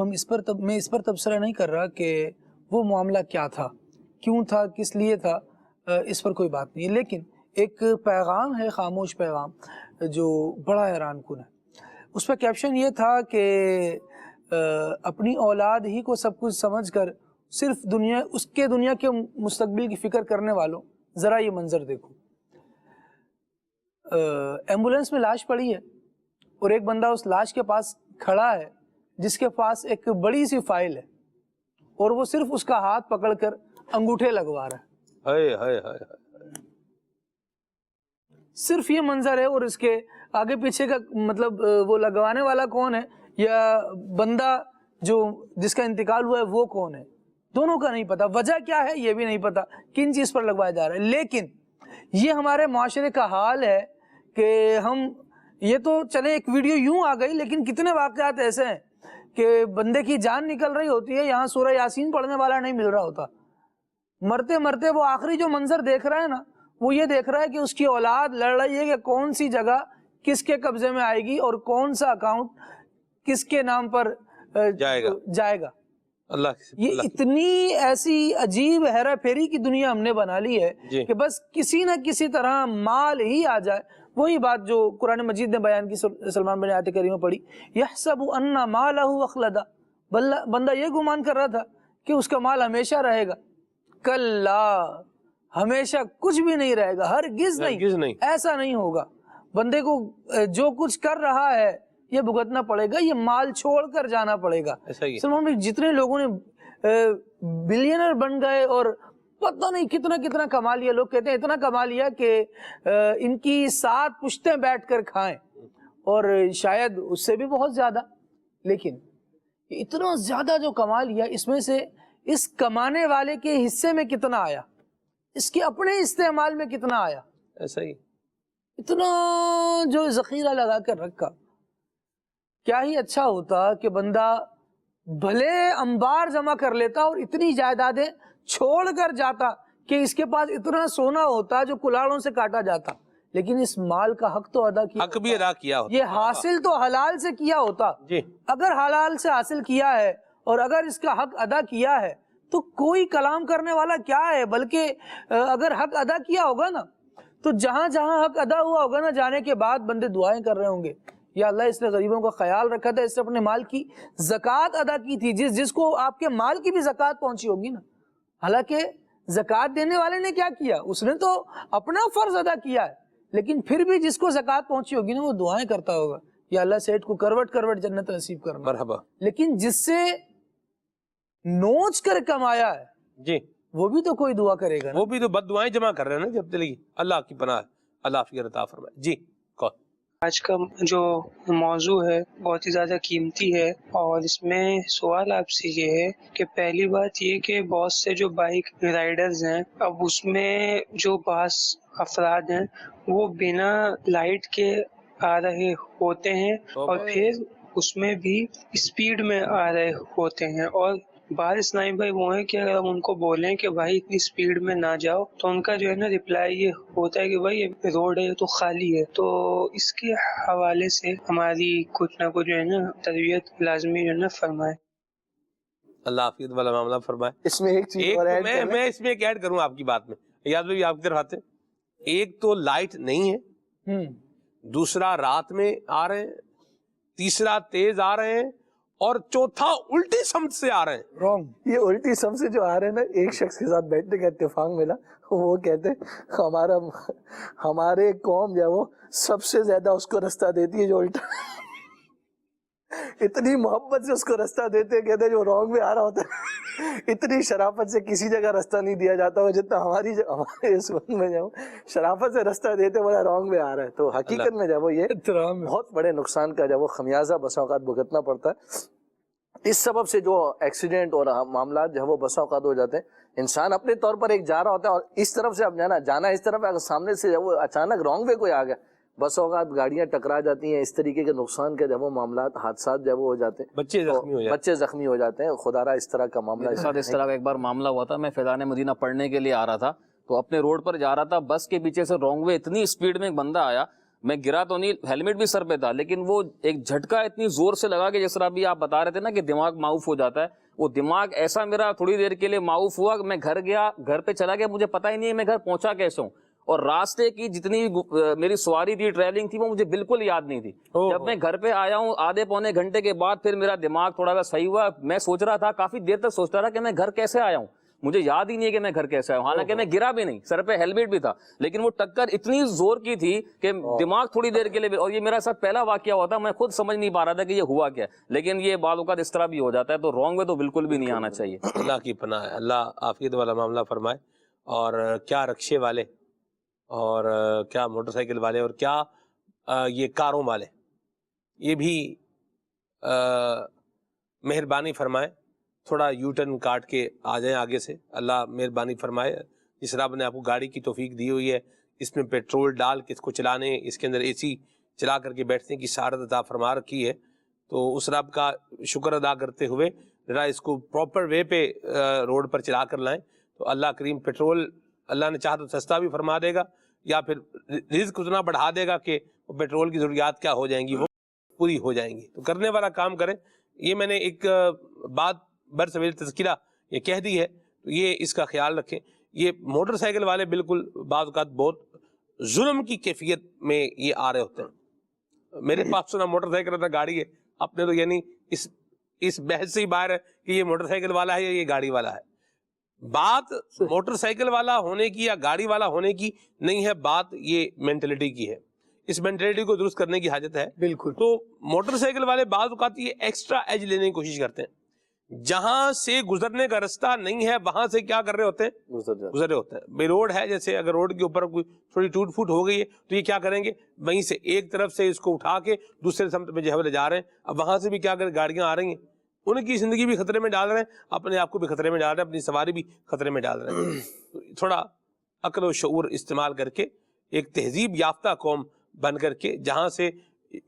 میں اس پر تبصرہ نہیں کر رہا کہ وہ معاملہ کیا تھا، کیوں تھا، کس لیے تھا، اس پر کوئی بات نہیں ہے، لیکن ایک پیغام ہے، خاموش پیغام، جو بڑا حیران کن ہے۔ اس پہ کیپشن یہ تھا کہ اپنی اولاد ہی کو سب کچھ سمجھ کر صرف دنیا کے مستقبل کی فکر کرنے والوں، ذرا یہ منظر دیکھو۔ ایمبولینس میں لاش پڑی ہے اور ایک بندہ اس لاش کے پاس کھڑا ہے جس کے پاس ایک بڑی سی فائل ہے، اور وہ صرف اس کا ہاتھ پکڑ کر انگوٹھے لگوا رہا ہے۔ صرف یہ منظر ہے، اور اس کے آگے پیچھے کا مطلب وہ لگوانے والا کون ہے یا بندہ جس کا انتقال ہوا ہے وہ کون ہے، دونوں کا نہیں پتا، وجہ کیا ہے یہ بھی نہیں پتا، کن چیز پر لگوایا جا رہا ہے۔ لیکن یہ ہمارے معاشرے کا حال ہے کہ یہ تو چلے ایک ویڈیو یوں آ گئی، لیکن کتنے واقعات ایسے ہیں کہ بندے کی جان نکل رہی ہوتی ہے، یہاں سورہ یاسین پڑھنے والا نہیں مل رہا ہوتا، مرتے مرتے وہ آخری جو منظر دیکھ رہا ہے نا، وہ یہ دیکھ رہا ہے کہ اس کی اولاد لڑ رہی ہے کہ کون سی جگہ کس کے قبضے میں آئے گی اور کون سا اکاؤنٹ کس کے نام پر جائے گا۔ یہ اتنی ایسی عجیب ہیرا پھیری کی دنیا ہم نے بنا لی ہے کہ بس کسی نہ کسی طرح مال ہی آ جائے۔ وہی بات جو قرآن مجید نے بیان کی، سلمان بن آیت کریمہ پڑھی، یحسب ان مالہ اخلدا، بندہ یہ گمان کر رہا تھا کہ اس کا مال ہمیشہ رہے گا، کلا، ہمیشہ کچھ بھی نہیں رہے گا، ہرگز نہیں، ایسا نہیں ہوگا۔ بندے کو جو کچھ کر رہا ہے یہ بھگتنا پڑے گا، یہ مال چھوڑ کر جانا پڑے گا۔ سلمان بھائی جتنے لوگوں نے بلینر بن گئے اور پتہ نہیں کتنا کتنا کما لیا، لوگ کہتے ہیں اتنا کما لیا کہ ان کی 7 پشتیں بیٹھ کر کھائیں، اور شاید اس سے بھی بہت زیادہ، لیکن اتنا زیادہ جو کما لیا، اس میں سے اس کمانے والے کے حصے میں کتنا آیا، اس کے اپنے استعمال میں کتنا آیا، ایسا ہی اتنا جو ذخیرہ لگا کر رکھا۔ کیا ہی اچھا ہوتا کہ بندہ بھلے انبار جمع کر لیتا اور اتنی جائیدادیں چھوڑ کر جاتا کہ اس کے پاس اتنا سونا ہوتا جو کلاڑوں سے کاٹا جاتا، لیکن اس مال کا حق تو ادا کیا، حق بھی ادا کیا ہوتا، یہ حاصل تو حلال سے کیا ہوتا۔ اگر حلال سے حاصل کیا ہے اور اگر اس کا حق ادا کیا ہے تو کوئی کلام کرنے والا کیا ہے، بلکہ اگر حق ادا کیا ہوگا نا تو جہاں جہاں حق ادا ہوا ہوگا نا، جانے کے بعد بندے دعائیں کر رہے ہوں گے، یا اللہ اس نے غریبوں کا خیال رکھا تھا، اس نے اپنے مال کی زکوٰۃ ادا کی تھی، جس کو آپ کے مال کی بھی زکوٰۃ پہنچی ہوگی نا۔ حالانکہ زکوٰۃ دینے والے نے کیا کیا، اس نے تو اپنا فرض ادا کیا ہے، لیکن پھر بھی جس کو زکوٰۃ پہنچی ہوگی نا وہ دعائیں کرتا ہوگا، یا اللہ سیٹھ کو کروٹ جنت نصیب کرنا، مرحبا۔ لیکن جس سے نوچ کر کمایا ہے جی، وہ بھی تو کوئی دعا کرے گا نا، وہ بھی تو بد دعائیں جمع کر رہے ہیں نا جب دلی، اللہ کی پناہ، اللہ فکر عطا فرمائے۔ جی آج کا جو موضوع ہے بہت ہی زیادہ قیمتی ہے، اور اس میں سوال آپ سے یہ ہے کہ پہلی بات یہ کہ بہت سے جو بائک رائڈرز ہیں، اب اس میں جو بعض افراد ہیں وہ بنا لائٹ کے آ رہے ہوتے ہیں اور پھر اس میں بھی اسپیڈ میں آ رہے ہوتے ہیں، اور بعض اسلامی بھائی وہ ہیں کہ اگر ہم ان کو بولیں کہ بھائی اتنی سپیڈ میں نہ جاؤ تو ان کا جو ہے نا ریپلائی یہ ہوتا ہے کہ بھائی یہ روڈ ہے تو خالی ہے۔ تو اس کے حوالے سے ہماری کچھ نہ کچھ جو ہے نا تربیت لازمی جو ہے نا فرمائے۔ اللہ حافظ والا معاملہ فرمائے۔ اس میں ایک چیز میں اس میں ایک ایڈ کروں آپ کی بات میں، یاد بھی آپ کی طرف آتے ہیں، ایک تو لائٹ نہیں ہے، دوسرا رات میں آ رہے ہیں، تیسرا تیز آ رہے ہیں، اور چوتھا الٹی سمت سے آ رہے ہیں۔ رونگ، یہ الٹی سمت سے جو آ رہے ہیں نا، ایک شخص کے ساتھ بیٹھنے کا اتفاق ملا، وہ کہتے ہمارے قوم جو ہے وہ سب سے زیادہ اس کو رستہ دیتی ہے جو الٹا، اتنی محبت سے اس کو رستہ دیتے ہیں، کہتے ہیں جو رونگ میں آ رہا ہوتا ہے اتنی شرافت سے کسی جگہ رستہ نہیں دیا جاتا ہو جتنا ہمارے اس وقت میں جو شرافت سے رستہ دیتے بڑا رونگ میں آ رہا ہے۔ تو حقیقت میں جب وہ یہ بہت بڑے نقصان کا جب وہ خمیازہ بسا اوقات بھگتنا پڑتا ہے، اس سبب سے جو ایکسیڈنٹ اور معاملات جو ہے وہ بسا اوقات ہو جاتے ہیں۔ انسان اپنے طور پر ایک جا رہا ہوتا ہے اور اس طرف سے اب جانا اس طرف، اگر سامنے سے جب وہ اچانک رونگ وے کوئی آ گیا، بس اوقات گاڑیاں ٹکرا جاتی ہیں، اس طریقے کے نقصان کے جب وہ معاملات، حادثات جب وہ ہو جاتے ہیں، بچے زخمی ہو جاتے ہیں۔ خدا را اس طرح کا معاملہ، اس طرح کا ایک بار معاملہ ہوا تھا، میں فیضان مدینہ پڑھنے کے لیے آ رہا تھا تو اپنے روڈ پر جا رہا تھا, بس کے پیچھے سے رانگ وے اتنی اسپیڈ میں ایک بندہ آیا, میں گرا تو نہیں, ہیلمٹ بھی سر پہ تھا, لیکن وہ ایک جھٹکا اتنی زور سے لگا کہ جس طرح بھی آپ بتا رہے تھے نا کہ دماغ معاف ہو جاتا ہے, وہ دماغ ایسا میرا تھوڑی دیر کے لیے معاف ہوا کہ میں گھر گیا, گھر پہ چلا گیا, مجھے پتا ہی نہیں ہے میں گھر پہنچا کیسے ہوں, اور راستے کی جتنی میری سواری تھی, ٹریولنگ تھی, وہ مجھے بالکل یاد نہیں تھی. جب میں گھر پہ آیا ہوں آدھے پونے گھنٹے کے بعد پھر میرا دماغ تھوڑا سا صحیح ہوا. میں سوچ رہا تھا, کافی دیر تک سوچتا رہا کہ میں گھر کیسے آیا ہوں, مجھے یاد ہی نہیں ہے کہ میں گھر کیسے آیا ہوں, حالانکہ میں گرا بھی نہیں, سر پہ ہیلمٹ بھی تھا, لیکن وہ ٹکر اتنی زور کی تھی کہ دماغ تھوڑی دیر کے لیے, اور یہ میرا ساتھ پہلا واقعہ ہوا تھا, میں خود سمجھ نہیں پا رہا تھا کہ یہ ہوا کیا, لیکن یہ بعض اوقات اس طرح بھی ہو جاتا ہے, تو رانگ وے تو بالکل بھی نہیں آنا چاہیے. اللہ کی پناہ ہے, اللہ عافیت والا معاملہ فرمائے. اور کیا رکشے والے اور کیا موٹر سائیکل والے اور کیا یہ کاروں والے, یہ بھی مہربانی فرمائے, تھوڑا یو ٹرن کاٹ کے آ جائیں آگے سے, اللہ مہربانی فرمائے. جس رب نے آپ کو گاڑی کی توفیق دی ہوئی ہے, اس میں پیٹرول ڈال کے اس کو چلانے, اس کے اندر اے سی چلا کر کے بیٹھنے کی سعادت عطا فرما رکھی ہے, تو اس رب کا شکر ادا کرتے ہوئے ذرا اس کو پراپر وے پہ روڈ پر چلا کر لائیں, تو اللہ کریم پیٹرول اللہ نے چاہا تو سستا بھی فرما دے گا, یا پھر رزق اتنا بڑھا دے گا کہ وہ پیٹرول کی ضروریات کیا ہو جائیں گی, وہ پوری ہو جائیں گی. تو کرنے والا کام کریں. یہ میں نے ایک بات برسبیل تذکرہ یہ کہہ دی ہے, تو یہ اس کا خیال رکھیں. یہ موٹر سائیکل والے بالکل بعض اوقات بہت ظلم کی کیفیت میں یہ آ رہے ہوتے ہیں. میرے پاس سنا موٹر سائیکل تھا, گاڑی ہے, اپنے تو یعنی اس بحث سے ہی باہر ہے کہ یہ موٹر سائیکل والا ہے یا یہ گاڑی والا ہے. بات موٹر سائیکل والا ہونے کی یا گاڑی والا ہونے کی نہیں ہے, بات یہ مینٹلٹی کی ہے. اس مینٹلٹی کو درست کرنے کی حاجت ہے. بالکل. تو موٹر سائیکل والے بعض اوقات یہ ایکسٹرا ایج لینے کی کوشش کرتے ہیں, جہاں سے گزرنے کا رستہ نہیں ہے وہاں سے کیا کر رہے ہوتے ہیں, گزر رہے ہوتے ہیں. بے روڈ ہے, جیسے اگر روڈ کے اوپر کوئی تھوڑی ٹوٹ پھوٹ ہو گئی ہے تو یہ کیا کریں گے, وہیں سے ایک طرف سے اس کو اٹھا کے دوسرے سمت میں جو ہے لے جا رہے ہیں. اب وہاں سے بھی کیا کریں, گاڑیاں آ رہی ہیں, ان کی زندگی بھی خطرے میں ڈال رہے ہیں, اپنے آپ کو بھی خطرے میں ڈال رہے ہیں, اپنی سواری بھی خطرے میں ڈال رہے ہیں. تھوڑا عقل و شعور استعمال کر کے ایک تہذیب یافتہ قوم بن کر کے جہاں سے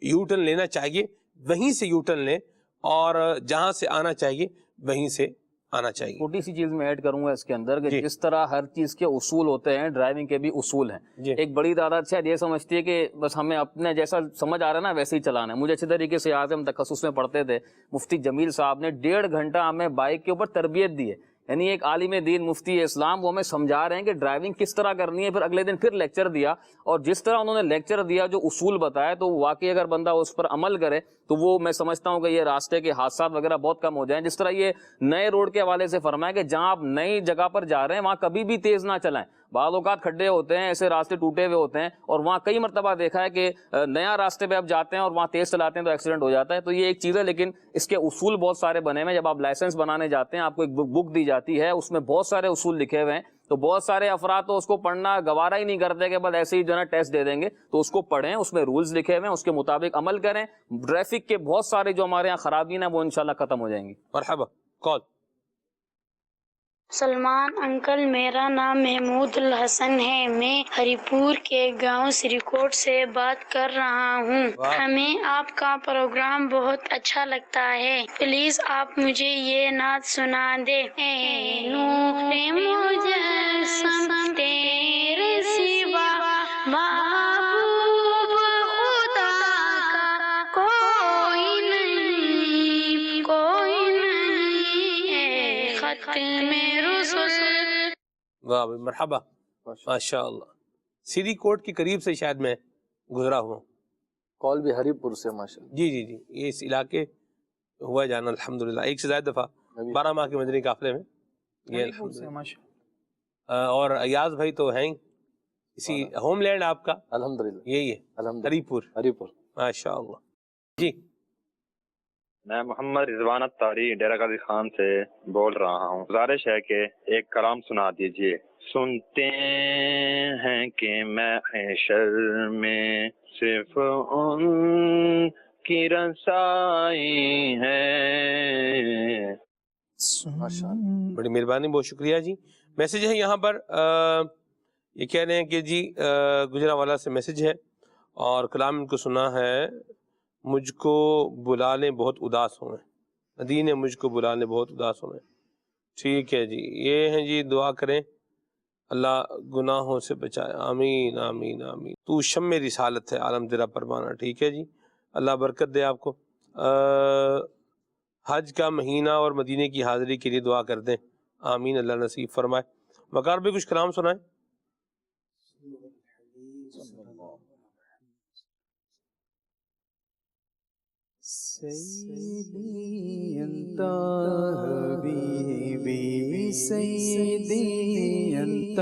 یو ٹرن لینا چاہیے وہیں سے یو ٹرن لیں, اور جہاں سے آنا چاہیے وہیں سے آنا چاہیے. چھوٹی سی چیز میں ایڈ کروں گا اس کے اندر کہ جس طرح ہر چیز کے اصول ہوتے ہیں, ڈرائیونگ کے بھی اصول ہیں. ایک بڑی تعداد شاید یہ سمجھتی ہے کہ بس ہمیں اپنے جیسا سمجھ آ رہا ہے نا ویسے ہی چلانا ہے. مجھے اچھی طریقے سے یاد ہے, ہم تخصص میں پڑھتے تھے, مفتی جمیل صاحب نے 1.5 گھنٹہ ہمیں بائک کے اوپر تربیت دی ہے. یعنی ایک عالم دین مفتی اسلام وہ ہمیں سمجھا رہے ہیں کہ ڈرائیونگ کس طرح کرنی ہے. پھر اگلے دن پھر لیکچر دیا, اور جس طرح انہوں نے لیکچر دیا, جو اصول بتایا, تو واقعی اگر بندہ اس پر عمل کرے تو وہ میں سمجھتا ہوں کہ یہ راستے کے حادثات وغیرہ بہت کم ہو جائیں. جس طرح یہ نئے روڈ کے حوالے سے فرمایا کہ جہاں آپ نئی جگہ پر جا رہے ہیں وہاں کبھی بھی تیز نہ چلائیں. بعض اوقات کھڈے ہوتے ہیں, ایسے راستے ٹوٹے ہوئے ہوتے ہیں, اور وہاں کئی مرتبہ دیکھا ہے کہ نیا راستے پہ آپ جاتے ہیں اور وہاں تیز چلاتے ہیں تو ایکسیڈنٹ ہو جاتا ہے. تو یہ ایک چیز ہے, لیکن اس کے اصول بہت سارے بنے ہوئے ہیں. جب آپ لائسنس بنانے جاتے ہیں آپ کو ایک بک دی جاتی ہے, اس میں بہت سارے اصول لکھے ہوئے ہیں. تو بہت سارے افراد تو اس کو پڑھنا گوارا ہی نہیں کرتے کہ بس ایسے ہی جو ہے ٹیسٹ دے دیں گے. تو اس کو پڑھیں, اس میں رولز لکھے ہوئے ہیں, اس کے مطابق عمل کریں. ٹریفک کے بہت سارے جو ہمارے یہاں خرابی ہیں وہ انشاءاللہ ختم ہو جائیں گی. مرحبا. کال. سلمان انکل, میرا نام محمود الحسن ہے, میں ہری پور کے گاؤں سریکوٹ سے بات کر رہا ہوں. ہمیں آپ کا پروگرام بہت اچھا لگتا ہے, پلیز آپ مجھے یہ نعت سنا دے. اے نور مجسم تیرے سوا محبوب خدا کا کوئی نہیں, کوئی نہیں. اے ختم واہ, مرحبا, ماشاء اللہ. سری کوٹ کے قریب سے شاید میں گزرا ہوں. کال بھی ہری پور سے ماشاء اللہ. جی جی جی, یہ اس علاقے ہوا جانا الحمدللہ, ایک سے زائد دفعہ 12 ماہ کے مدنی قافلے میں. یہ اور ایاز بھائی تو ہیں اسی ہوم لینڈ آپ کا الحمدللہ, یہی ہے ہری پور. ماشاء اللہ. جی, میں محمد رضوان الطاری ڈیرہ غازی خان سے بول رہا ہوں. گزارش ہے کہ ایک کلام سنا دیجئے. سنتے ہیں کہ محشر میں صرف ان کی رسائی ہے. بڑی مہربانی, بہت شکریہ جی. میسج ہے یہاں پر, یہ کہہ رہے ہیں کہ جی گجرانوالہ سے میسج ہے اور کلام ان کو سنا ہے. مجھ کو بلا لیں بہت اداس ہوئے, مدینے مجھ کو بلا لیں بہت اداس ہوئے. ٹھیک ہے جی, یہ ہیں جی, دعا کریں اللہ گناہوں سے بچائے، آمین آمین آمین۔ تو شمع رسالت ہے، عالم تیرا پروانہ، ٹھیک ہے جی، اللہ برکت دے آپ کو۔ حج کا مہینہ اور مدینے کی حاضری کے لیے دعا کر دیں، آمین، اللہ نصیب فرمائے۔ وقار بھی کچھ کلام سنائیں۔ سیدی انت حبیبی سیدی انت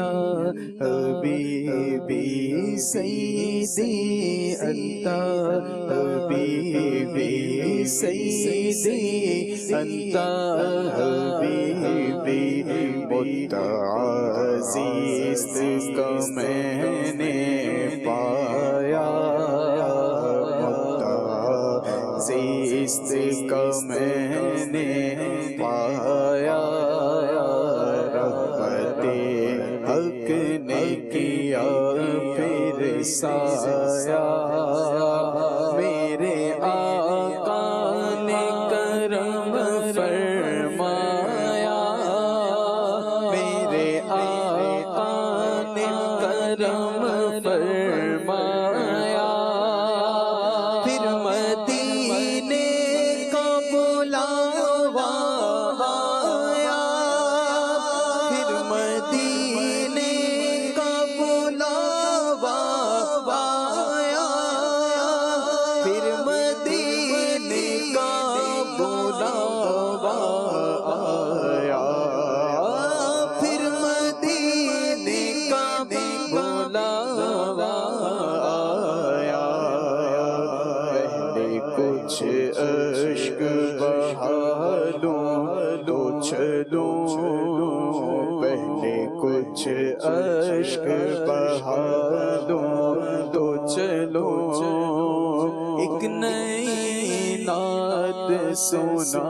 حبیبی سیدی انت حبیبی سیدی انت حبیبی متعزیز کا میں نے پایا، عزیز کا میں نے پایا، رحمت حق نے کیا پھر سایہ، میرے آقا نے کرم فرمایا، میرے آقا نے کرم فرمایا، پھر مدینے کا بلاوا آیا، پھر مدینے کا بلاوا آیا، پھر مدینے کا بلاوا آیا، پھر مدینے کا بلاوا آیا، پہلے کچھ اشک بہا لوں تو چلوں، پہلے کچھ اشک بہا لوں تو چلوں، ایک نئی نعت سنا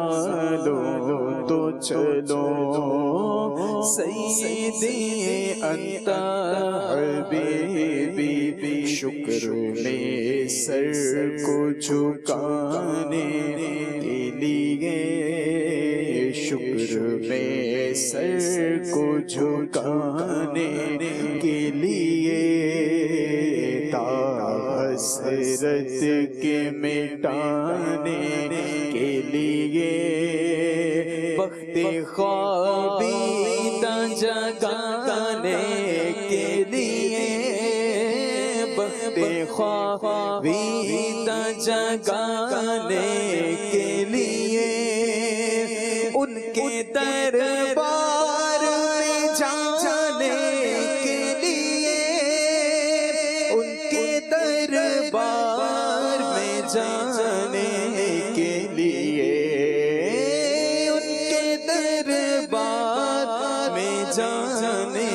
لوں تو چلو، سیدی انت حبیبی، شکر میں سر کو جھکانے کے لیے، شکر میں سر کو جھکانے کے لیے، حسرت کے مٹانے کے لیے، بخت خوابیدہ جگانے کے لیے، بخت خوابیدہ جگانے کے لیے، ان کے دربار میں جانے کے لیے، ان کے دربار میں جانے کے لیے، ان کے دربار میں جانے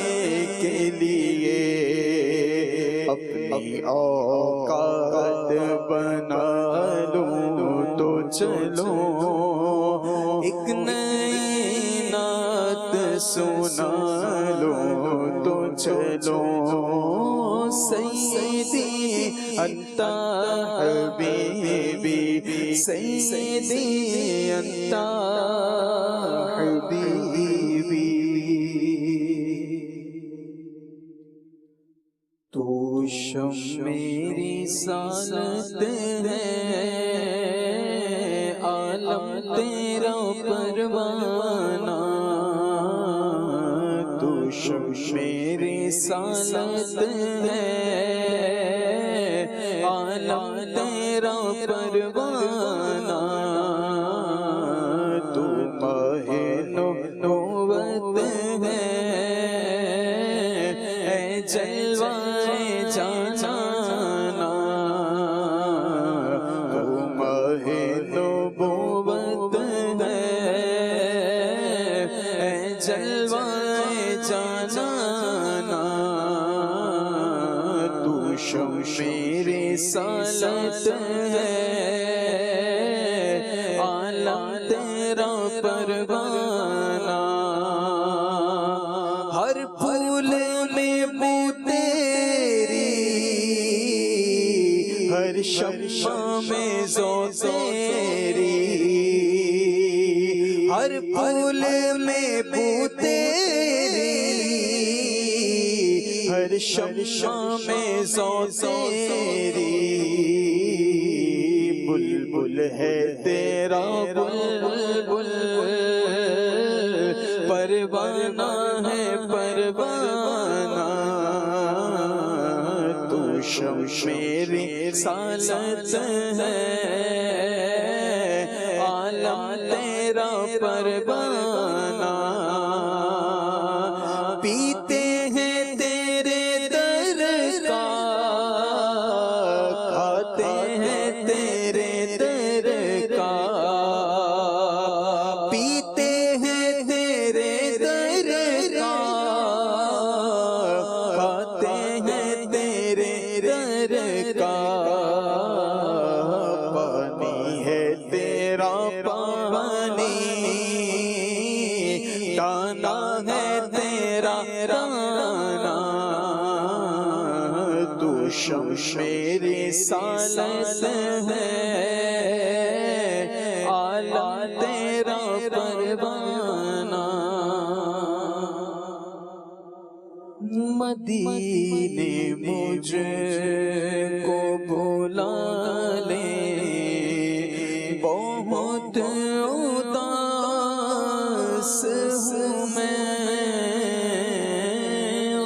کے لیے، اپنی اوقات بنا لوں تو چلو، ایک نئی نعت سنا لوں تو چلو، سیدی انت حبیبی، سیدی انت حبیبی، تو شمع رسالت ہے، عالم تیرا پروانہ، تو شمع رسالت ہے، عالم تیرا پروانہ، تو ماہ نبوت ہے، اے جلوائے جانانا، تو ماہ نبوت ہے، اے جلوائے جانانا، تو شمع رسالت ہے، عالم تیرا پروانہ، ہر پھول میں بو تیری، ہر شمع میں ذو تیری، ہر پھول میں بو تیری، شمع میں ذوق تیری بلبل ہے تیرا بلبل پروانہ ہے پروانہ تو شمع رسالت ہے عالم تیرا پروانہ پیتے ہیں تیرے در کا کھاتے ہیں تیرے در کا پیتے ہیں تیرے در کا کھاتے ہیں تیرے در کا پانی ہے تیرا پانی دانا ہے تیرا دانا تو شمع رسالت ہے عالم تیرا پروانہ مدینے مجھ کو بلا لے بہت اداس ہوں میں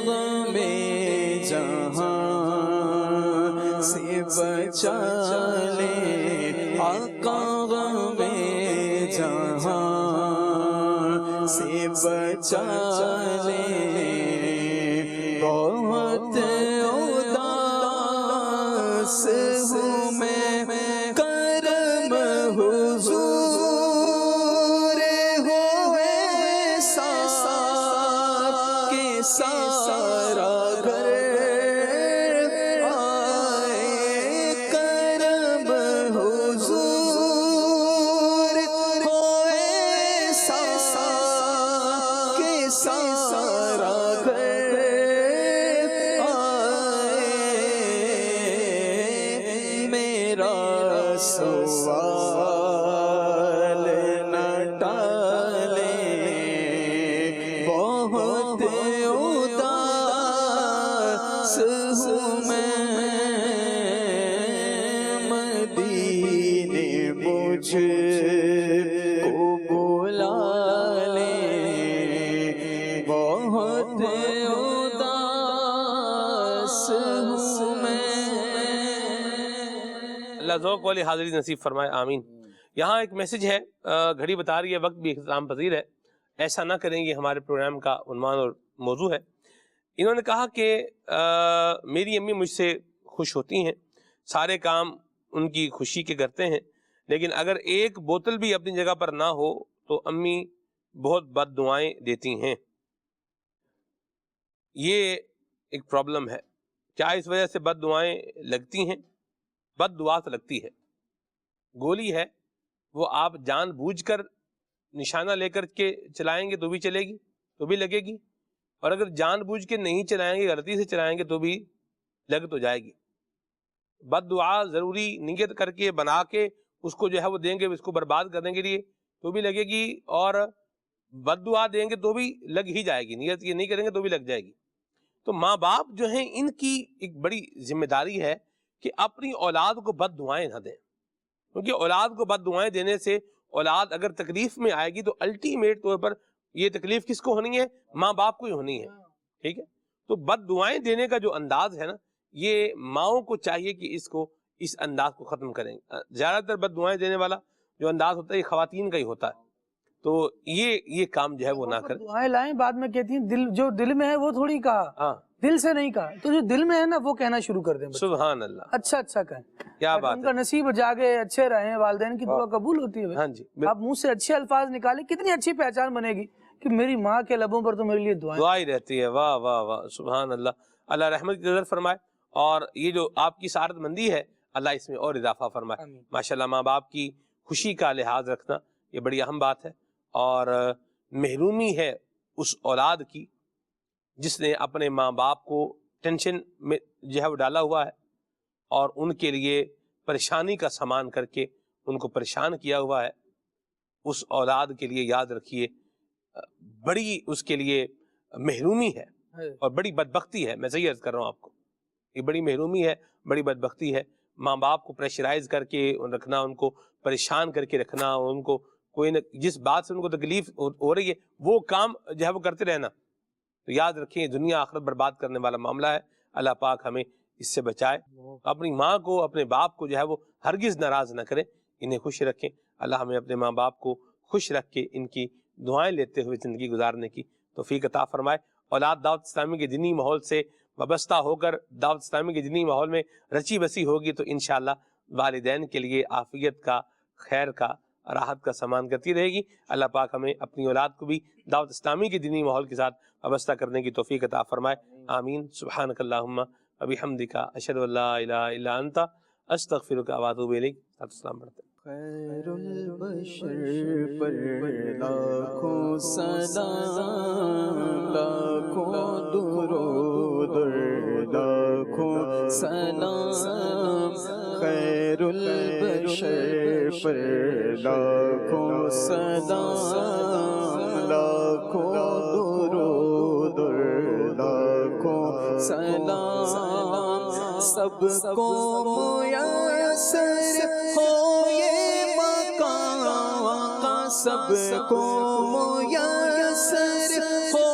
غم جہاں سے بچا لے آقا غم جہاں سے بچا لے بہت اداس ہوں میں کرم حضور ہوئے ساتھ کے سارا گھر آئے کرم حضور ہوئے ساتھ کے سارا گھر سوال نہ ٹالے بہت اداس ہوں میں مدینے مجھ کو بلا لے بہت اداس ہوں میں اللہ ذوق والی حاضری نصیب فرمائے آمین۔ یہاں ایک میسج ہے، گھڑی بتا رہی ہے وقت بھی اختتام پذیر ہے، ایسا نہ کریں یہ ہمارے پروگرام کا عنوان اور موضوع ہے۔ انہوں نے کہا کہ میری امی مجھ سے خوش ہوتی ہیں، سارے کام ان کی خوشی کے کرتے ہیں، لیکن اگر ایک بوتل بھی اپنی جگہ پر نہ ہو تو امی بہت بد دعائیں دیتی ہیں۔ یہ ایک پرابلم ہے، کیا اس وجہ سے بد دعائیں لگتی ہیں؟ بد دعا تو لگتی ہے، گولی ہے وہ آپ جان بوجھ کر نشانہ لے کر کے چلائیں گے تو بھی چلے گی، تو بھی لگے گی، اور اگر جان بوجھ کے نہیں چلائیں گے، غلطی سے چلائیں گے تو بھی لگ تو جائے گی۔ بد دعا ضروری نیت کر کے بنا کے اس کو جو ہے وہ دیں گے، اس کو برباد کرنے کے لیے تو بھی لگے گی، اور بد دعا دیں گے تو بھی لگ ہی جائے گی، نیت یہ نہیں کریں گے تو بھی لگ جائے گی۔ تو ماں باپ جو ہیں ان کی ایک بڑی ذمہ داری ہے کہ اپنی اولاد کو بد دعائیں نہ دیں، کیونکہ اولاد کو بد دعائیں دینے سے اولاد اگر تکلیف میں آئے گی تو الٹیمیٹ طور پر یہ تکلیف کس کو ہونی ہے؟ ماں باپ کو ہی ہونی ہے، ٹھیک ہے؟ تو بد دعائیں دینے کا جو انداز ہے نا، یہ ماؤں کو چاہیے کہ اس انداز کو ختم کریں۔ زیادہ تر بد دعائیں دینے والا جو انداز ہوتا ہے یہ خواتین کا ہی ہوتا ہے، تو یہ کام جو ہے وہ نہ کریں۔ دعائیں لائیں بعد میں کہتی ہیں دل جو دل میں ہے وہ تھوڑی کہا، دل سے نہیں کہا، تو جو دل میں ہے نا وہ کہنا شروع کر دیں۔ سبحان اللہ، اچھا اچھا کہیں، کیا بات ان کا نصیب جاگے، اچھے رہیں، والدین کی دعا قبول ہوتی ہے۔ ہاں جی، آپ منہ سے اچھے الفاظ نکالیں، کتنی اچھی پہچان بنے گی کہ میری ماں کے لبوں پر تو میرے لیے دعائیں رہتی ہے۔ واہ واہ واہ، سبحان اللہ، اللہ رحمت کی نظر فرمائے، اور یہ جو آپ کی سعادت مندی ہے اللہ اس میں اور اضافہ فرمائے۔ ماشاءاللہ، ماں باپ کی خوشی کا لحاظ رکھنا یہ بڑی اہم بات ہے، اور محرومی ہے اس اولاد کی جس نے اپنے ماں باپ کو ٹینشن میں جو ہے وہ ڈالا ہوا ہے، اور ان کے لیے پریشانی کا سامان کر کے ان کو پریشان کیا ہوا ہے۔ اس اولاد کے لیے یاد رکھیے بڑی اس کے لیے محرومی ہے اور بڑی بدبختی ہے، میں صحیح عرض کر رہا ہوں آپ کو، یہ بڑی محرومی ہے، بڑی بدبختی ہے. ماں باپ کو پریشرائز کر کے رکھنا، ان کو پریشان کر کے رکھنا، ان کو کوئی نہ جس بات سے ان کو تکلیف ہو رہی ہے وہ کام جو ہے وہ کرتے رہنا. تو یاد رکھیں دنیا آخرت برباد کرنے والا معاملہ ہے. اللہ پاک ہمیں اس سے بچائے. اپنی ماں کو اپنے باپ کو جو ہے وہ ہرگز ناراض نہ کریں، انہیں خوش رکھیں. اللہ ہمیں اپنے ماں باپ کو خوش رکھ کے ان کی دعائیں لیتے ہوئے زندگی گزارنے کی توفیق عطا فرمائے. اولاد دعوت اسلامی کے دینی ماحول سے وابستہ ہو کر دعوت اسلامی کے دینی ماحول میں رچی بسی ہوگی تو انشاءاللہ والدین کے لیے عافیت کا، خیر کا، راحت کا سامان کرتی رہے گی. اللہ پاک ہمیں اپنی اولاد کو بھی دعوت اسلامی کے دینی ماحول کے ساتھ وابستہ کرنے کی توفیق عطا فرمائے. آمین. سبحانک اللہم و بحمدک اشہد ان لا الہ الا انت استغفرک و اتوب الیک. السلام پڑھتے ہیں. خیر البشر پر لاکھوں سلام، لاکھوں درود لاکھوں سلام. خیر البشر پر لاکھوں سلام، لاکھوں درود لاکھوں سلام. سب کو میسر ہو یہ مقام آقا، سب کو میسر ہو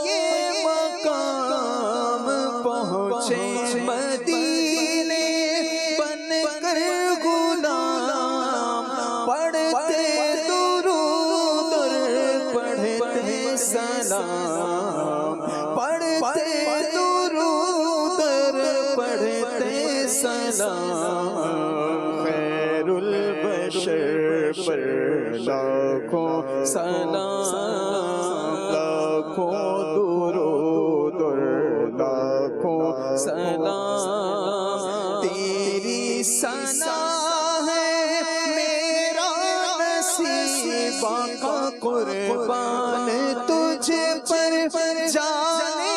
یہ مقام. پہنچے مدینے بن کر غلام، پڑھتے درود اور پڑھتے سلام، پڑھتے درود اور پڑھتے سلام. خیر البشر پر لاکھوں سلام، لاکھوں درود اور لاکھوں سلام. تیری ثنا ہے میرا نصیب آقا، قربان تجھ پر جانے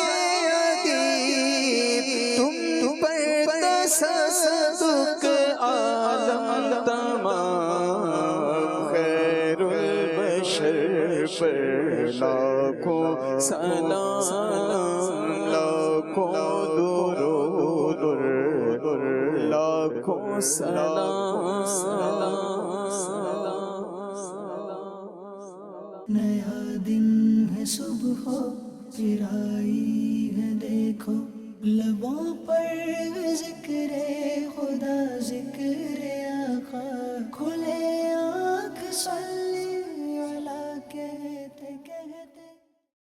ادیب. تم پر تصدق عالم تمام. خیر البشر پر لاکھوں سلام، لاکھوں درود اور لاکھوں سلام. نیا دن ہے صبح پھر آئی